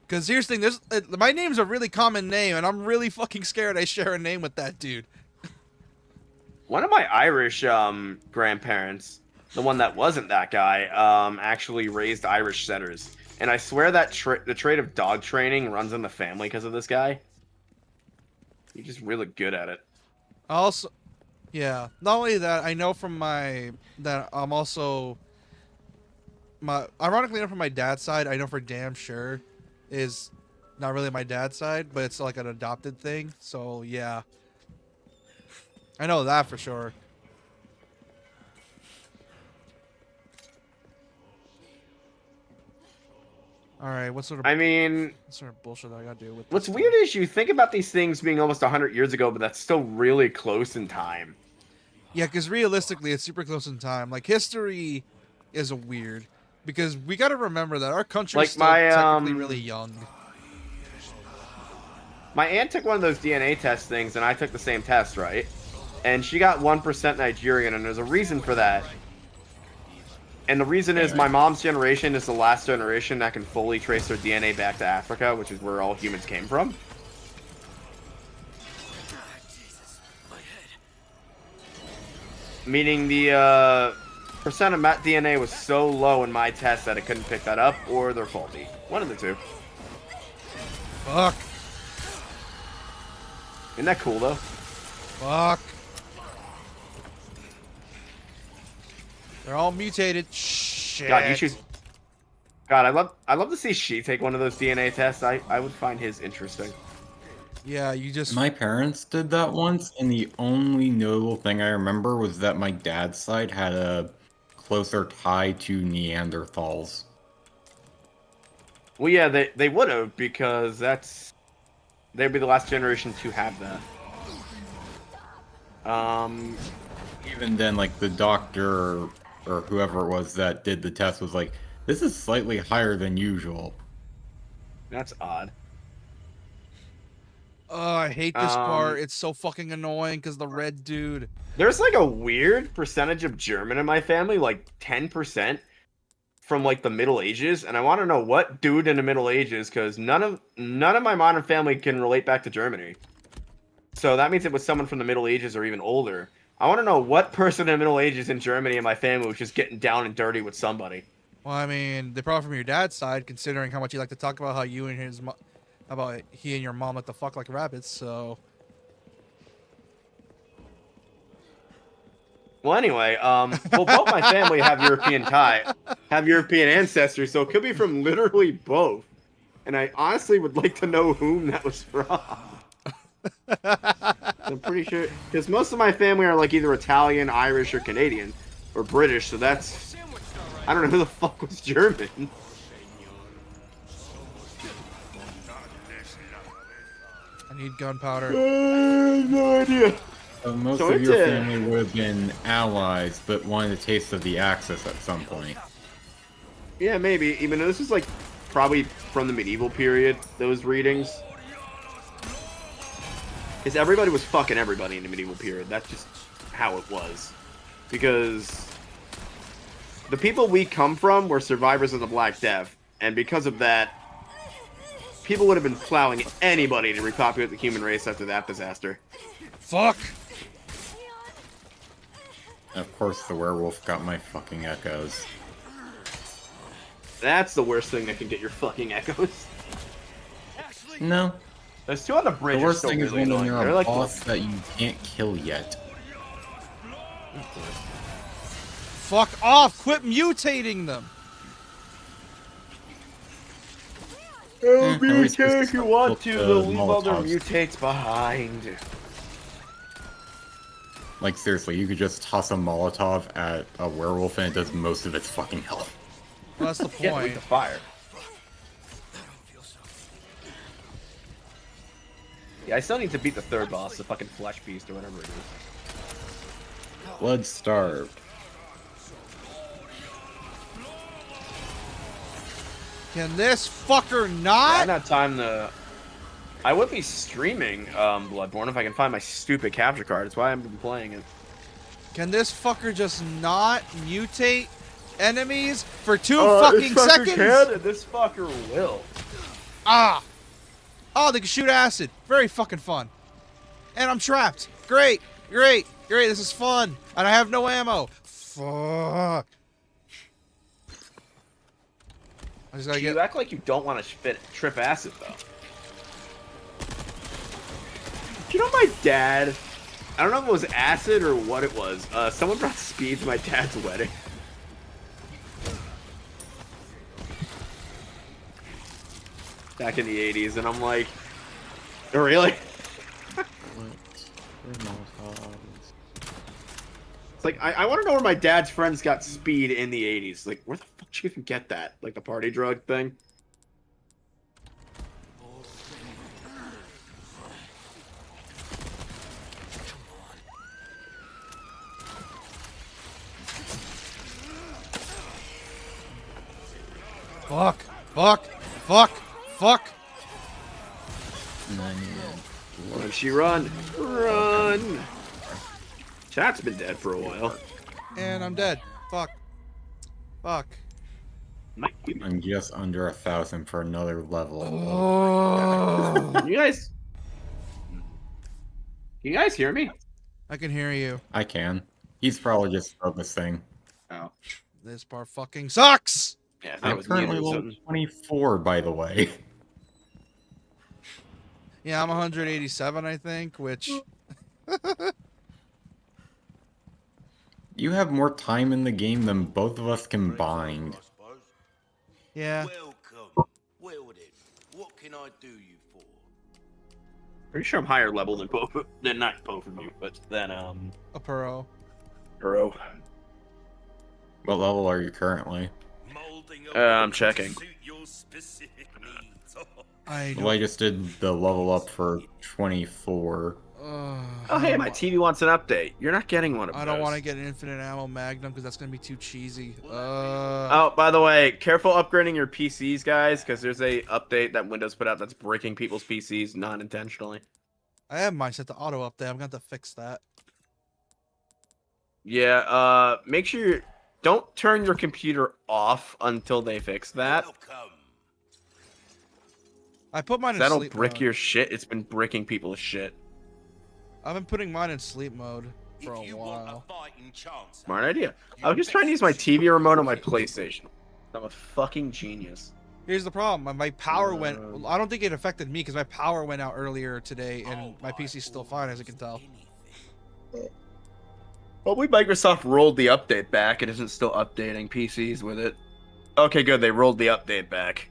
because here's the thing, my name's a really common name, and I'm really fucking scared I share a name with that dude. One of my Irish grandparents, the one that wasn't that guy, actually raised Irish setters. And I swear that the trait of dog training runs in the family because of this guy. He's just really good at it. Also, yeah, not only that, I know from that I'm also, ironically enough from my dad's side, I know for damn sure is not really my dad's side, but it's like an adopted thing. So yeah, I know that for sure. All right, what sort of bullshit I gotta do with what's this weird is you think about these things being almost 100 years ago, but that's still really close in time. Yeah, because realistically, it's super close in time. Like, history is weird because we got to remember that our country is still technically really young. My aunt took one of those DNA test things, and I took the same test, right? And she got 1% Nigerian, and there's a reason for that. And the reason is my mom's generation is the last generation that can fully trace their DNA back to Africa, which is where all humans came from. Meaning the percent of DNA was so low in my test that it couldn't pick that up, or they're faulty. One of the two. Fuck. Isn't that cool, though? Fuck. They're all mutated. Shit. God, you should. God, I love to see she take one of those DNA tests. I would find his interesting. Yeah, you just. My parents did that once, and the only notable thing I remember was that my dad's side had a closer tie to Neanderthals. Well, yeah, they would have, because they'd be the last generation to have that. Even then, like, the doctor or whoever it was that did the test was like, this is slightly higher than usual. That's odd. Oh, I hate this part. It's so fucking annoying because the red dude. There's like a weird percentage of German in my family, like 10% from like the Middle Ages, and I want to know what dude in the Middle Ages, because none of my modern family can relate back to Germany. So that means it was someone from the Middle Ages or even older. I want to know what person in the Middle Ages in Germany in my family was just getting down and dirty with somebody. Well, I mean, they're probably from your dad's side, considering how much you like to talk about how you and about he and your mom like to fuck like rabbits. So. Well, anyway, both my family have European ancestry, so it could be from literally both. And I honestly would like to know whom that was from. I'm pretty sure, because most of my family are like either Italian, Irish, or Canadian, or British. So that's, I don't know who the fuck was German. I need gunpowder. No idea. Most of your family would have been allies, but wanted a taste of the Axis at some point. Yeah, maybe. Even though this is like probably from the medieval period, those readings. is everybody was fucking everybody in the medieval period. That's just how it was. Because the people we come from were survivors of the Black Death, and because of that, people would have been plowing anybody to repopulate the human race after that disaster. Fuck! Of course, the werewolf got my fucking echoes. That's the worst thing that can get your fucking echoes. No. There's two on the bridge. The worst thing is when annoying. you're They're a like boss that you can't kill yet. Fuck off! Quit mutating them! at least Okay, this if you is want look, to, the leave other Molotovs. mutates behind. Like, seriously, you could just toss a Molotov at a werewolf and it does most of its fucking health. Well, that's the Yeah, point. with the fire. Yeah, I still need to beat the third boss, the fucking flesh beast or whatever it is. Blood starved. Can this fucker I not? don't have time to. I would be streaming Bloodborne if I can find my stupid capture card. That's why I've been playing it. Can this fucker just not mutate enemies for 2 fucking seconds? And this fucker will. Ah! Oh, they can shoot acid. Very fucking fun. And I'm trapped. Great, great, great. This is fun. And I have no ammo. Fuck. I just gotta You get. act like you don't want to trip acid though. You know my dad? I don't know if it was acid or what it was. Someone brought speed to my dad's wedding. Back in the 80s, and I'm like, oh, really? It's like, I want to know where my dad's friends got speed in the 80s. Like, where the fuck did you even get that? Like, the party drug thing? Fuck, fuck, fuck, fuck. Why she run? Run! Chat's been dead for a while. And I'm dead. Fuck. Fuck. I'm just under 1,000 for another level. Oh. You guys... Can you guys hear me? I can hear you. I can. He's probably just focusing. Oh. This part fucking sucks. Yeah, I think it I'm was currently muted or level something. 24, by the way. Yeah, I'm 187, I think, which... You have more time in the game than both of us combined. Yeah. Welcome. Well then, what can I do you for? Pretty sure I'm higher level than not both of you, but than A pro. Hero. What level are you currently? Molding I'm checking. to suit your specific needs. Well, I just did the level up for 24. Oh, hey, my TV wants an update. You're not getting one of those. I don't want to get an infinite ammo magnum because that's gonna be too cheesy. Oh, by the way, careful upgrading your PCs, guys, because there's a update that Windows put out that's breaking people's PCs non-intentionally. I have mine set to auto update. I'm gonna have to fix that. Yeah, make sure you don't turn your computer off until they fix that. Welcome. I put mine in That'll sleep brick mode. your shit. It's been bricking people's shit. I've been putting mine in sleep mode for a If you want while. a fighting chance, Smart idea. I was just trying to use my TV remote on my PlayStation. I'm a fucking genius. Here's the problem. My power went... I don't think it affected me because my power went out earlier today and my PC's still fine, as you can tell. Probably Microsoft rolled the update back. It isn't still updating PCs with it. Okay, good. They rolled the update back.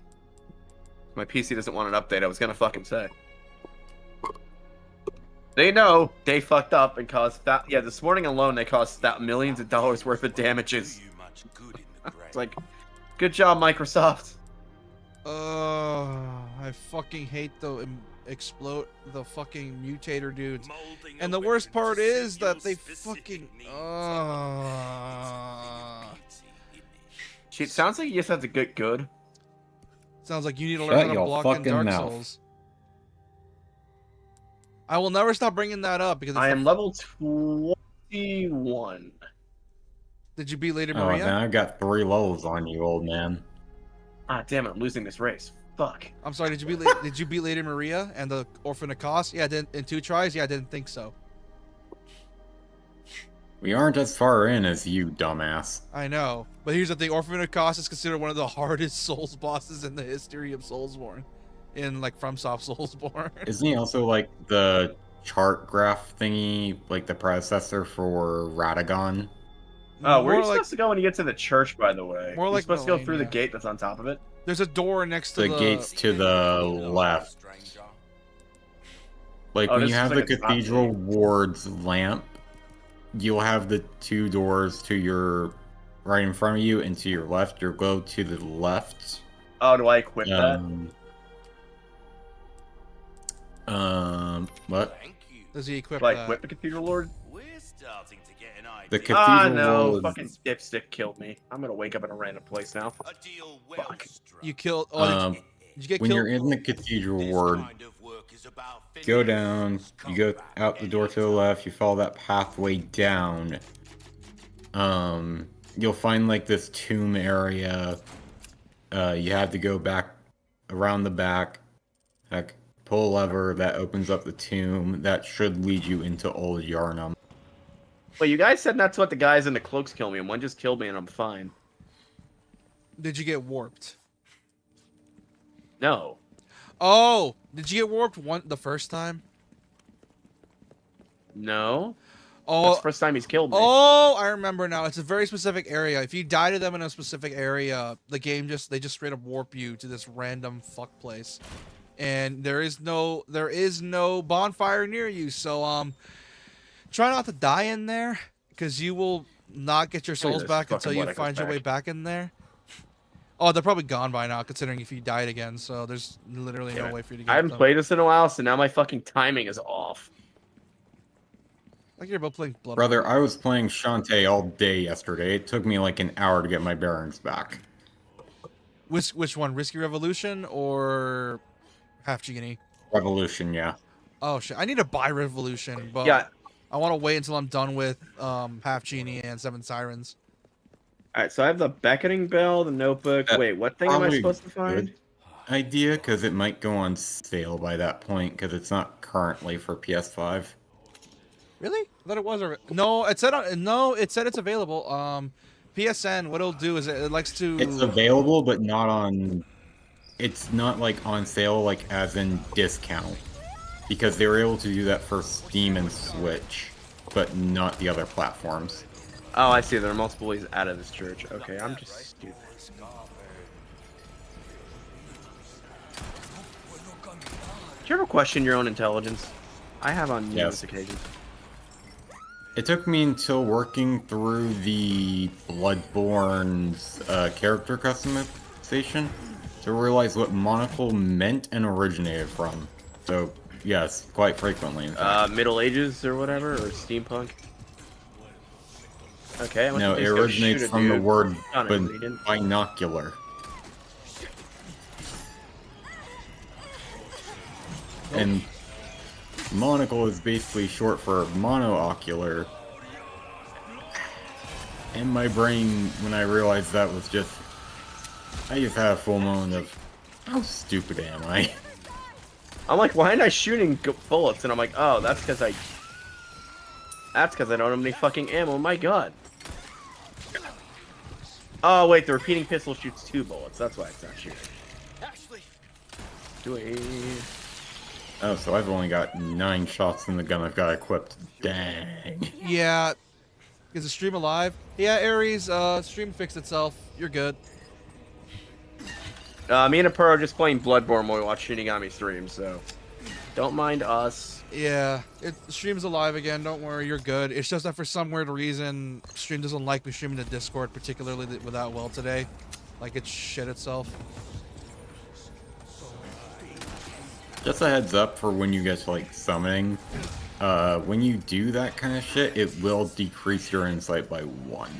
My PC doesn't want an update. I was gonna fucking say. They know they fucked up and caused that. Yeah, this morning alone they caused that millions of dollars worth of damages. do you much good in the grave. It's like, good job, Microsoft. I fucking hate the fucking mutator dudes. Molding And a the worst weapon to part suit is your that they specific fucking... needs. It sounds like you just have to get good. Sounds like you need to Shut learn how to your block in fucking Dark mouth. Souls. I will never stop bringing that up because it's I am level 21. Did you beat Lady Oh, Maria? then I've got 3 levels on you, old man. Ah, damn it, I'm losing this race. Fuck. I'm sorry. Did you beat Lady Maria and the Orphan of Kos? Yeah, I did in 2 tries. Yeah, I didn't think so. We aren't as far in as you, dumbass. I know, but here's the thing: Orphan of Kos is considered one of the hardest Souls bosses in the history of Soulsborne, in like FromSoft Soulsborne. Isn't he also like the chart graph thingy, like the predecessor for Radagon? Oh, where are you More like supposed to go when you get to the church, by the way? more You're like supposed to go through the Melania. gate that's on top of it? there's a door next to The the gates to the left. Stranger. Like Oh, when this you is have like the a top Cathedral gate. Ward's lamp, you'll have the 2 doors to your right in front of you and to your left. You'll go to the left. Oh, do I equip that? What? Thank you. Does he equip Do I that? equip the Cathedral Lord? We're starting to get an idea. The Ah, Cathedral no. Lord. Fucking dipstick killed me. I'm gonna wake up in a random place now. A deal well Fuck. struck. You killed. Oh, did you get When killed? you're in the Cathedral This Ward, kind of work is about go finesse. down, you go out the door to the left, you follow that pathway down. You'll find like this tomb area. You have to go back around the back, like pull a lever that opens up the tomb. That should lead you into Old Yarnum. Wait, you guys said not to let the guys in the cloaks kill me, and one just killed me, and I'm fine. Did you get warped? No. Oh, did you get warped the first time? No. Oh, That's the first time he's killed me. oh, I remember now. It's a very specific area. If you die to them in a specific area, the game they just straight up warp you to this random fuck place, and there is no bonfire near you. So try not to die in there because you will not get your souls this back fucking until you blood find goes your way back. back in there. Oh, they're probably gone by now, considering if you died again. So there's literally Damn no it. way for you to get I haven't them. played this in a while, so now my fucking timing is off. Like you're both playing Bloodborne. Brother, I was playing Shantae all day yesterday. It took me like an hour to get my bearings back. Which one? Risky Revolution or Half Genie? Revolution, yeah. Oh shit! I need to buy Revolution, but Yeah. I want to wait until I'm done with Half Genie and Seven Sirens. Alright, so I have the beckoning bell, the notebook. That's Wait, what thing am I probably supposed to find? good idea, because it might go on sale by that point, because it's not currently for PS5. Really? I thought it was. No, it said no. It said it's available. PSN. What it'll do is it likes to. It's available, but not on. It's not like on sale, like as in discount, because they were able to do that for Steam and Switch, but not the other platforms. Oh, I see. There are multiple ways out of this church. Okay, I'm just stupid. Do you ever question your own intelligence? I have on numerous Yes. occasions. It took me until working through the Bloodborne's character customization to realize what monocle meant and originated from. So, yes, quite frequently. In fact. Middle Ages or whatever, or steampunk. Okay, I must No, at it least go originates shoot a from the dude. word Got it, he didn't. binocular. And monocle is basically short for monoocular. And my brain, when I realized that, was just... I just had a full moment of, how stupid am I? I'm like, why am I shooting bullets? And I'm like, oh, that's because I don't have any fucking ammo. My god. Oh wait, the repeating pistol shoots 2 bullets. That's why it's not shooting. Ashley, Do I? Oh, so I've only got 9 shots in the gun I've got equipped. Dang. Yeah. Is the stream alive? Yeah, Ares. Stream fixed itself. You're good. Me and Apuro are just playing Bloodborne while we watch Shinigami stream, so don't mind us. Yeah, the stream's alive again. Don't worry, you're good. It's just that for some weird reason, stream doesn't like me streaming to Discord, particularly without well today. Like it shit itself. Just a heads up for when you get to, like, summoning. When you do that kind of shit, it will decrease your insight by 1.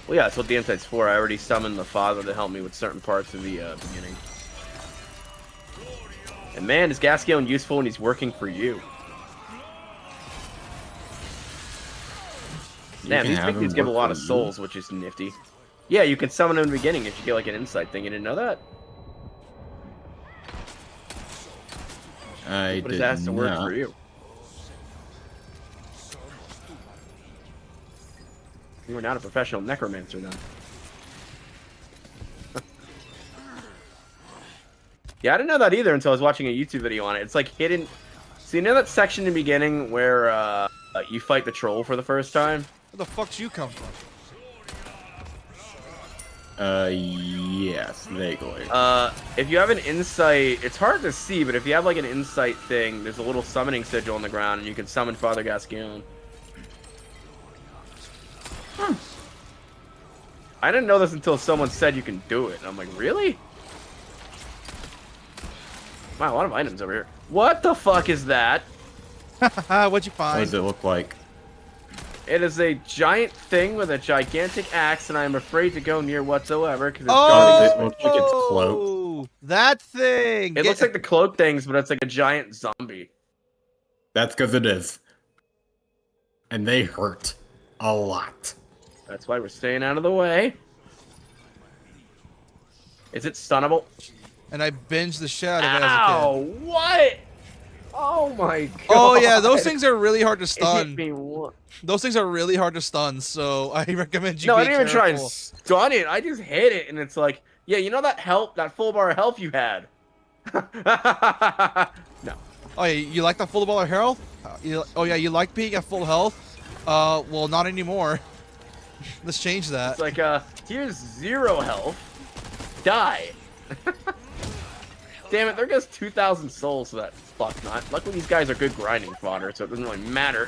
Well, yeah, that's what the insight's for. I already summoned the father to help me with certain parts of the beginning. And man, is Gascon useful when he's working for you. Damn, can these have big dudes him give a work lot for of you. souls, which is nifty. Yeah, you can summon them in the beginning if you get like an insight thing. You didn't know that? I But it did has to work not. for you. You are not a professional necromancer then. Yeah, I didn't know that either until I was watching a YouTube video on it. It's like hidden. So you know that section in the beginning where you fight the troll for the first time? Where the fuck's you come from? Yes, vaguely. If you have an insight, it's hard to see, but if you have like an insight thing, there's a little summoning sigil on the ground, and you can summon Father Gascoigne. I didn't know this until someone said you can do it. And I'm like, really? Wow, a lot of items over here. What the fuck is that? What'd you What find? does it look like? It is a giant thing with a gigantic axe, and I am afraid to go near whatsoever because it's Does it going look like it's cloaked? That thing. It looks like the cloak things, but it's like a giant zombie. That's because it is. And they hurt a lot. That's why we're staying out of the way. Is it stunnable? And I binged the shit out of it as a kid. Ow! What? Oh my god! Oh yeah, those things are really hard to It hit stun. me one. Those things are really hard to stun, so I recommend you No, be I didn't even try and careful. stun it. I just hit it, and it's like, yeah, you know that full bar of health you had. No. Oh, yeah, you like the full ball of health? Oh yeah, you like being at full health? Well, not anymore. Let's change that. It's like, here's 0 health. Die. Damn it, there goes 2,000 souls to that fucknut. Luckily, these guys are good grinding fodder, so it doesn't really matter.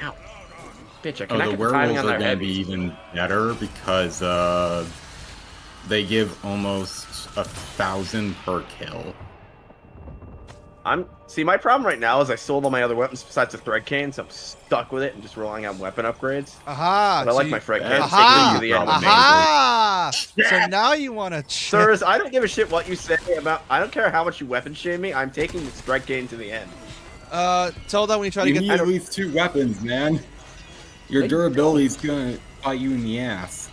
Ow. Bitch, I Oh, cannot the get the timing werewolves on are their going head. to be even better because they give almost 1,000 per kill. See, my problem right now is I sold all my other weapons besides the thread cane, so I'm stuck with it and just relying on weapon upgrades. Aha! But I like so my you- thread cane. It's Aha! taking me to the end. Aha! So now you want to Sirs, I don't give a shit what you say about. I don't care how much you weapon shame me. I'm taking the thread cane to the end. tell that when you try to You get. need at least 2 weapons, man. Your durability's going to bite you in the ass.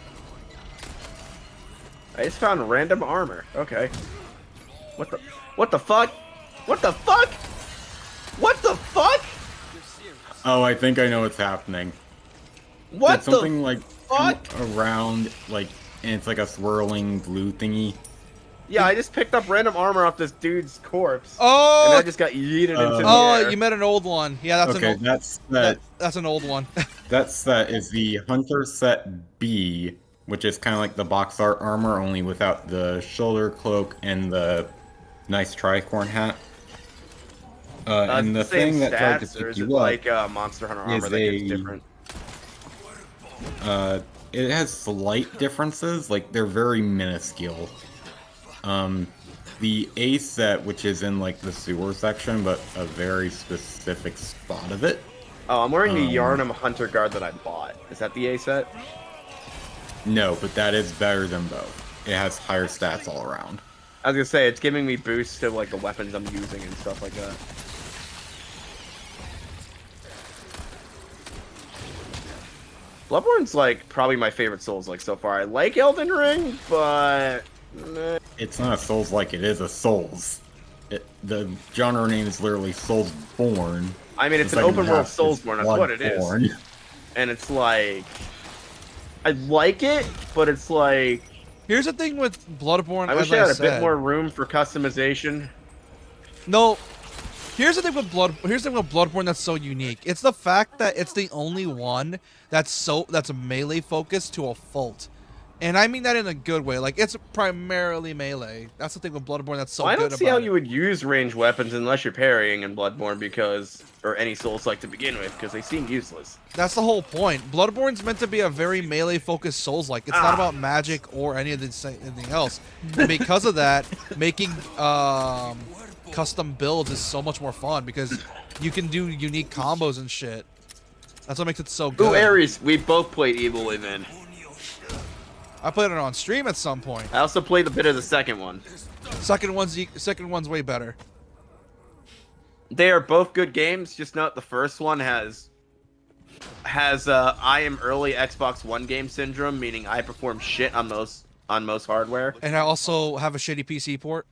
I just found random armor. Okay. What the fuck? What the fuck? What the fuck? Oh, I think I know what's happening. What It's something the like fuck? around, like, and it's like a swirling blue thingy. Yeah, I just picked up random armor off this dude's corpse. And Oh! I just got yeeted into the Oh, air. you met an old one. Yeah, that's Okay, an old. That's an old one. that set is the Hunter Set B, which is kind of like the box art armor, only without the shoulder cloak and the nice tricorn hat. And the It's same thing that tried to stats, or pick is you it up, like Monster Hunter armor is that gets a- different? it has slight differences, like they're very minuscule. The A set, which is in like the sewer section, but a very specific spot of it. Oh, I'm wearing the Yarnum Hunter Guard that I bought. Is that the A set? No, but that is better than both. It has higher stats all around. I was gonna say, it's giving me boosts to like the weapons I'm using and stuff like that. Bloodborne's like probably my favorite Souls like so far. I like Elden Ring, but meh. It's not a Souls like, it is a Souls. The genre name is literally Soulsborne. I mean, it's The an open second world half is Soulsborne. That's what it is. Bloodborne. And it's like, I like it, but it's like Here's the thing with Bloodborne. I wish as they had a said. bit more room for customization. No. Here's the thing with Bloodborne that's so unique. It's the fact that it's the only one that's melee focused to a fault. And I mean that in a good way. Like, it's primarily melee. That's the thing with Bloodborne that's so Well, I good don't see about how it. you would use ranged weapons unless you're parrying in Bloodborne or any Souls like to begin with, because they seem useless. That's the whole point. Bloodborne's meant to be a very melee focused Souls-like. It's not about magic or anything else. And because of that, making custom builds is so much more fun because you can do unique combos and shit. That's what makes it so good. Ooh, Ares, we both played Evil Within. I played it on stream at some point. I also played a bit of the second one. Second one's way better. They are both good games, just note the first one has has I am early Xbox One game syndrome, meaning I perform shit on most hardware. And I also have a shitty PC port.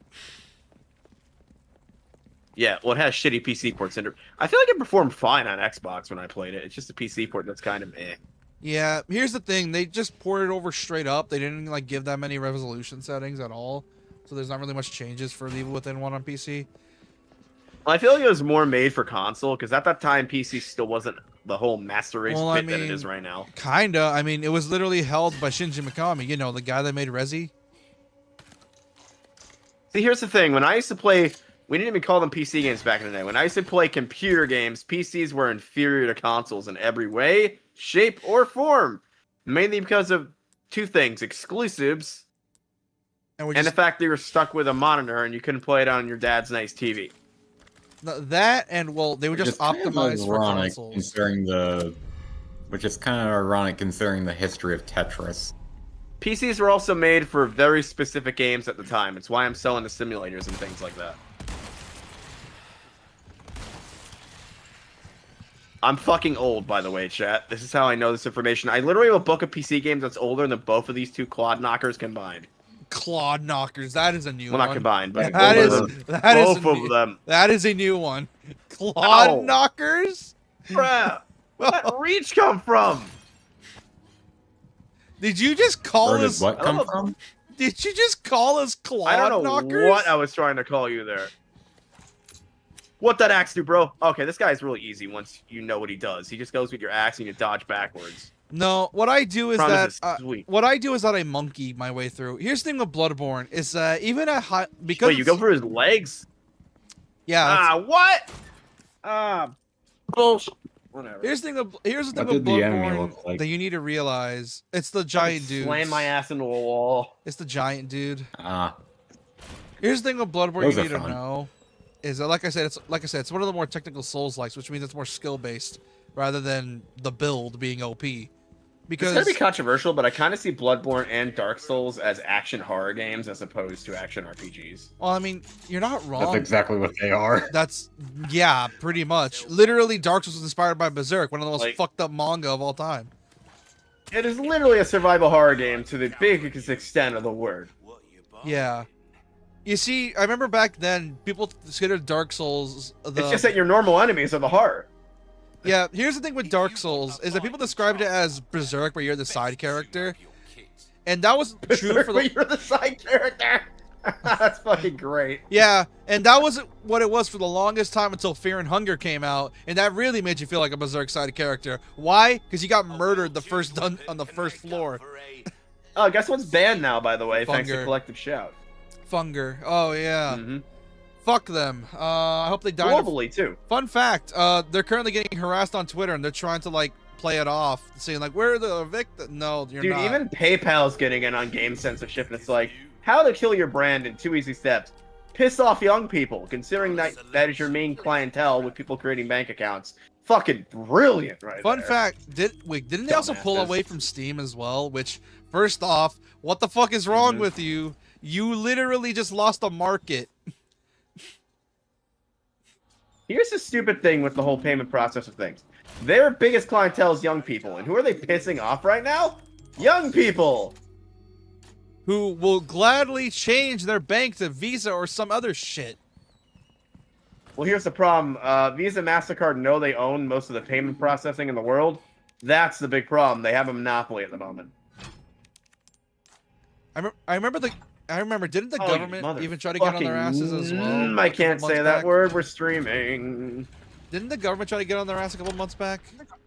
Yeah, well, it has shitty PC port syndrome. I feel like it performed fine on Xbox when I played it. It's just a PC port that's kind of eh. Yeah, here's the thing. They just ported it over straight up. They didn't like give that many resolution settings at all. So there's not really much changes for the Evil Within 1 on PC. Well, I feel like it was more made for console, because at that time, PC still wasn't the whole master race Well, I bit that it mean, is right now. Kinda. I mean, it was literally held by Shinji Mikami, you know, the guy that made Resi. See, here's the thing. When I used to play... We didn't even call them PC games back in the day. When I used to play computer games, PCs were inferior to consoles in every way, shape, or form. Mainly because of two things. Exclusives, And the fact that you were stuck with a monitor and you couldn't play it on your dad's nice TV. that and, well, they were Which just is kind of optimized for ironic consoles. which is kind of ironic considering the history of Tetris. PCs were also made for very specific games at the time. It's why I'm selling the simulators and things like that. I'm fucking old, by the way, chat. This is how I know this information. I literally have a book of PC games that's older than both of these two clod knockers combined. Clod knockers. That is a new Well, one. not combined, but That is both of them. That is a new one. Clod Ow. knockers? Bruh, where'd that reach come from? Did you just call Where us? does what come from? Did you just call us clod I don't know knockers? what I was trying to call you there. What that axe do, bro? Okay, this guy's really easy once you know what he does. He just goes with your axe and you dodge backwards. No, what I do is Promise that is sweet. what I do is that I monkey my way through. Here's the thing with Bloodborne is even at high because Wait, you go for his legs? yeah. That's, What? Bullshit. Whatever. here's the thing. Here's the What thing with did the enemy Bloodborne look like? that you need to realize. It's the giant dude. Slam my ass into a wall. It's the giant dude. Ah, Here's the thing with Bloodborne Those you are need to fun. know is that like I said, it's one of the more technical Souls-likes, which means it's more skill-based rather than the build being OP. It's Because gonna be controversial, but I kind of see Bloodborne and Dark Souls as action horror games as opposed to action RPGs. well, I mean, you're not wrong. that's exactly what they are. That's yeah, pretty much. Literally, Dark Souls was inspired by Berserk, one of the most Like- fucked up manga of all time. It is literally a survival horror game to the biggest extent of the word. Yeah. You see, I remember back then, people considered Dark Souls It's just that your normal enemies are the horror. Yeah, here's the thing with Dark Souls, is that people described it as Berserk, where you're the side character. And that was true for the... You're the side character. That's fucking great. Yeah, and that wasn't what it was for the longest time until Fear and Hunger came out, and that really made you feel like a Berserk side character. Why? Because you got murdered on the first floor. Oh, guess what's banned now, by the way, thanks to Funger. Collective Shout. Funger. Oh, yeah. Mm-hmm. Fuck them. I hope they die. Globally, too. Fun fact, they're currently getting harassed on Twitter, and they're trying to, like, play it off, saying, like, where are the victims? No, you're Dude, not. even PayPal's getting in on game censorship, and it's like, how to kill your brand in 2 easy steps. Piss off young people, considering that is your main clientele with people creating bank accounts. Fucking brilliant, right Fun there. fact, didn't they also pull Dumbasses. away from Steam as well? Which, first off, what the fuck is wrong Mm-hmm. with you? You literally just lost a market. Here's the stupid thing with the whole payment process of things. Their biggest clientele is young people, and who are they pissing off right now? Young people! Who will gladly change their bank to Visa or some other shit. Well, here's the problem. Visa, MasterCard know they own most of the payment processing in the world. That's the big problem. They have a monopoly at the moment. I remember, didn't the Oh, you government even try to get on their asses as well? I a couple can't say months that back? word. We're streaming. Didn't the government try to get on their ass a couple months back?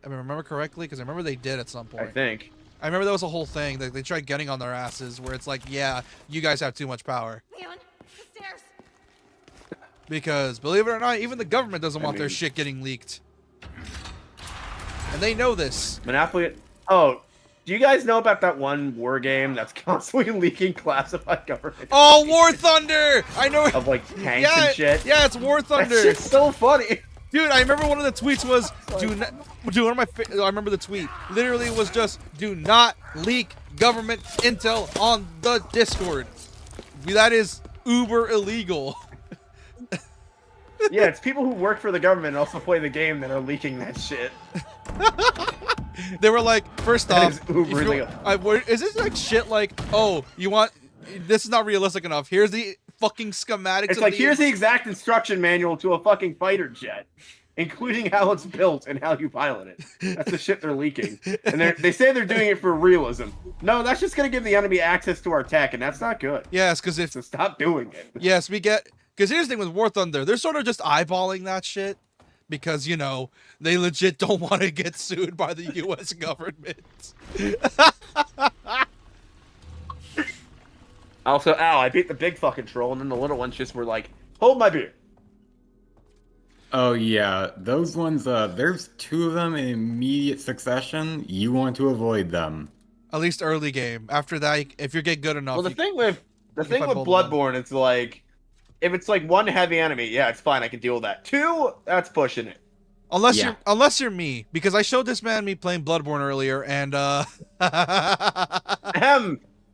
I remember correctly, because I remember they did at some point. I think. I remember that was a whole thing. They tried getting on their asses, where it's like, yeah, you guys have too much power. Leon, the stairs. Because, believe it or not, even the government doesn't want their mean- shit getting leaked. And they know this. Monopoly. Oh, do you guys know about that one war game that's constantly leaking classified government Oh, War Thunder! I know. of like tanks Yeah, and shit? yeah, it's War That Thunder. shit's so funny. Dude, I remember one of the tweets was, I remember the tweet. Literally was just, do not leak government intel on the Discord. That is uber illegal. Yeah, it's people who work for the government and also play the game that are leaking that shit. They were like, first That off, is really- is this like shit like, oh, this is not realistic enough. Here's the fucking schematics. It's of like, here's the exact instruction manual to a fucking fighter jet, including how it's built and how you pilot it. That's the shit they're leaking. And they say they're doing it for realism. No, that's just going to give the enemy access to our tech, and that's not good. Yes, because So stop doing it. yes, because here's the thing with War Thunder, they're sort of just eyeballing that shit because, you know, they legit don't want to get sued by the U.S. government. Also, ow, I beat the big fucking troll, and then the little ones just were like, hold my beer. Oh yeah, those ones. There's 2 of them in immediate succession. You want to avoid them. At least early game. After that, if you get good enough. Well, the thing with fight both of them. Bloodborne, it's like, if it's like 1 heavy enemy, yeah, it's fine, I can deal with that. 2, that's pushing it. Unless you're me, because I showed this man me playing Bloodborne earlier, and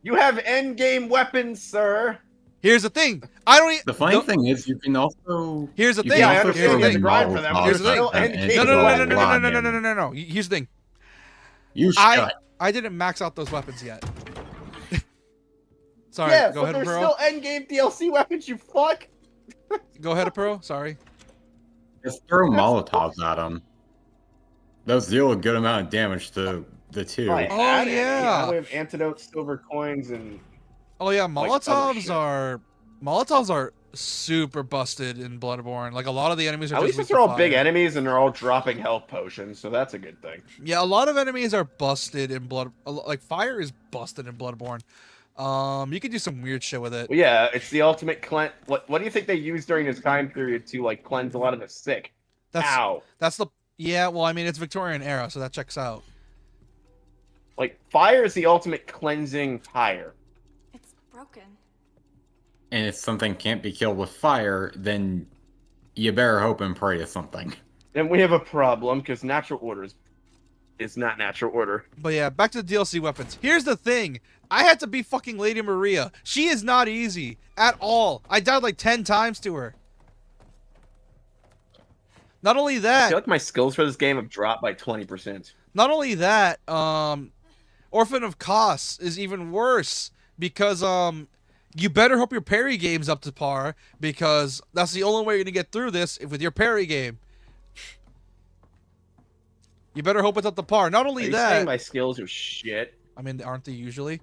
You have endgame weapons, sir. here's the thing. I don't. The funny thing is, you can also. Here's the you thing. can I also understand throw you have to in grind for them, but Molotovs here's the at thing. them and No, it No, will no, no, no, no, block no, no, no, him. no, no, no. Here's the thing. You shut. I didn't max out those weapons yet. Sorry. Yeah, Go but ahead, they're Pro. still endgame DLC weapons, you fuck. Go ahead, Pro. Sorry. Just throw Molotovs at them. Those deal a good amount of damage to the 2. Right. Oh, Add it. yeah. We have antidotes, silver coins, and Oh yeah, Like other shit. Molotovs are super busted in Bloodborne. Like a lot of the enemies are. at just least weak they're to all big fire. enemies and they're all dropping health potions, so that's a good thing. Yeah, a lot of enemies are busted in Like fire is busted in Bloodborne. You can do some weird shit with it. Well, yeah, it's the ultimate cleanse. What do you think they used during this time period to like cleanse a lot of the sick? Ow! That's the yeah. Well, I mean, it's Victorian era, so that checks out. Like fire is the ultimate cleansing fire. It's broken. And if something can't be killed with fire, then you better hope and pray to something. And we have a problem because natural order is not natural order. But yeah, back to the DLC weapons. Here's the thing. I had to beat fucking Lady Maria. She is not easy at all. I died like 10 times to her. Not only I that, feel like my skills for this game have dropped by 20%. not only that, Orphan of Kos is even worse because you better hope your parry game's up to par because that's the only way you're gonna get through this with your parry game. You better hope it's up to par. Not Are only you that, saying my skills are shit? I mean, aren't they usually?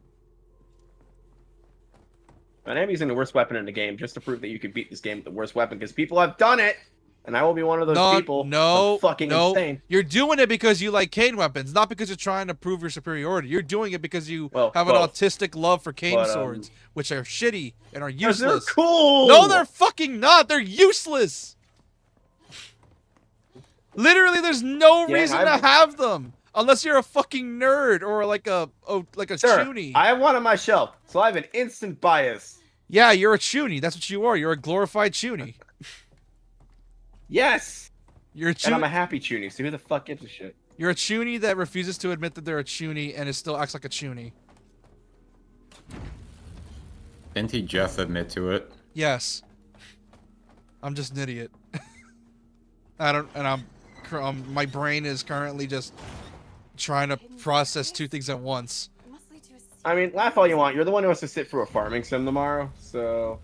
I'm using the worst weapon in the game just to prove that you can beat this game with the worst weapon because people have done it, and I will be one of those people. No, I'm fucking insane. You're doing it because you like cane weapons, not because you're trying to prove your superiority. You're doing it because you have an both. autistic love for cane But, swords, which are shitty and are 'Cause useless. they're cool. No, they're fucking not. They're useless. Literally, there's no reason to have them unless you're a fucking nerd or like a Sir, chuny. I have one on my shelf, so I have an instant bias. Yeah, you're a chuny. That's what you are. You're a glorified chuny. Yes. You're a And I'm a chuny. happy chuny, so who the fuck gives a shit? You're a chuny that refuses to admit that they're a chuny and is still acts like a chuny. Didn't he just admit to it? Yes. I'm just an idiot. My brain is currently just trying to process 2 things at once. It must lead to a secret. I mean, laugh all you want. You're the one who has to sit through a farming sim tomorrow, so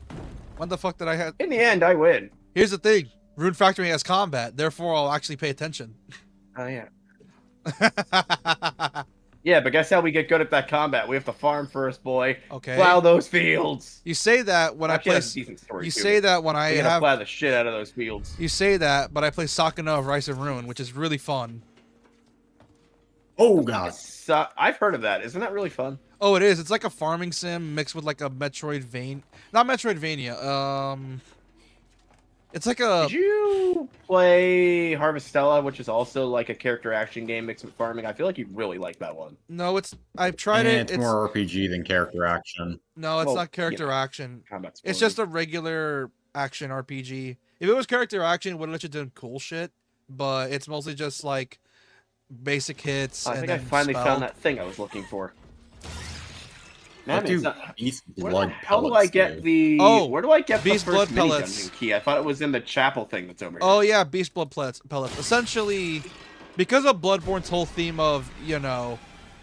What the fuck did I have? in the end, I win. Here's the thing. Rune Factory has combat, therefore I'll actually pay attention. Oh yeah. Yeah, but guess how we get good at that combat? We have to farm first, boy. Okay. Plow those fields. You say that when Actually, I that's a play. decent story, You too. say that when I We gotta have. plow the shit out of those fields. You say that, but I play Sakuna of Rise of Ruin, which is really fun. Oh god. So, I've heard of that. Isn't that really fun? Oh, it is. It's like a farming sim mixed with like a Metroidvania. Not Metroidvania. It's like a. Did you play Harvestella, which is also like a character action game mixed with farming? I feel like you'd really like that one. No, it's. I've tried it. It's more RPG than character action. No, it's Well, not character you know, action. Combat's It's boring. just a regular action RPG. If it was character action, it would let you do cool shit. But it's mostly just like basic hits. I and think I then finally spell. found that thing I was looking for. Man, What do it's not- beast where blood the hell do I pellets get do? the? Oh, where do I get beast the blood first mini pellets. dungeon key? I thought it was in the chapel thing that's over here. Oh yeah, beast blood pellets. Essentially, because of Bloodborne's whole theme of,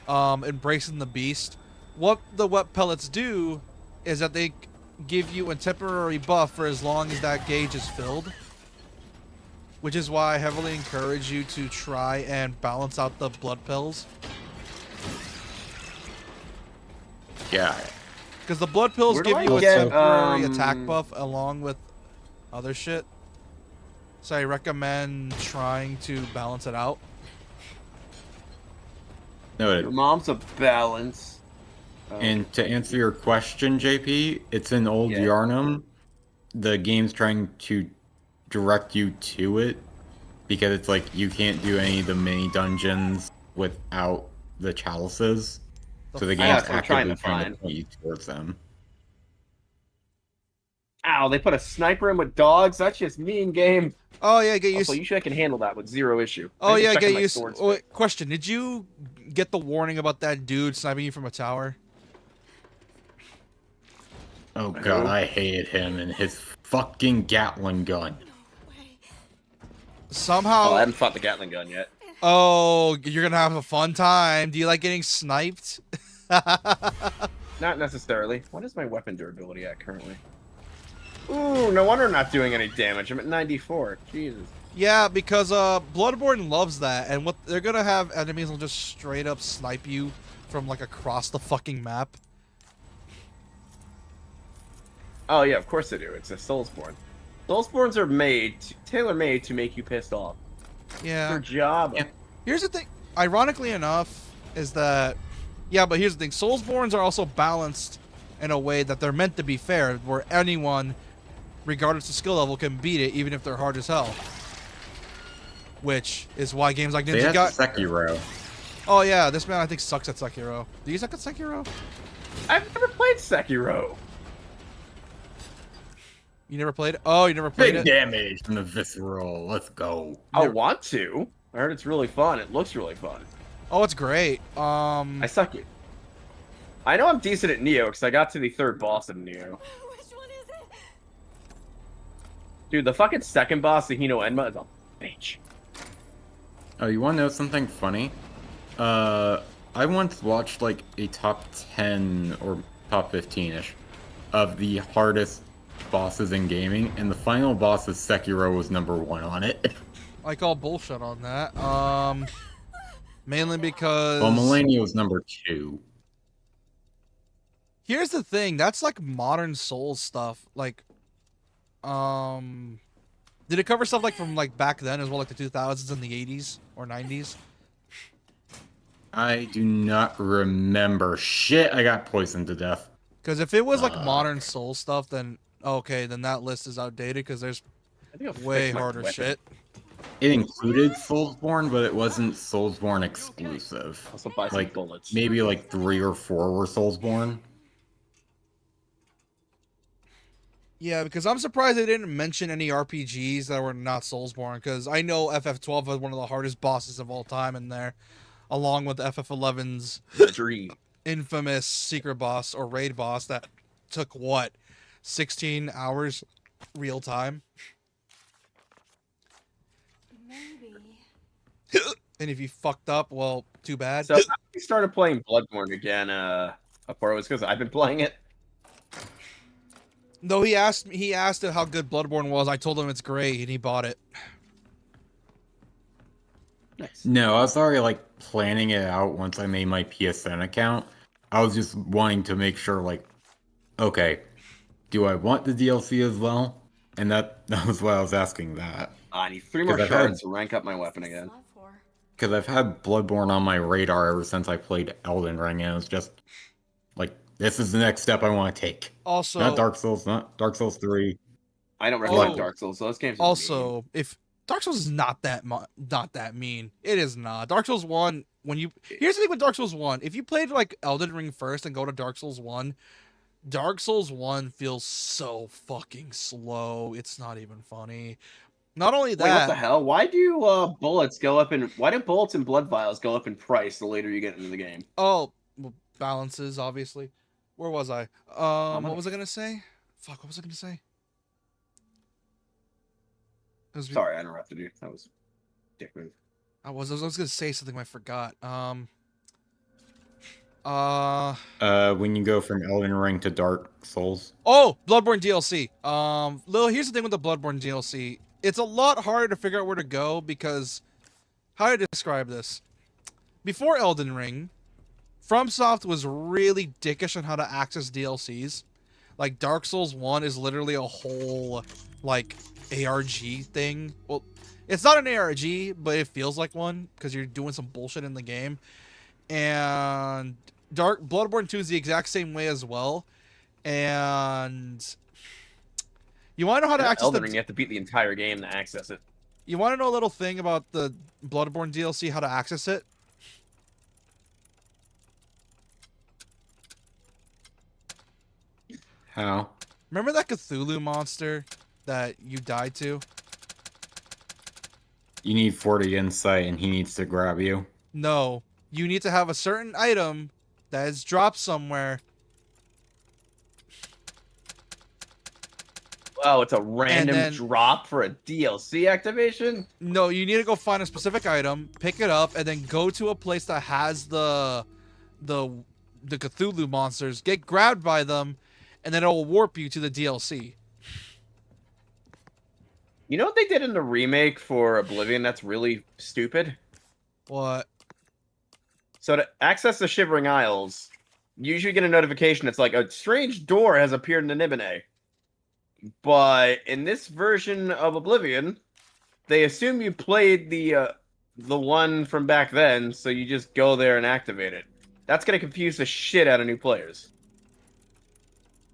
embracing the beast, what the wet pellets do is that they give you a temporary buff for as long as that gauge is filled. Which is why I heavily encourage you to try and balance out the blood pills. Yeah. Because the blood pills Where do give I you a get, temporary attack buff along with other shit. So I recommend trying to balance it out. Noted. Your mom's a balance. And to answer your question, JP, it's in Old Yeah. Yarnum. The game's trying to direct you to it because it's like you can't do any of the mini dungeons without the chalices. So the game's That's what I'm trying actively to trying to find. point you towards them. Ow, they put a sniper in with dogs? That's just mean game. Oh yeah, get Also, used. usually I can handle that with zero issue. Oh I need to yeah, check on get my used. sword Oh, wait, spec. question: did you get the warning about that dude sniping you from a tower? Oh god, I hated him and his fucking Gatling gun. Somehow. Oh, I haven't fought the Gatling gun yet. Oh, you're gonna have a fun time. Do you like getting sniped? Not necessarily. What is my weapon durability at currently? Ooh, no wonder I'm not doing any damage. I'm at 94. Jesus. Yeah, because Bloodborne loves that, and what they're gonna have enemies will just straight up snipe you from like across the fucking map. Oh yeah, of course they do. It's a Soulsborne. Soulsborns are tailor-made to make you pissed off. Yeah. Their job. Yeah. Here's the thing. Ironically enough, is that but here's the thing. Soulsborns are also balanced in a way that they're meant to be fair, where anyone, regardless of skill level, can beat it, even if they're hard as hell. Which is why games like They Ninja had got. Sekiro. Oh yeah, this man I think sucks at Sekiro. Do you suck at Sekiro? I've never played Sekiro. You never played it? Oh, you never played Big it? damage from the visceral. Let's go. I want to. I heard it's really fun. It looks really fun. Oh, it's great. I suck it. I know I'm decent at Neo because I got to the third boss in Neo. Which one is it? Dude, the fucking second boss, the Hino Enma, is a bitch. Oh, you want to know something funny? I once watched like a top 10 or top 15-ish of the hardest bosses in gaming, and the final boss of Sekiro was #1 on it. I call bullshit on that. Mainly because. Well, Millennia was #2. Here's the thing. That's like modern Souls stuff. Like, did it cover stuff like from like back then as well, like the 2000s and the 80s or 90s? I do not remember. Shit, I got poisoned to death. Because if it was like modern Souls stuff, then okay, then that list is outdated because there's I think I'll way fix my harder weapon. shit. It included Soulsborne, but it wasn't Soulsborne exclusive. Also buy some Like, bullets. maybe like 3 or 4 were Soulsborne. Yeah, because I'm surprised they didn't mention any RPGs that were not Soulsborne. Because I know FF12 has one of the hardest bosses of all time in there, along with FF11's The dream. infamous secret boss or raid boss that took what, 16 hours real time. Maybe. And if you fucked up, well, too bad. So I started playing Bloodborne again. Of course, it was because I've been playing it. No, he asked how good Bloodborne was. I told him it's great, and he bought it. Nice. No, I was already like planning it out once I made my PSN account. I was just wanting to make sure, like, okay, do I want the DLC as well? And that was why I was asking that. I need 3 more 'Cause I've shards had- to rank up my weapon again. Love for. Because I've had Bloodborne on my radar ever since I played Elden Ring, and it was just like, this is the next step I want to take. Also, Not Dark Souls 3. I don't recommend Oh. Dark Souls. So those games. Are mean. also, if Dark Souls is not that mean, it is not. Dark Souls 1, here's the thing with Dark Souls 1, if you played like Elden Ring first and go to Dark Souls 1, Dark Souls 1 feels so fucking slow. It's not even funny. Not only Wait, what the that, hell? Why do bullets go up in? Why do bullets and blood vials go up in price the later you get into the game? well, balances obviously. Where was I? What was I gonna say? Fuck, what was I gonna say? It was- Sorry, I interrupted you. That was dick move. I was gonna say something I forgot. When you go from Elden Ring to Dark Souls. Oh, Bloodborne DLC. Lil, here's the thing with the Bloodborne DLC. It's a lot harder to figure out where to go because how do I describe this? Before Elden Ring, FromSoft was really dickish on how to access DLCs. Like Dark Souls 1 is literally a whole like ARG thing. Well, it's not an ARG, but it feels like one because you're doing some bullshit in the game. And Bloodborne 2 is the exact same way as well. And you want to know how to access Elden Ring, you have to beat the entire game to access it. You want to know a little thing about the Bloodborne DLC, how to access it? How? Remember that Cthulhu monster that you died to? You need 40 insight and he needs to grab you. No. You need to have a certain item that is dropped somewhere. Oh, it's a random then- drop for a DLC activation? No, you need to go find a specific item, pick it up, and then go to a place that has the Cthulhu monsters, get grabbed by them, and then it will warp you to the DLC. You know what they did in the remake for Oblivion that's really stupid? What? So to access the Shivering Isles, you usually get a notification. It's like a strange door has appeared in the Nibene. But in this version of Oblivion, they assume you played the one from back then, so you just go there and activate it. That's gonna confuse the shit out of new players.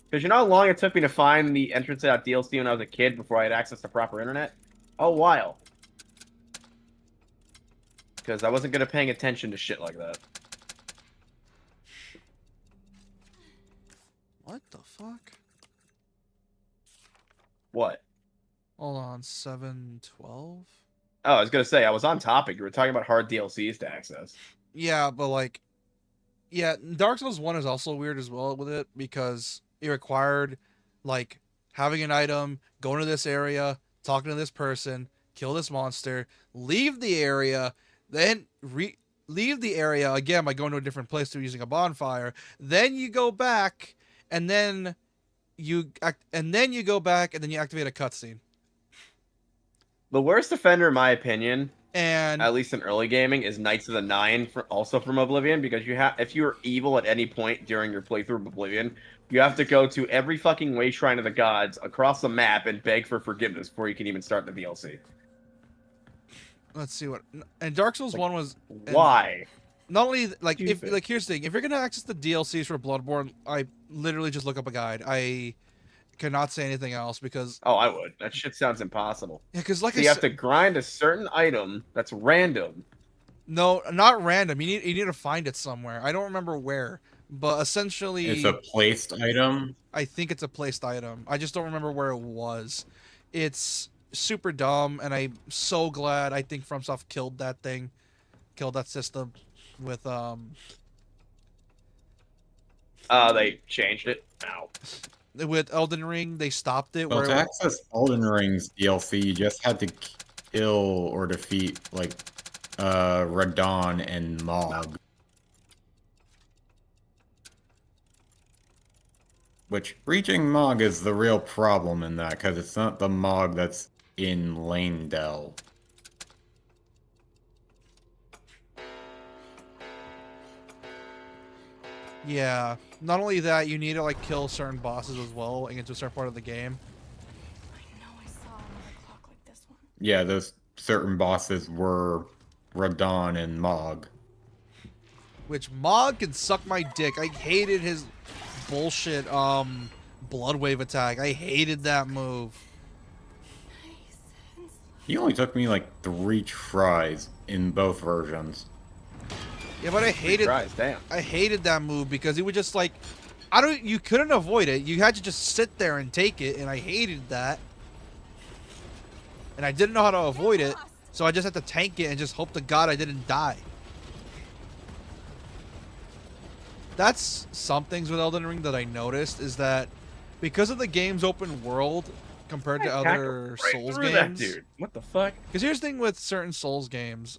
Because you know how long it took me to find the entrance to that DLC when I was a kid before I had access to proper internet? A while. Because I wasn't gonna paying attention to shit like that. What the fuck? What? Hold on, 712? Oh, I was gonna say, I was on topic. You were talking about hard DLCs to access. Yeah, but like, yeah, Dark Souls 1 is also weird as well with it because it required like having an item, going to this area, talking to this person, kill this monster, leave the area, then leave the area again by going to a different place through using a bonfire. Then you go back, and then you go back, and then you activate a cutscene. The worst offender, in my opinion, And at least in early gaming, is Knights of the Nine, also from Oblivion, because if you are evil at any point during your playthrough of Oblivion, you have to go to every fucking way shrine of the gods across the map and beg for forgiveness before you can even start the DLC. let's see what. And Dark Souls Like, 1 was Why? not only like if Stupid. like here's the thing, if you're gonna access the DLCs for Bloodborne, I literally just look up a guide. I cannot say anything else because Oh, I would. That shit sounds impossible. yeah, because like So I you have said, to grind a certain item that's random. no, not random. You need to find it somewhere. I don't remember where, but essentially, It's a placed item. I think it's a placed item. I just don't remember where it was. It's super dumb, and I'm so glad. I think FromSoft killed that thing, killed that system with They changed it. Ow. with Elden Ring. They stopped it. Well, where to access Elden Ring's DLC, you just had to kill or defeat like Radon and Mog. Which reaching Mog is the real problem in that, because it's not the Mog that's in Lanedell. yeah. Not only that, you need to like kill certain bosses as well and get to a certain part of the game. I know I saw another clock like this one. Yeah, those certain bosses were Radon and Mog. Which Mog can suck my dick. I hated his bullshit blood wave attack. I hated that move. Nice and slow. He only took me like 3 tries in both versions. Yeah, but I hated Tries, damn. I hated that move because it would just like you couldn't avoid it. You had to just sit there and take it, and I hated that. And I didn't know how to avoid it, so I just had to tank it and just hope to God I didn't die. That's some things with Elden Ring that I noticed is that because of the game's open world, compared to Tackle other right Souls through that games. dude. What the fuck? Because here's the thing with certain Souls games.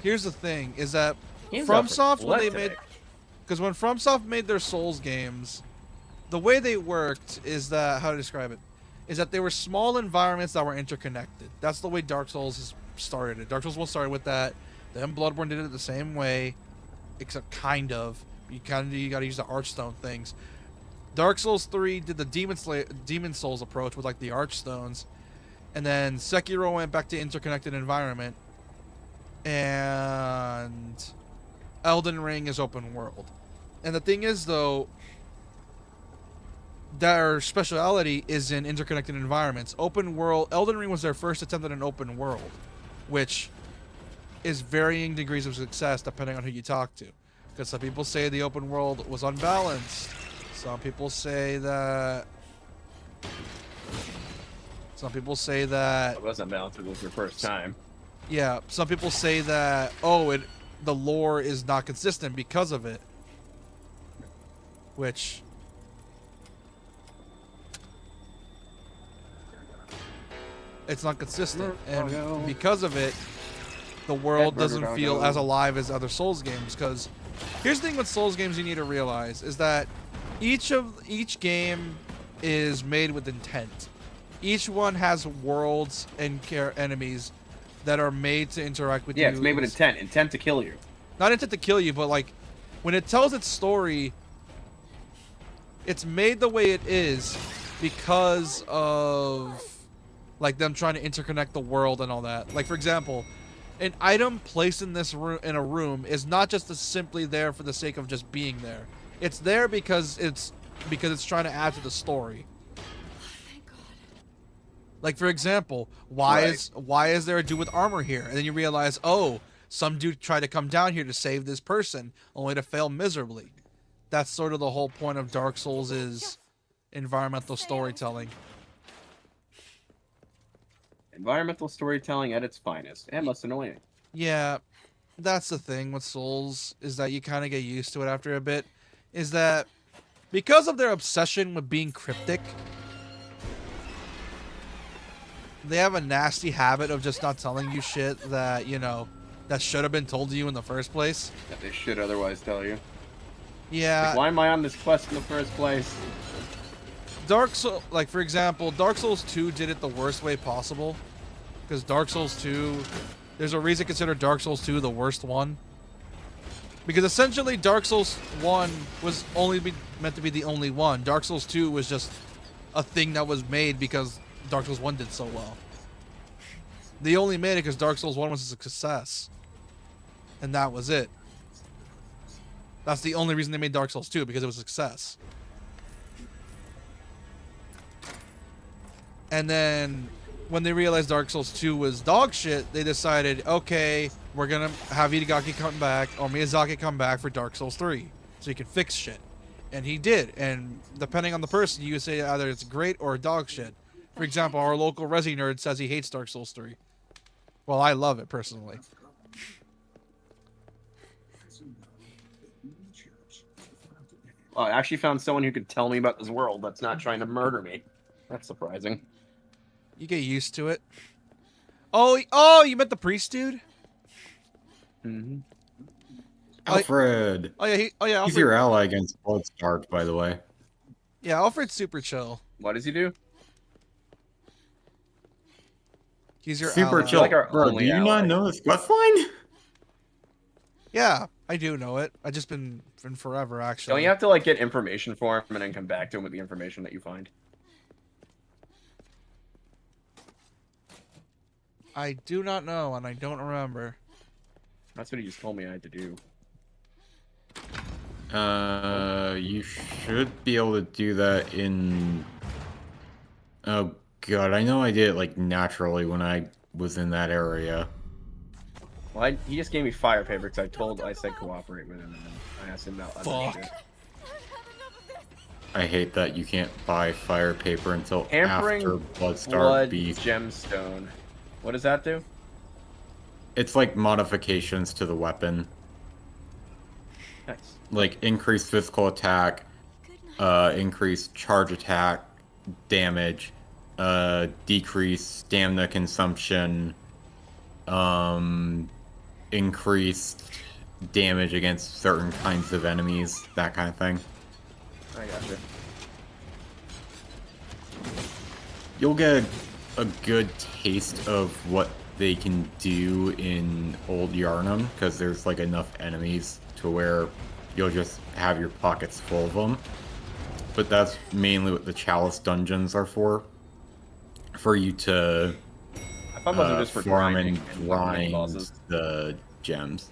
Here's the thing is that Hands up for FromSoft when blood they today. made, because when FromSoft made their Souls games, the way they worked is that, how to describe it, is that they were small environments that were interconnected. That's the way Dark Souls has started. Dark Souls 1 started with that. Then Bloodborne did it the same way, except kind of. You gotta use the Archstone things. Dark Souls 3 did the Demon Souls approach with like the Archstones, and then Sekiro went back to interconnected environment, and Elden Ring is open world. And the thing is though, their speciality is in interconnected environments. Open world, Elden Ring was their first attempt at an open world, which is varying degrees of success depending on who you talk to. Because some people say the open world was unbalanced. Some people say that. It wasn't balanced. It was your first time. Yeah, some people say that the lore is not consistent because of it. Which it's not consistent, and because of it, the world doesn't feel as alive as other Souls games. Because here's the thing with Souls games you need to realize is that each game is made with intent. Each one has worlds and enemies that are made to interact with you. Yeah, it's made with intent. Intent to kill you. Not intent to kill you, but like when it tells its story, it's made the way it is because of like them trying to interconnect the world and all that. Like for example, an item placed in this room in a room is not just simply there for the sake of just being there. It's there because it's trying to add to the story. Thank God. Like for example, why is there a dude with armor here? And then you realize, oh, some dude tried to come down here to save this person, only to fail miserably. That's sort of the whole point of Dark Souls is environmental storytelling. Environmental storytelling at its finest, and less annoying. Yeah, that's the thing with Souls, is that you kind of get used to it after a bit. Is that because of their obsession with being cryptic, they have a nasty habit of just not telling you shit that, you know, that should have been told to you in the first place. That they should otherwise tell you. Yeah. Like, why am I on this quest in the first place? Like for example, Dark Souls 2 did it the worst way possible. Because Dark Souls 2, there's a reason to consider Dark Souls 2 the worst one. Because essentially Dark Souls 1 was meant to be the only one. Dark Souls 2 was just a thing that was made because Dark Souls 1 did so well. They only made it because Dark Souls 1 was a success. And that was it. That's the only reason they made Dark Souls 2, because it was a success. And then when they realized Dark Souls 2 was dog shit, they decided, okay, we're gonna have Itagaki come back, or Miyazaki come back for Dark Souls 3, so he can fix shit. And he did, and depending on the person, you say either it's great or dog shit. For example, our local Resi nerd says he hates Dark Souls 3. Well, I love it, personally. Well, I actually found someone who could tell me about this world that's not trying to murder me. That's surprising. You get used to it. Oh, you met the priest dude? Mm-hmm. Alfred. Yeah, He's Alfred. your ally against Bloodstarved, by the way. Yeah, Alfred's super chill. What does he do? He's your Super ally. chill. Like our Bro, do only you ally. not know this quest line? Yeah, I do know it. I just been forever, actually. Don't you have to like get information for him and then come back to him with the information that you find? I do not know, and I don't remember. That's what he just told me I had to do. You should be able to do that in... Oh god, I know I did it like naturally when I was in that area. Well, he just gave me fire paper because I said cooperate with him, and then I asked him about other Fuck. shit. I hate that you can't buy fire paper until Hampering after Bloodstarved blood beef. gemstone. What does that do? It's like modifications to the weapon. Nice. Like increased physical attack, increased charge attack, damage, decreased stamina consumption, increased damage against certain kinds of enemies, that kind of thing. I gotcha. You'll get a good taste of what they can do in Old Yarnum, because there's like enough enemies to where you'll just have your pockets full of them. But that's mainly what the Chalice dungeons are for you to I thought those were just for farm grinding and mini grind bosses. the gems.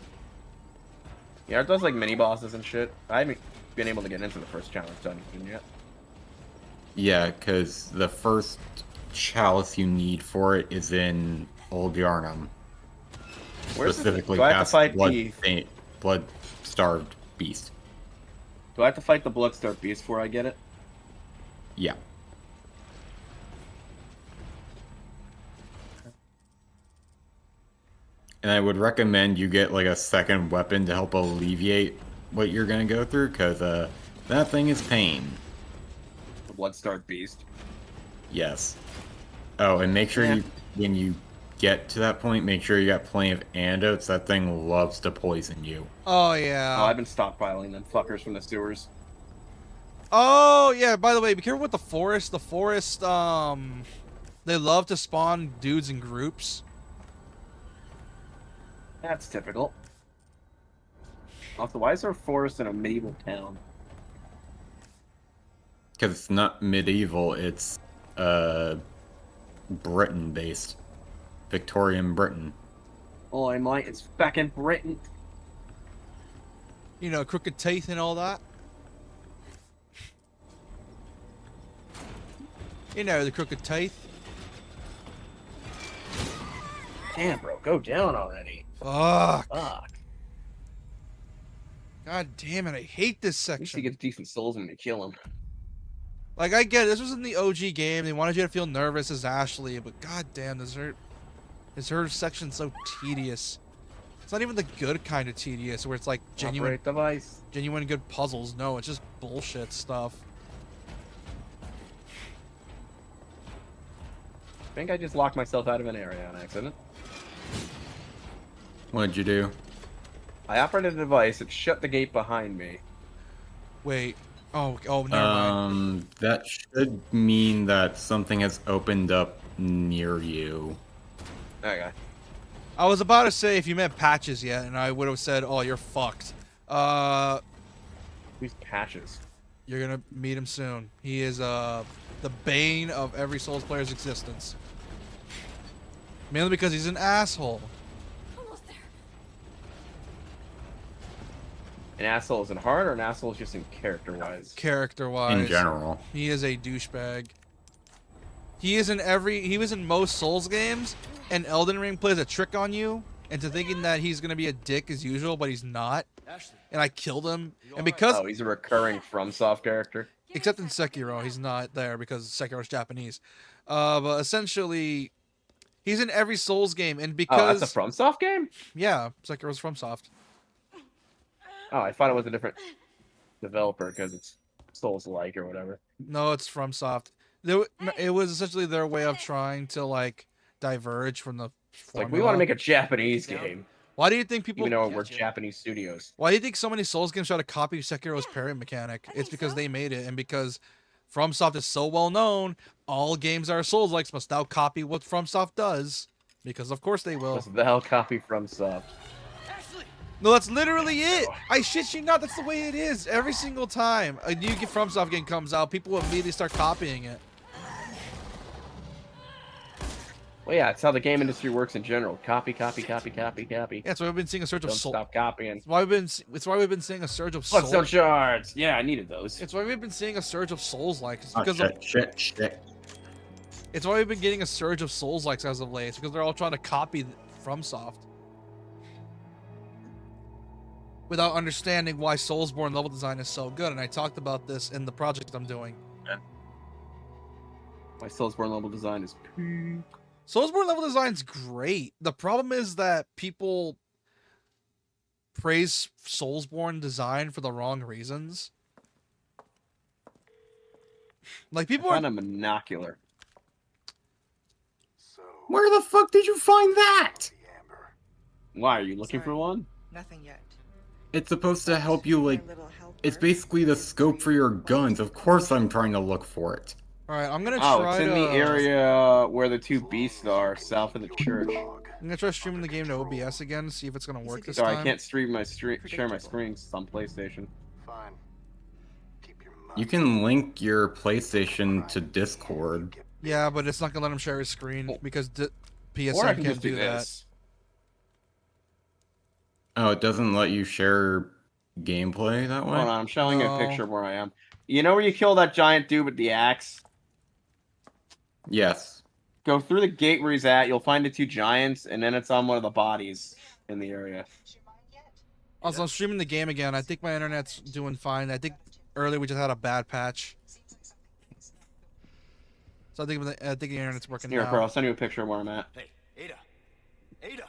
Yeah, aren't those like mini bosses and shit? I haven't been able to get into the first challenge dungeon yet. Yeah, because the first chalice you need for it is in Old Yarnum. Where's Specifically do I have to past fight blood-starved beast. Do I have to fight the Bloodstarved Beast before I get it? Yeah. And I would recommend you get like a second weapon to help alleviate what you're gonna go through, because that thing is pain. The Bloodstarved Beast. Yes. Oh, and make sure when you get to that point, make sure you got plenty of antidotes. That thing loves to poison you. Oh yeah. Oh, I've been stockpiling them fuckers from the sewers. Oh yeah. By the way, be careful with the forest. The forest, they love to spawn dudes in groups. That's typical. Also, why is there a forest in a medieval town? Because it's not medieval, it's Britain based. Victorian Britain. Oh, I'm like, it's back in Britain. You know, crooked teeth and all that. You know, the crooked teeth. Damn, bro, go down already. Fuck. Fuck. God damn it, I hate this At least he section. gets decent souls when you kill him. Like, I get it, this was in the OG game, they wanted you to feel nervous as Ashley, but god damn, is her section so tedious. It's not even the good kind of tedious, where it's like Operate device. genuine good puzzles. No, it's just bullshit stuff. I think I just locked myself out of an area on accident. What'd you do? I operated a device that shut the gate behind me. Wait. Oh, never mind. That should mean that something has opened up near you. Okay. I was about to say if you met Patches yet, and I would have said, oh, you're fucked. These patches. You're gonna meet him soon. He is, the bane of every Souls player's existence. Mainly because he's an asshole. Almost there. An asshole is in heart, or an asshole is just in character-wise? Character-wise. In general. He is a douchebag. He was in most Souls games, and Elden Ring plays a trick on you into thinking that he's gonna be a dick as usual, but he's not. And I killed him. And because Oh, he's a recurring FromSoft character. except in Sekiro, he's not there because Sekiro's Japanese. But essentially, he's in every Souls game, and Oh, because that's a FromSoft game? yeah, Sekiro's FromSoft. Oh, I thought it was a different developer because it's Souls-like or whatever. No, it's FromSoft. It was essentially their way of trying to like diverge from the Like, we formula. want to make a Japanese game, Why do you think people? even though we're Japanese studios. Why do you think so many Souls games try to copy Sekiro's parry mechanic? It's because they made it, and because FromSoft is so well known, all games that are Souls-likes must now copy what FromSoft does, because of course they will. Must thou copy FromSoft. No, that's literally it. I shit you not. That's the way it is every single time a new FromSoft game comes out. People immediately start copying it. Well, yeah, it's how the game industry works in general. Copy, copy, copy, copy, copy. Yeah, that's why we've been seeing a surge of Don't Souls. stop copying. It's why we've been seeing a surge of Bloodstone Souls. shards. Yeah, I needed those. It's why we've been seeing a surge of Souls-like. It's Oh, because of shit. It's why we've been getting a surge of Souls-likes as of late. It's because they're all trying to copy FromSoft without understanding why Soulsborne level design is so good. And I talked about this in the project I'm doing. My Soulsborne level design is peak. Soulsborne level design's great. The problem is that people praise Soulsborne design for the wrong reasons. Like I people found are. a monocular. Where the fuck did you find that? Why, are you looking for one? Nothing yet. It's supposed to help you, like, My little helper. it's basically the scope for your guns. Of course I'm trying to look for it. All right, I'm gonna Oh, it's try in to. the area where the two beasts are, south of the church. I'm gonna try streaming the game to OBS again, see if it's gonna work this Sorry, I time. can't share my screens on PlayStation. Fine. Keep your mouth. You can link your PlayStation to Discord. Yeah, but it's not gonna let him share his screen because Or I PSN can can't just do do that. this. Oh, it doesn't let you share gameplay that way? Hold on, I'm showing you a No. picture of where I am. You know where you kill that giant dude with the axe? Yes. Go through the gate where he's at, you'll find the two giants, and then it's on one of the bodies in the area. Also, I'm streaming the game again. I think my internet's doing fine. I think earlier we just had a bad patch. So I think the internet's working Here, now. bro, I'll send you a picture of where I'm at. Hey, Ada. Ada.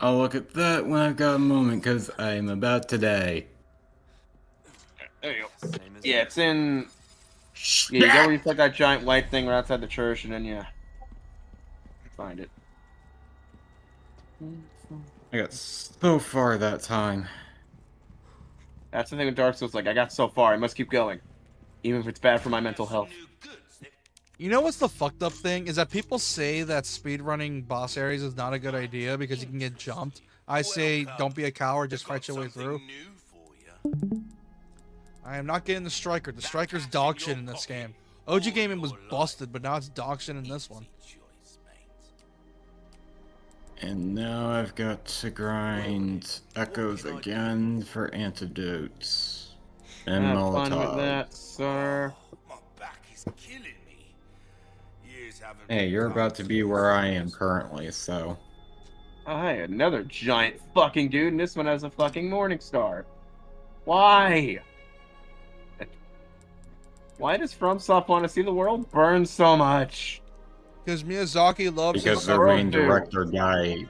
I'll look at that when I've got a moment, because I'm about to die. There you go. Same as Yeah, it's in... Yeah, you go where you put that giant white thing right outside the church, and then you find it. I got so far that time. That's the thing with Dark Souls, like, I got so far, I must keep going. Even if it's bad for my mental health. New goods. You know what's the fucked up thing? Is that people say that speedrunning boss areas is not a good idea because you can get jumped. I say don't be a coward, just fight your way through. New for you. I am not getting the Striker. The Striker's dog shit in this game. OG Gaming was busted, but now it's dog shit in this one. Choice, mate. And now I've got to grind Echoes again for antidotes. And Have fun with Molotov. that, sir. My back is killing me. Years haven't Hey, been you're kind about to be me. where I am currently, so... Oh, hey, another giant fucking dude, and this one has a fucking morning star. Why? Why does FromSoft want to see the world burn so much? Because Miyazaki loves Because his their World main do. director guy...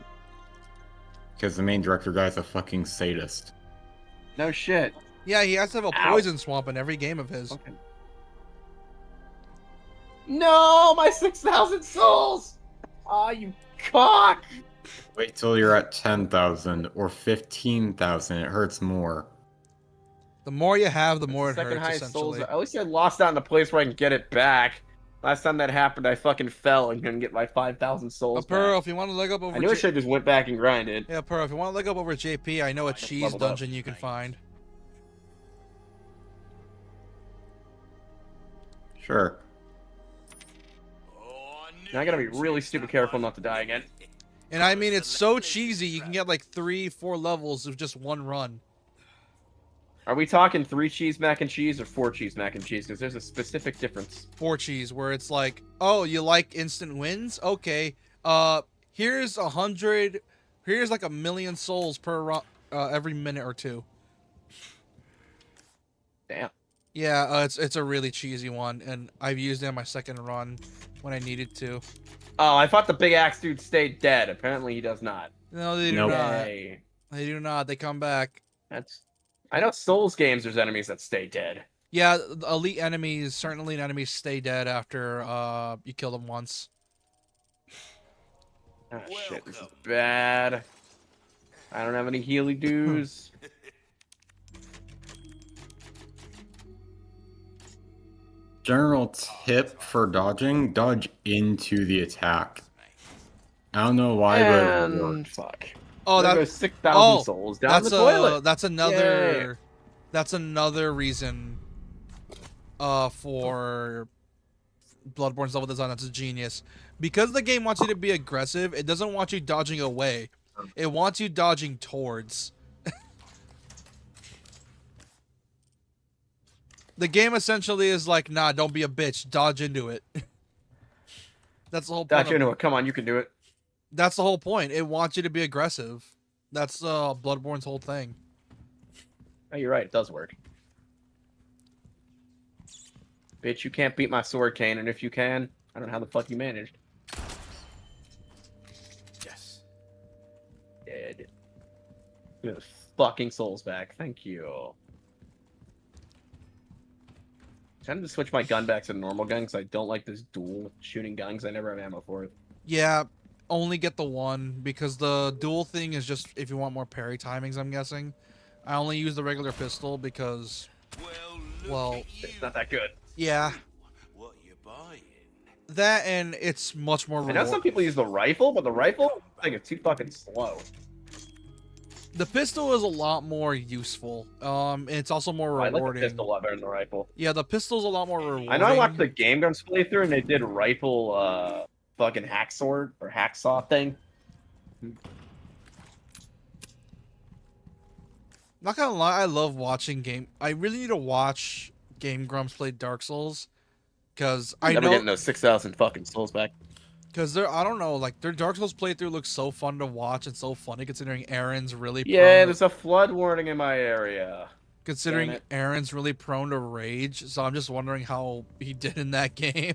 Because the main director guy's a fucking sadist. No shit. Yeah, he has to have a Ow. poison swamp in every game of his. Okay. No, my 6,000 souls! Ah, you cock! Wait till you're at 10,000 or 15,000, it hurts more. The more you have, the more it Second hurts, highest souls. essentially. At least I lost out in a place where I can get it back. Last time that happened, I fucking fell and couldn't get my 5,000 souls Pearl, back. if you want to leg up over I knew I should have just went back and grinded. Yeah, Pearl, if you want to leg up over JP, I know a cheese leveled up. dungeon you can find. Sure. Oh, I knew Now I gotta be you'd really choose stupid that careful one. not to die again. And I mean, it's so cheesy, you can get like 3-4 levels of just one run. Are we talking 3 cheese mac and cheese or 4 cheese mac and cheese? Because there's a specific difference. 4 cheese, where it's like, oh, you like instant wins? Okay, here's 100, here's like 1,000,000 souls per run, every minute or two. Damn. Yeah, it's a really cheesy one, and I've used it on my second run when I needed to. Oh, I thought the big axe dude stayed dead. Apparently he does not. No, they do Nope. not. Yay. They do not. They come back. That's... I know Souls games there's enemies that stay dead. Yeah, the elite enemies, certain elite enemies stay dead after you kill them once. Ah, shit, this is Welcome. bad. I don't have any healy dues. General tip for dodging, dodge into the attack. I don't know why, but it And works. fuck. Oh, There that goes 6,000 oh, souls down that's the toilet. that's another Yay. that's another reason for Bloodborne's level design that's a genius. Because the game wants you to be aggressive, it doesn't want you dodging away. It wants you dodging towards. The game essentially is like, nah, don't be a bitch, dodge into it. That's the whole point. Dodge into it. Come on, you can do it. That's the whole point. It wants you to be aggressive. That's Bloodborne's whole thing. Oh, you're right. It does work. Bitch, you can't beat my sword cane, and if you can, I don't know how the fuck you managed. Yes. Dead. Give those fucking souls back. Thank you. tend to switch my gun back to the normal gun because I don't like this dual shooting gun because I never have ammo for it. Yeah, only get the one because the dual thing is just if you want more parry timings, I'm guessing. I only use the regular pistol because, well, It's not that good. yeah, What you buying? that and it's much more I know some reward. people use the rifle, but the rifle I think it's too fucking slow. The pistol is a lot more useful. It's also more I like the rewarding. pistol a lot better than the rifle. Yeah, the pistol's a lot more rewarding. I know I watched the Game Grumps playthrough and they did rifle fucking hack sword or hacksaw thing. Not gonna lie, I love watching game. I really need to watch Game Grumps play Dark Souls because I Never know getting those 6,000 fucking souls back. because they're I don't know like their Dark Souls playthrough looks so fun to watch and so funny considering Aaron's really Yeah, prone to, there's a flood warning in my area. considering damn it. Aaron's really prone to rage. So I'm just wondering how he did in that game.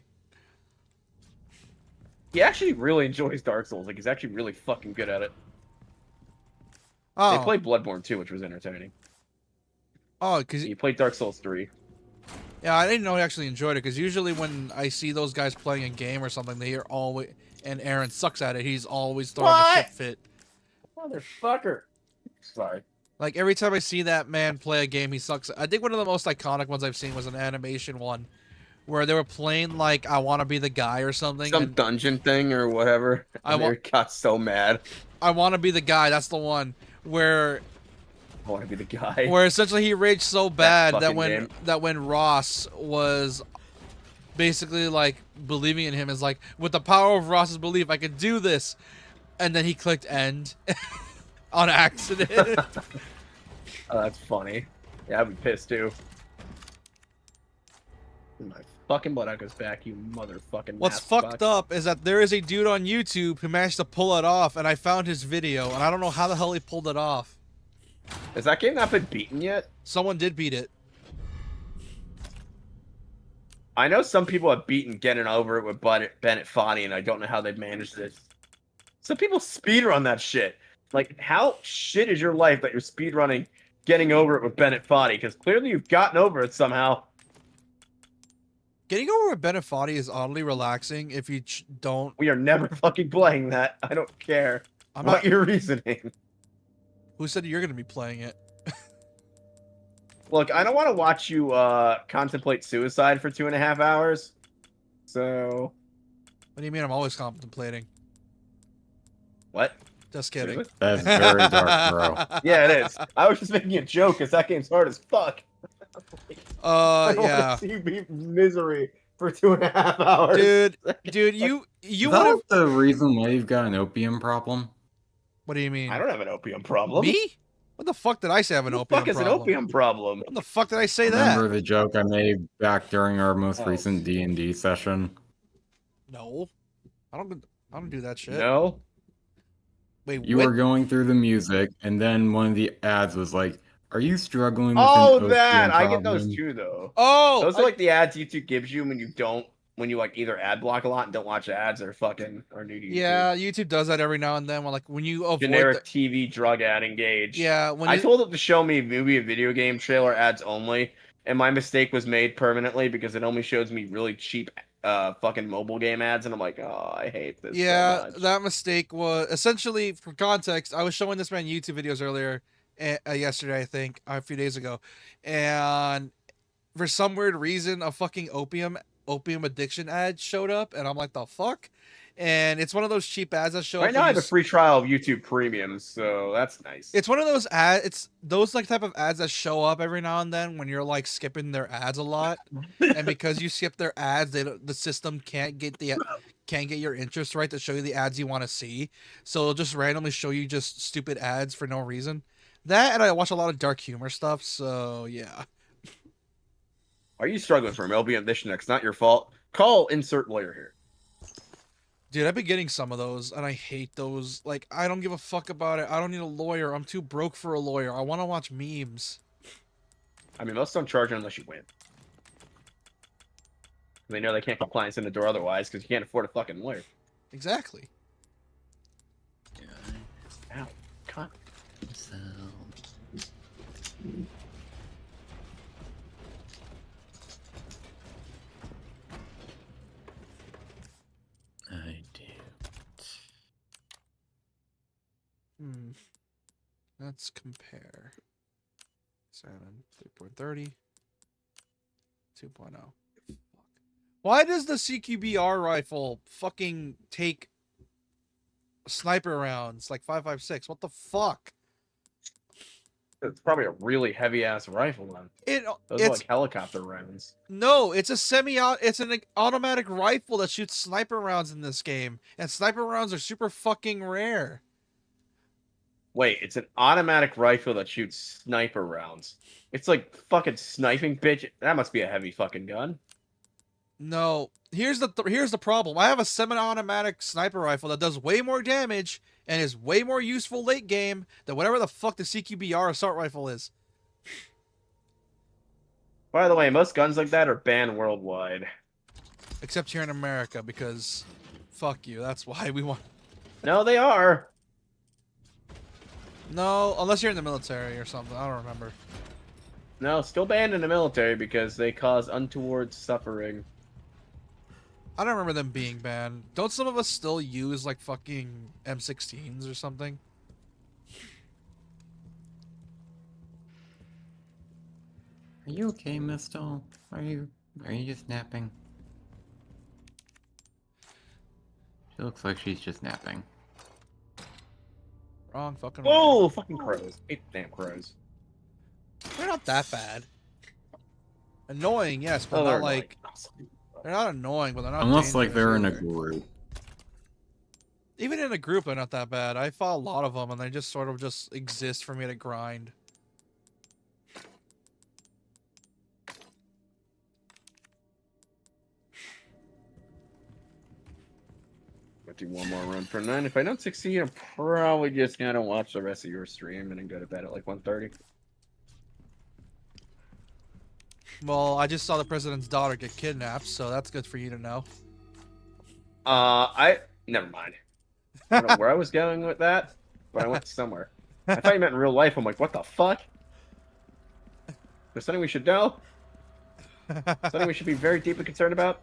He actually really enjoys Dark Souls. Like he's actually really fucking good at it. Oh, They played Bloodborne too, which was entertaining. oh, because He played Dark Souls 3. yeah, I didn't know he actually enjoyed it because usually when I see those guys playing a game or something, they are always and Aaron sucks at it. He's always throwing a What? shit fit. Motherfucker. Sorry. Like every time I see that man play a game, he sucks. I think one of the most iconic ones I've seen was an animation one, where they were playing like "I Want to Be the Guy" or something. Some And dungeon thing or whatever. I And they got so mad. "I Want to Be the Guy." That's the one where I want to be the guy. where essentially he raged so bad that fucking when Ross was basically like believing in him is like, with the power of Ross's belief, I could do this, and then he clicked end on accident. Oh, that's funny. Yeah, I'd be pissed too. My fucking butt goes back, you motherfucking. What's mass fucked fuck. up is that there is a dude on YouTube who managed to pull it off, and I found his video, and I don't know how the hell he pulled it off. Has that game not been beaten yet? Someone did beat it. I know some people have beaten getting over it with Bennett Foddy, and I don't know how they've managed this. Some people speedrun that shit. Like, how shit is your life that you're speedrunning getting over it with Bennett Foddy? Because clearly you've gotten over it somehow. Getting over with Benefati is oddly relaxing if you don't. We are never fucking playing that. I don't care I'm what not. your reasoning. Who said you're going to be playing it? Look, I don't want to watch you contemplate suicide for 2.5 hours. So, What do you mean? I'm always contemplating. what? Just kidding. Seriously? That's very dark, bro. Yeah, it is. I was just making a joke because that game's hard as fuck. I don't Yeah, want to see you be in misery for 2.5 hours. dude, you Is would have. that the reason why you've got an opium problem? What do you mean? I don't have an opium problem. Me? What the fuck did I say I have an What the opium fuck is problem? an opium problem? When the fuck did I say that? Remember the joke I made back during our most Oh. recent D&D session? No, I don't do that shit. No? Wait, You what? were going through the music, and then one of the ads was like, "Are you struggling with Oh, an that! opium I get those problem?" too, though. Oh, Those are like the ads YouTube gives you when you like either ad block a lot and don't watch ads or fucking are new to YouTube. yeah, YouTube does that every now and then. When you avoid Generic TV drug ad engage. yeah, when I you, told it to show me movie and video game trailer ads only, and my mistake was made permanently because it only shows me really cheap fucking mobile game ads, and I'm like, oh, I hate this yeah, so much. that mistake was essentially, for context, I was showing this man YouTube videos earlier, yesterday, I think, a few days ago, and for some weird reason, a fucking opium addiction ad showed up, and I'm like, the fuck? And it's one of those cheap ads that show Right up. now when I have you a free trial of YouTube Premium, so that's nice. It's one of those ads. It's those like type of ads that show up every now and then when you're like skipping their ads a lot, and because you skip their ads, the system can't get your interest right to show you the ads you want to see. So it'll just randomly show you just stupid ads for no reason. That, and I watch a lot of dark humor stuff. So yeah. Are you struggling for an opium addiction? It's not your fault. Call insert lawyer here. Dude, I've been getting some of those, and I hate those. Like, I don't give a fuck about it. I don't need a lawyer. I'm too broke for a lawyer. I want to watch memes. I mean, most don't charge you unless you win. They know they can't kick clients in the door otherwise because you can't afford a fucking lawyer. Exactly. Ow. God. Let's compare. 7, 3.30, 2.0. Why does the CQBR rifle fucking take sniper rounds like 5.56? What the fuck? It's probably a really heavy ass rifle then. Those are It's like helicopter rounds. no, it's it's an automatic rifle that shoots sniper rounds in this game, and sniper rounds are super fucking rare. Wait, it's an automatic rifle that shoots sniper rounds. It's like fucking sniping, bitch. That must be a heavy fucking gun. No, here's the problem. I have a semi-automatic sniper rifle that does way more damage and is way more useful late game than whatever the fuck the CQBR assault rifle is. By the way, most guns like that are banned worldwide. Except here in America, because fuck you. That's why we want. No, they are. No, unless you're in the military or something. I don't remember. No, still banned in the military because they cause untoward suffering. I don't remember them being banned. Don't some of us still use like fucking M16s or something? Are you okay, Mistle? Are you just napping? She looks like she's just napping. Wrong fucking. Whoa, fucking crows. 8 damn crows. They're not that bad. Annoying, yes, but Oh, not they're like. annoying. They're not annoying, but they're not. Unless like dangerous they're in a either. group. Even in a group, they're not that bad. I fought a lot of them, and they just sort of just exist for me to grind. I'll do one more run for 9. If I don't succeed, I'm probably just gonna watch the rest of your stream and then go to bed at like 1:30. Well, I just saw the president's daughter get kidnapped, so that's good for you to know. Never mind. I don't know where I was going with that, but I went somewhere. I thought you meant in real life. I'm like, what the fuck? There's something we should know? Something we should be very deeply concerned about?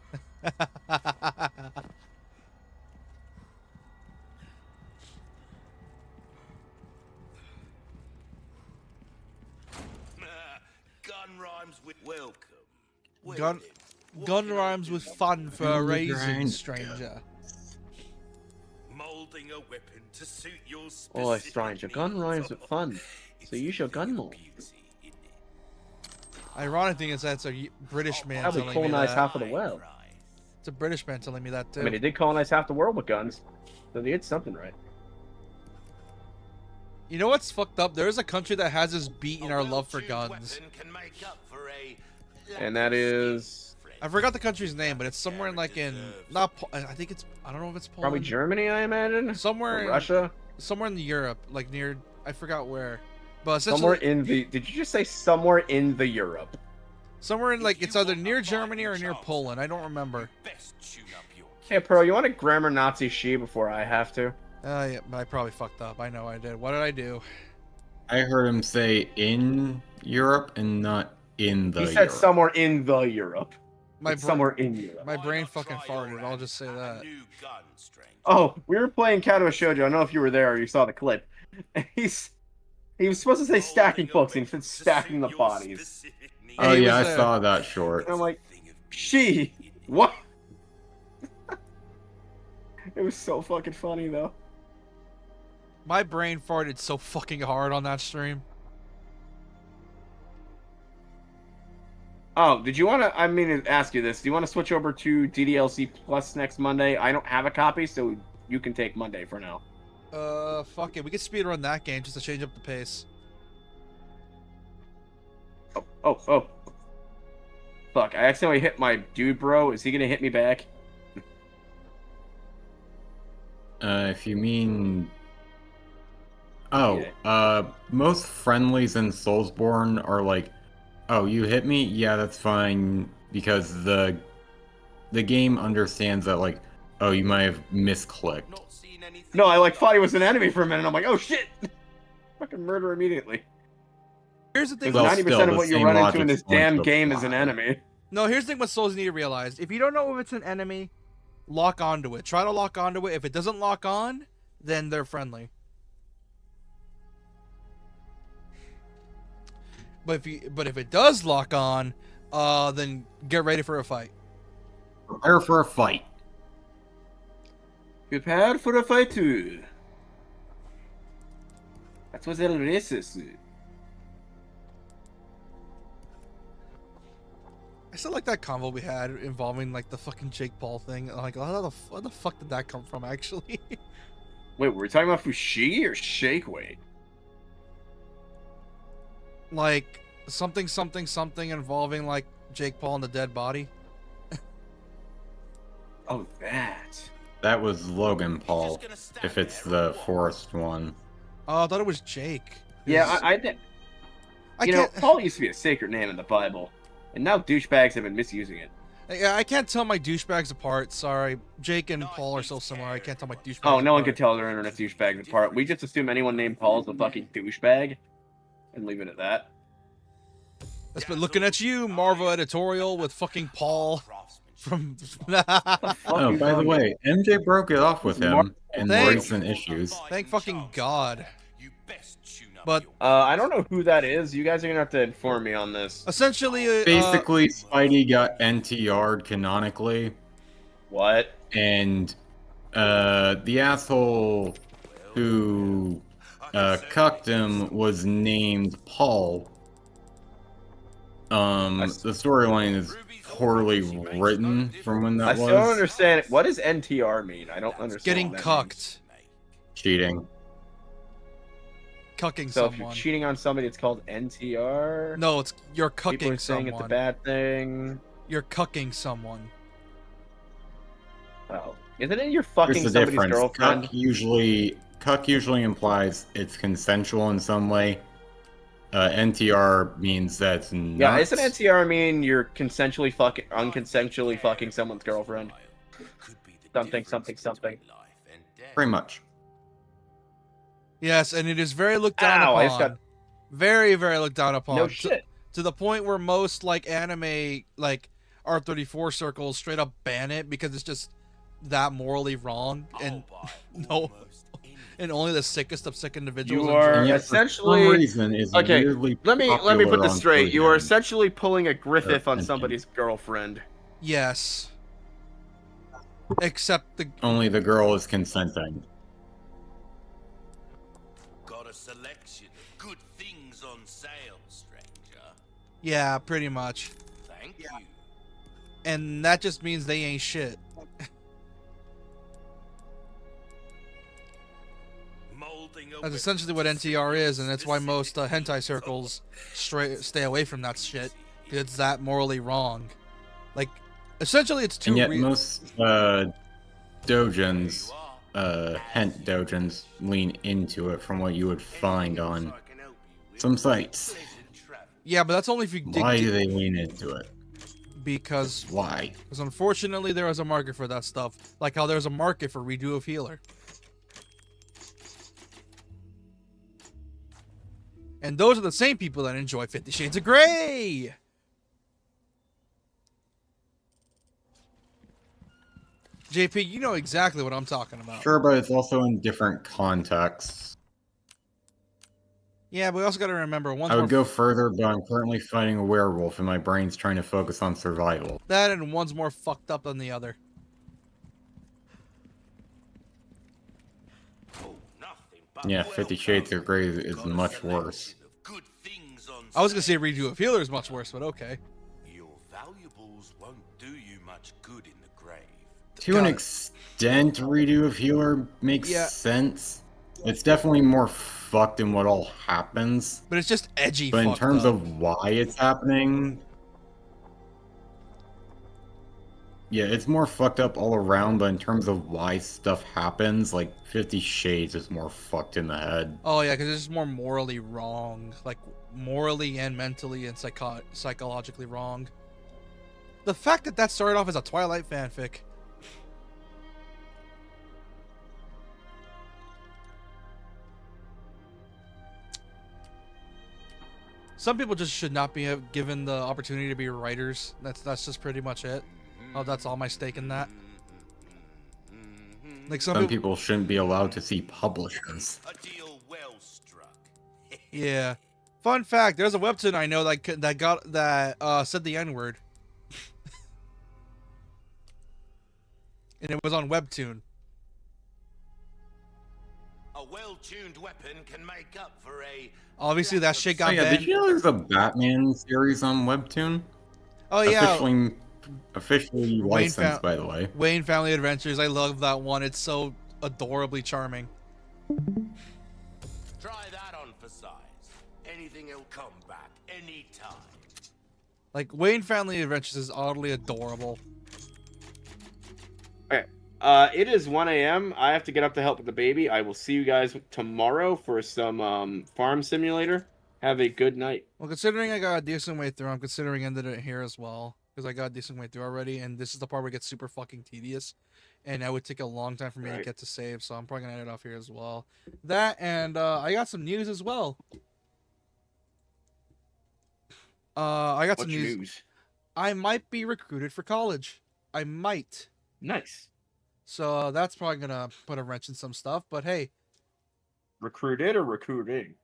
Gun rhymes with welcome. Well Gun, then, what gun can I rhymes do? with fun for a reason, Grind. stranger. Molding a weapon to suit your Oh, specific stranger, gun needs. rhymes with fun. It's So use your the gun thing of more. beauty, isn't it? Ironic thing is that's a British man Probably telling me colonize that. half of the world. Right. It's a British man telling me that too. I mean, they did colonize half the world with guns, so they did something right. You know what's fucked up? There is a country that has us beat in A our love for well-tuned guns. weapon can make up for a And that is I forgot the country's name, but it's somewhere in like in not. I think it's. I don't know if it's Poland. probably Germany, I imagine. Somewhere Or in, Russia. somewhere in Europe, like near. I forgot where, but Somewhere essentially in the. Did you just say somewhere in the Europe? somewhere in like If it's you either want near a fighting Germany or near chance, Poland. I don't remember. best tune up your Hey, Pro, you want to grammar Nazi she before I have to? Yeah, but I probably fucked up. I know I did. What did I do? I heard him say in Europe and not in the He said Europe. somewhere in the Europe. My It's bra- somewhere in Europe. My Why brain not fucking try your farted. I'll hand just say at a that. new gun, stranger? Oh, we were playing Kato Shoujo. I don't know if you were there or you saw the clip. He was supposed to say stacking Molding a books, and he weapon said to stacking suit the your bodies. specific needs. Oh He yeah, I was, saw that short. And I'm like, Thing of she? beauty, isn't it? What? It was so fucking funny, though. My brain farted so fucking hard on that stream. Oh, did you want to? I mean, to ask you this. Do you want to switch over to DDLC Plus next Monday? I don't have a copy, so you can take Monday for now. Fuck it. We could speedrun that game just to change up the pace. Oh. Fuck, I accidentally hit my dude, bro. Is he gonna hit me back? If you mean... Oh, Yeah. most friendlies in Soulsborne are like, oh, you hit me? Yeah, that's fine, because the game understands that, like, oh, you might have misclicked. Not seen anything No, I like like thought he was an enemy for a minute. I'm like, oh shit! Fucking murder immediately. Here's the thing. Because Well, 90% still, of the what you same run into in logic's this going damn to game is an apply. enemy. No, here's the thing what souls need to realize. If you don't know if it's an enemy, lock onto it. Try to lock onto it. If it doesn't lock on, then they're friendly. But if it does lock on, then get ready for a fight. Prepare for a fight. Prepare for a fight too. That was el racist. I still like that convo we had involving like the fucking Jake Paul thing. Like, how the fuck did that come from? Actually, Wait, were we talking about Fushigi or Shake Weight? like something involving like Jake Paul and the dead body. Oh, that. That was Logan Paul, if it's the forest one. Oh, I thought it was Jake. Yeah, I did. You know, Paul used to be a sacred name in the Bible, and now douchebags have been misusing it. I can't tell my douchebags apart. Sorry, Jake and Paul are so similar. I can't tell my douchebags. Oh, no one apart. could tell their internet douchebags apart. We just assume anyone named Paul is a fucking douchebag, and leave it at that. That's been looking at you, Marvel editorial with fucking Paul from. Oh, by the way, MJ broke it off with him in recent issues. Thank fucking God. But I don't know who that is. You guys are gonna have to inform me on this. Essentially, basically, Spidey got NTR'd canonically. What? And the asshole who cucked him was named Paul. The storyline is poorly written from when that was. I still don't understand. What does NTR mean? I don't understand. Getting cucked. Cheating. Cucking so someone. if you're cheating on somebody, it's called NTR? No, it's you're cucking People are saying someone. it's a bad thing. You're cucking someone. Oh. Isn't it you're fucking Here's the somebody's difference. girlfriend? Cuck usually implies it's consensual in some way. NTR means that's not. Yeah, isn't NTR mean you're unconsensually fucking someone's girlfriend? Something. Pretty much. Yes, and it is very looked down Ow, upon. I just got... Very, very looked down upon. No shit. To the point where most like anime like R34 circles straight up ban it because it's just that morally wrong and no, and only the sickest of sick individuals. You are And yet, essentially for some reason, is okay. weirdly Let me popular put this on straight. You are Twitter. essentially pulling a Griffith on Attention. somebody's girlfriend. Yes. Except the Only the girl is consenting. Got a selection of good things on sale, stranger. yeah, pretty much. Thank you. And that just means they ain't shit. That's essentially what NTR is, and that's why most hentai circles stay away from that shit. Because it's that morally wrong. Like, essentially, it's too. And yet, most dojins, hent dojins, lean into it from what you would find on some sites. Yeah, but that's only if you dig Why deep. do they lean into it? Because Why? Because unfortunately, there is a market for that stuff. Like how there's a market for Redo of Healer. And those are the same people that enjoy 50 Shades of Grey! JP, you know exactly what I'm talking about. Sure, but it's also in different contexts. Yeah, but we also got to remember one. I would go further, but I'm currently fighting a werewolf, and my brain's trying to focus on survival. That and one's more fucked up than the other. Yeah, 50 Shades of Grey is much worse. I was gonna say Redo of Healer is much worse, but okay. Your valuables won't do you much good in the grave. To an extent, Redo of Healer makes sense. It's definitely more fucked in what all happens. But it's just edgy. But in terms of why it's happening, yeah, it's more fucked up all around. But in terms of why stuff happens, like 50 Shades is more fucked in the head. Oh yeah, because it's just more morally wrong, like morally and mentally and psychologically wrong. The fact that that started off as a Twilight fanfic. Some people just should not be given the opportunity to be writers. That's just pretty much it. Oh, that's all my stake in that. Like some people shouldn't be allowed to see publishers. A deal well struck. Yeah. Fun fact: there's a webtoon I know that said the N-word, and it was on webtoon. A well-tuned weapon can make up for a. Obviously, that shit Oh got yeah, banned. did you know there's a Batman series on Webtoon? Oh yeah, Officially licensed, by the way. Wayne Family Adventures. I love that one. It's so adorably charming. Try that on for size. Anything will come back anytime. Like Wayne Family Adventures is oddly adorable. Okay. It is 1 a.m. I have to get up to help with the baby. I will see you guys tomorrow for some farm simulator. Have a good night. Well, considering I got a decent way through, I'm considering ending it here as well. Because I got a decent way through already, and this is the part where it gets super fucking tedious. And that would take a long time for me to get to save, so I'm probably going to end it off here as well. That, and I got some news as well. I got some news. I might be recruited for college. I might. Nice. So that's probably going to put a wrench in some stuff, but hey. Recruited or recruiting?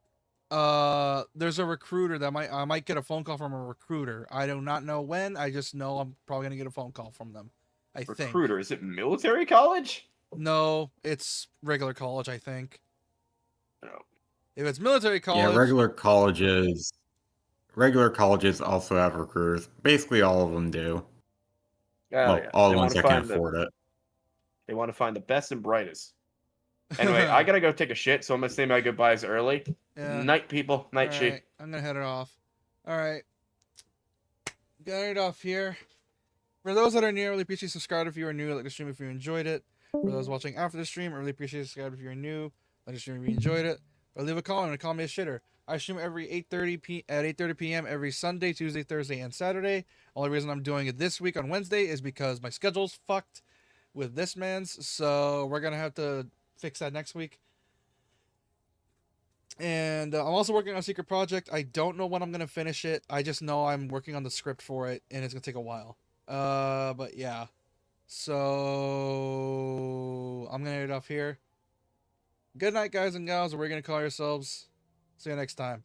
There's a recruiter that I might get a phone call from a recruiter. I do not know when. I just know I'm probably gonna get a phone call from them. I think. Recruiter? Is it military college? No, it's regular college. I think. No. If it's military college. Yeah, regular colleges also have recruiters. Basically, all of them do. Oh, yeah. All the ones that can afford it. They want to find the best and brightest. Anyway, I gotta go take a shit, so I'm gonna say my goodbyes early. Yeah. Night, people. Night, All sheep. right, I'm gonna head it off. All right, got it off here. For those that are new, I really appreciate you subscribe if you are new. Like the stream if you enjoyed it. For those watching after the stream, I really appreciate you subscribe if you're new. Like the stream if you enjoyed it. Or leave a comment and call me a shitter. I stream every 8:30 p.m. every Sunday, Tuesday, Thursday, and Saturday. Only reason I'm doing it this week on Wednesday is because my schedule's fucked with this man's. So we're gonna have to fix that next week. And I'm also working on a secret project. I don't know when I'm gonna finish it. I just know I'm working on the script for it, and it's gonna take a while. But yeah. So I'm gonna end it off here. Good night, guys and gals. We're gonna call yourselves. See you next time.